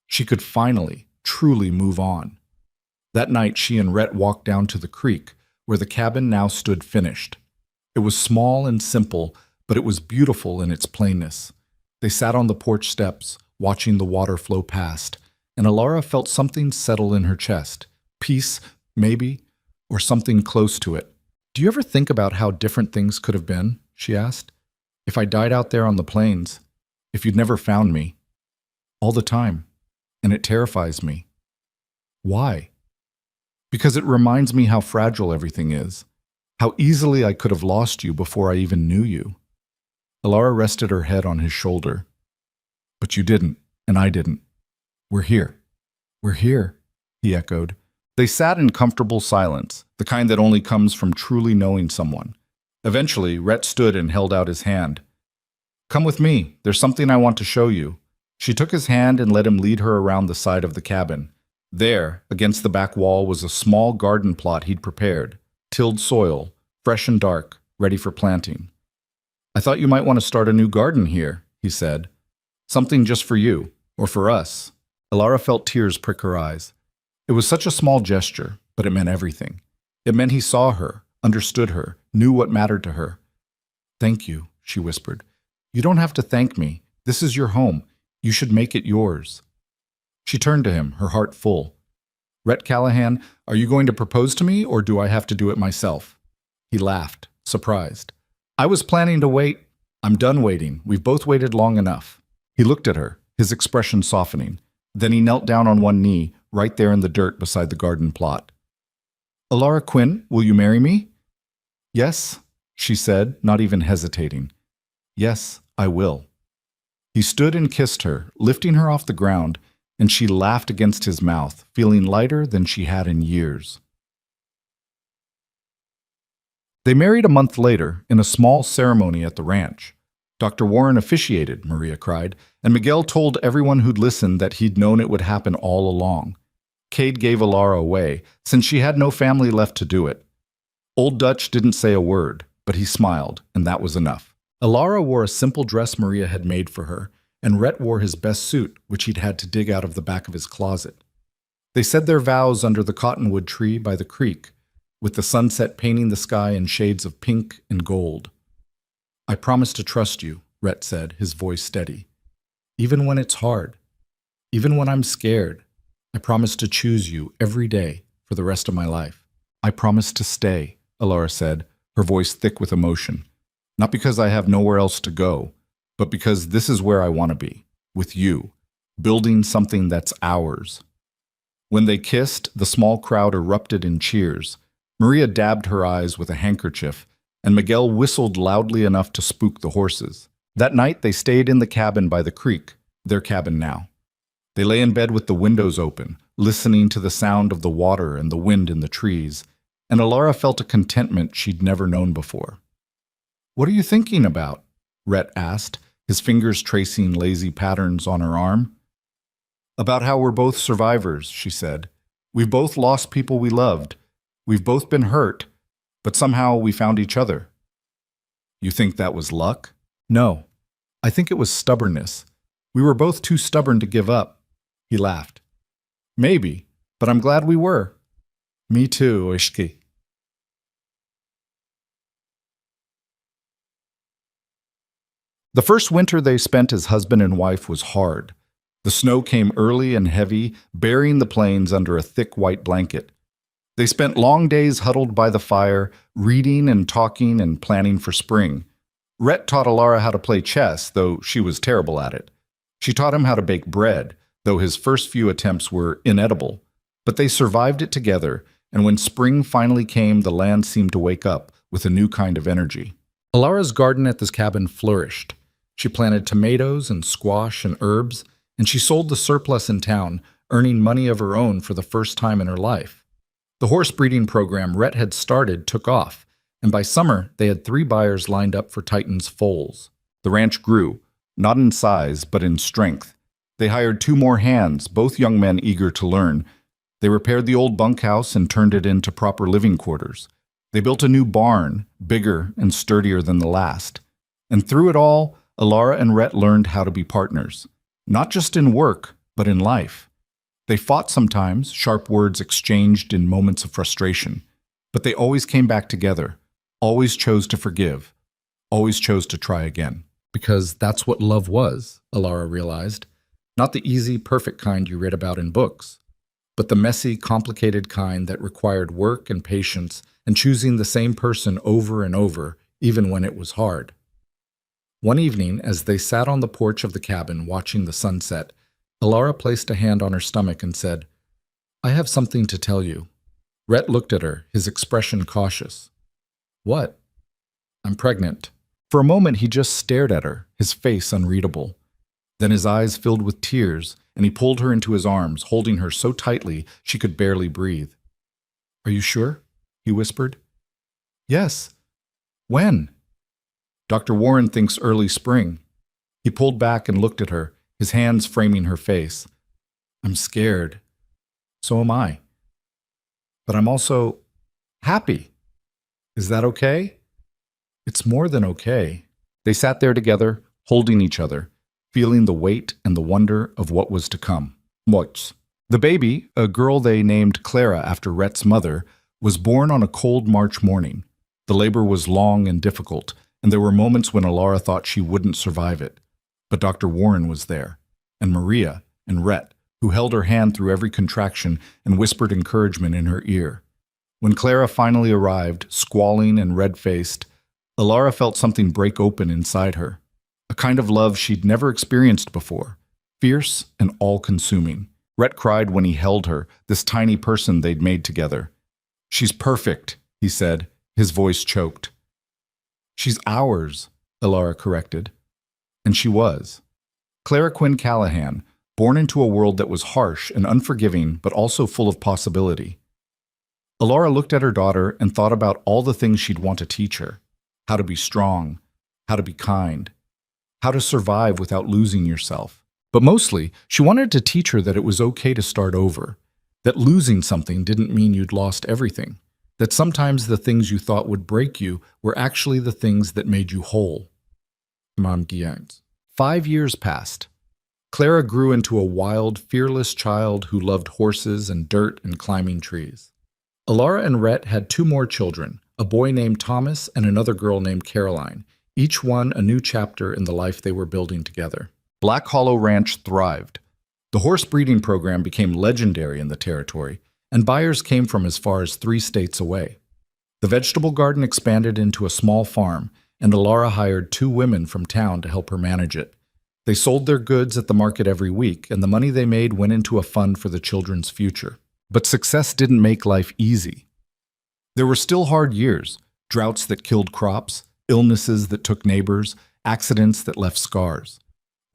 She could finally, truly move on. That night, she and Rhett walked down to the creek, where the cabin now stood finished. It was small and simple, but it was beautiful in its plainness. They sat on the porch steps, watching the water flow past, and Alara felt something settle in her chest. Peace, maybe, or something close to it. Do you ever think about how different things could have been? She asked. If I died out there on the plains, if you'd never found me. All the time. And it terrifies me. Why? Because it reminds me how fragile everything is. How easily I could have lost you before I even knew you. Alara rested her head on his shoulder. But you didn't, and I didn't. We're here. We're here, he echoed. They sat in comfortable silence, the kind that only comes from truly knowing someone. Eventually, Rhett stood and held out his hand. Come with me. There's something I want to show you. She took his hand and let him lead her around the side of the cabin. There, against the back wall, was a small garden plot he'd prepared. Tilled soil, fresh and dark, ready for planting. I thought you might want to start a new garden here, he said. Something just for you, or for us. Alara felt tears prick her eyes. It was such a small gesture, but it meant everything. It meant he saw her, understood her, knew what mattered to her. Thank you, she whispered. You don't have to thank me. This is your home. You should make it yours. She turned to him, her heart full. Rhett Callahan, are you going to propose to me, or do I have to do it myself? He laughed, surprised. I was planning to wait. I'm done waiting. We've both waited long enough. He looked at her, his expression softening. Then he knelt down on one knee, right there in the dirt beside the garden plot. Alara Quinn, will you marry me? Yes, she said, not even hesitating. Yes, I will. He stood and kissed her, lifting her off the ground, and she laughed against his mouth, feeling lighter than she had in years. They married a month later in a small ceremony at the ranch. Dr. Warren officiated, Maria cried, and Miguel told everyone who'd listened that he'd known it would happen all along. Cade gave Alara away, since she had no family left to do it. Old Dutch didn't say a word, but he smiled, and that was enough. Alara wore a simple dress Maria had made for her, and Rhett wore his best suit, which he'd had to dig out of the back of his closet. They said their vows under the cottonwood tree by the creek, with the sunset painting the sky in shades of pink and gold. "I promise to trust you," Rhett said, his voice steady. "Even when it's hard. Even when I'm scared. I promise to choose you every day for the rest of my life." "I promise to stay," Alara said, her voice thick with emotion. "Not because I have nowhere else to go, but because this is where I want to be, with you, building something that's ours." When they kissed, the small crowd erupted in cheers. Maria dabbed her eyes with a handkerchief, and Miguel whistled loudly enough to spook the horses. That night they stayed in the cabin by the creek, their cabin now. They lay in bed with the windows open, listening to the sound of the water and the wind in the trees, and Alara felt a contentment she'd never known before. "What are you thinking about?" Rhett asked, his fingers tracing lazy patterns on her arm. "About how we're both survivors," she said. "We've both lost people we loved. We've both been hurt, but somehow we found each other." "You think that was luck?" "No. I think it was stubbornness. We were both too stubborn to give up." He laughed. "Maybe, but I'm glad we were." "Me too, Ishki." The first winter they spent as husband and wife was hard. The snow came early and heavy, burying the plains under a thick white blanket. They spent long days huddled by the fire, reading and talking and planning for spring. Rhett taught Alara how to play chess, though she was terrible at it. She taught him how to bake bread, though his first few attempts were inedible. But they survived it together, and when spring finally came, the land seemed to wake up with a new kind of energy. Alara's garden at this cabin flourished. She planted tomatoes and squash and herbs, and she sold the surplus in town, earning money of her own for the first time in her life. The horse breeding program Rhett had started took off, and by summer they had 3 buyers lined up for Titan's foals. The ranch grew, not in size, but in strength. They hired 2 more hands, both young men eager to learn. They repaired the old bunkhouse and turned it into proper living quarters. They built a new barn, bigger and sturdier than the last. And through it all, Alara and Rhett learned how to be partners. Not just in work, but in life. They fought sometimes, sharp words exchanged in moments of frustration. But they always came back together, always chose to forgive, always chose to try again. Because that's what love was, Alara realized. Not the easy, perfect kind you read about in books, but the messy, complicated kind that required work and patience and choosing the same person over and over, even when it was hard. One evening, as they sat on the porch of the cabin watching the sunset, Alara placed a hand on her stomach and said, "I have something to tell you." Rhett looked at her, his expression cautious. "What?" "I'm pregnant." For a moment he just stared at her, his face unreadable. Then his eyes filled with tears, and he pulled her into his arms, holding her so tightly she could barely breathe. "Are you sure?" he whispered. "Yes." "When?" "Dr. Warren thinks early spring." He pulled back and looked at her, his hands framing her face. "I'm scared." "So am I. But I'm also happy. Is that okay?" "It's more than okay." They sat there together, holding each other, feeling the weight and the wonder of what was to come. Moits. The baby, a girl they named Clara after Rhett's mother, was born on a cold March morning. The labor was long and difficult, and there were moments when Alara thought she wouldn't survive it. But Dr. Warren was there, and Maria, and Rhett, who held her hand through every contraction and whispered encouragement in her ear. When Clara finally arrived, squalling and red-faced, Alara felt something break open inside her, a kind of love she'd never experienced before, fierce and all-consuming. Rhett cried when he held her, this tiny person they'd made together. "She's perfect," he said, his voice choked. "She's ours," Alara corrected. And she was. Clara Quinn Callahan, born into a world that was harsh and unforgiving, but also full of possibility. Alara looked at her daughter and thought about all the things she'd want to teach her: how to be strong, how to be kind, how to survive without losing yourself. But mostly, she wanted to teach her that it was okay to start over, that losing something didn't mean you'd lost everything, that sometimes the things you thought would break you were actually the things that made you whole. 5 years passed. Clara grew into a wild, fearless child who loved horses and dirt and climbing trees. Alara and Rhett had 2 more children, a boy named Thomas and another girl named Caroline, each one a new chapter in the life they were building together. Black Hollow Ranch thrived. The horse breeding program became legendary in the territory, and buyers came from as far as 3 states away. The vegetable garden expanded into a small farm, and Alara hired 2 women from town to help her manage it. They sold their goods at the market every week, and the money they made went into a fund for the children's future. But success didn't make life easy. There were still hard years: droughts that killed crops, illnesses that took neighbors, accidents that left scars.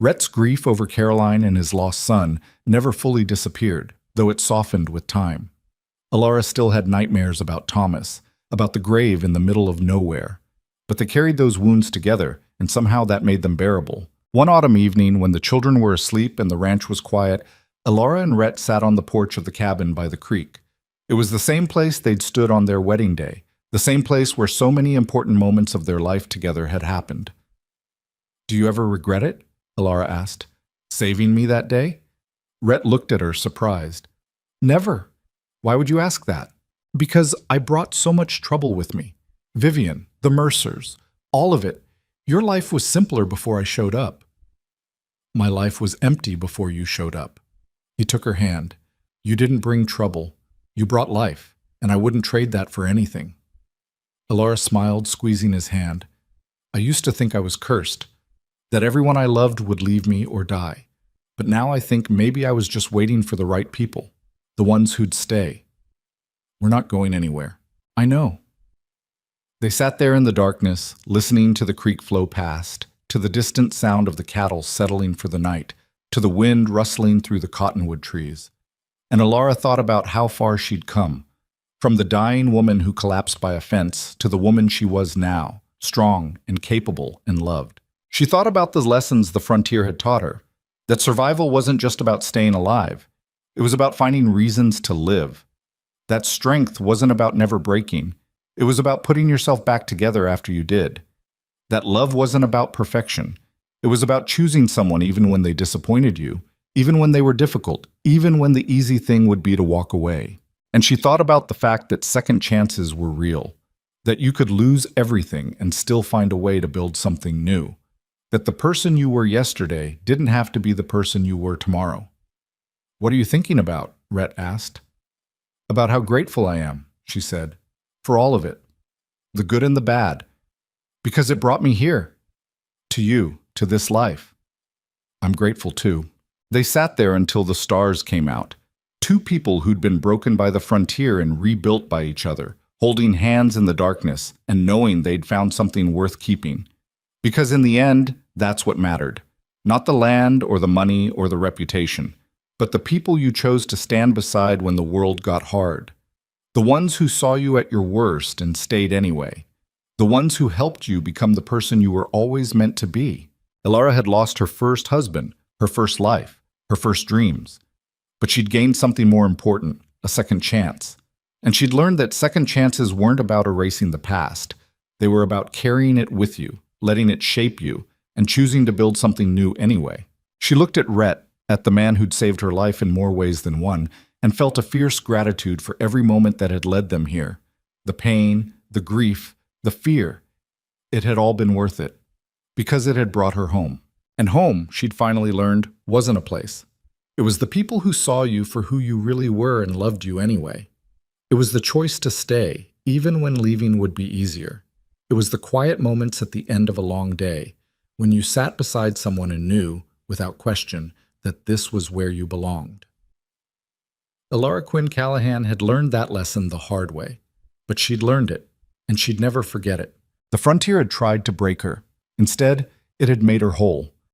Rhett's grief over Caroline and his lost son never fully disappeared, though it softened with time. Alara still had nightmares about Thomas, about the grave in the middle of nowhere. But they carried those wounds together, and somehow that made them bearable. One autumn evening, when the children were asleep and the ranch was quiet, Alara and Rhett sat on the porch of the cabin by the creek. It was the same place they'd stood on their wedding day, the same place where so many important moments of their life together had happened. "Do you ever regret it?" Alara asked. "Saving me that day?" Rhett looked at her, surprised. "Never." "Why would you ask that?" "Because I brought so much trouble with me. Vivian, the Mercers, all of it. Your life was simpler before I showed up." "My life was empty before you showed up." He took her hand. "You didn't bring trouble. You brought life, and I wouldn't trade that for anything." Alara smiled, squeezing his hand. "I used to think I was cursed, that everyone I loved would leave me or die. But now I think maybe I was just waiting for the right people, the ones who'd stay. We're not going anywhere." "I know." They sat there in the darkness, listening to the creek flow past, to the distant sound of the cattle settling for the night, to the wind rustling through the cottonwood trees. And Alara thought about how far she'd come, from the dying woman who collapsed by a fence to the woman she was now, strong and capable and loved. She thought about the lessons the frontier had taught her, that survival wasn't just about staying alive. It was about finding reasons to live. That strength wasn't about never breaking. It was about putting yourself back together after you did. That love wasn't about perfection. It was about choosing someone even when they disappointed you, even when they were difficult, even when the easy thing would be to walk away. And she thought about the fact that second chances were real, that you could lose everything and still find a way to build something new, that the person you were yesterday didn't have to be the person you were tomorrow. "What are you thinking about?" Rhett asked. "About how grateful I am," she said, "for all of it, the good and the bad, because it brought me here, to you, to this life. I'm grateful too." They sat there until the stars came out. 2 people who'd been broken by the frontier and rebuilt by each other, holding hands in the darkness and knowing they'd found something worth keeping. Because in the end, that's what mattered. Not the land or the money or the reputation, but the people you chose to stand beside when the world got hard. The ones who saw you at your worst and stayed anyway. The ones who helped you become the person you were always meant to be. Alara had lost her first husband, her first life, her first dreams. But she'd gained something more important, a second chance. And she'd learned that second chances weren't about erasing the past. They were about carrying it with you, letting it shape you, and choosing to build something new anyway. She looked at Rhett, at the man who'd saved her life in more ways than one, and felt a fierce gratitude for every moment that had led them here. The pain, the grief, the fear. It had all been worth it, because it had brought her home. And home, she'd finally learned, wasn't a place. It was the people who saw you for who you really were and loved you anyway. It was the choice to stay, even when leaving would be easier. It was the quiet moments at the end of a long day, when you sat beside someone and knew, without question, that this was where you belonged. Alara Quinn Callahan had learned that lesson the hard way, but she'd learned it, and she'd never forget it. The frontier had tried to break her. Instead, it had made her whole.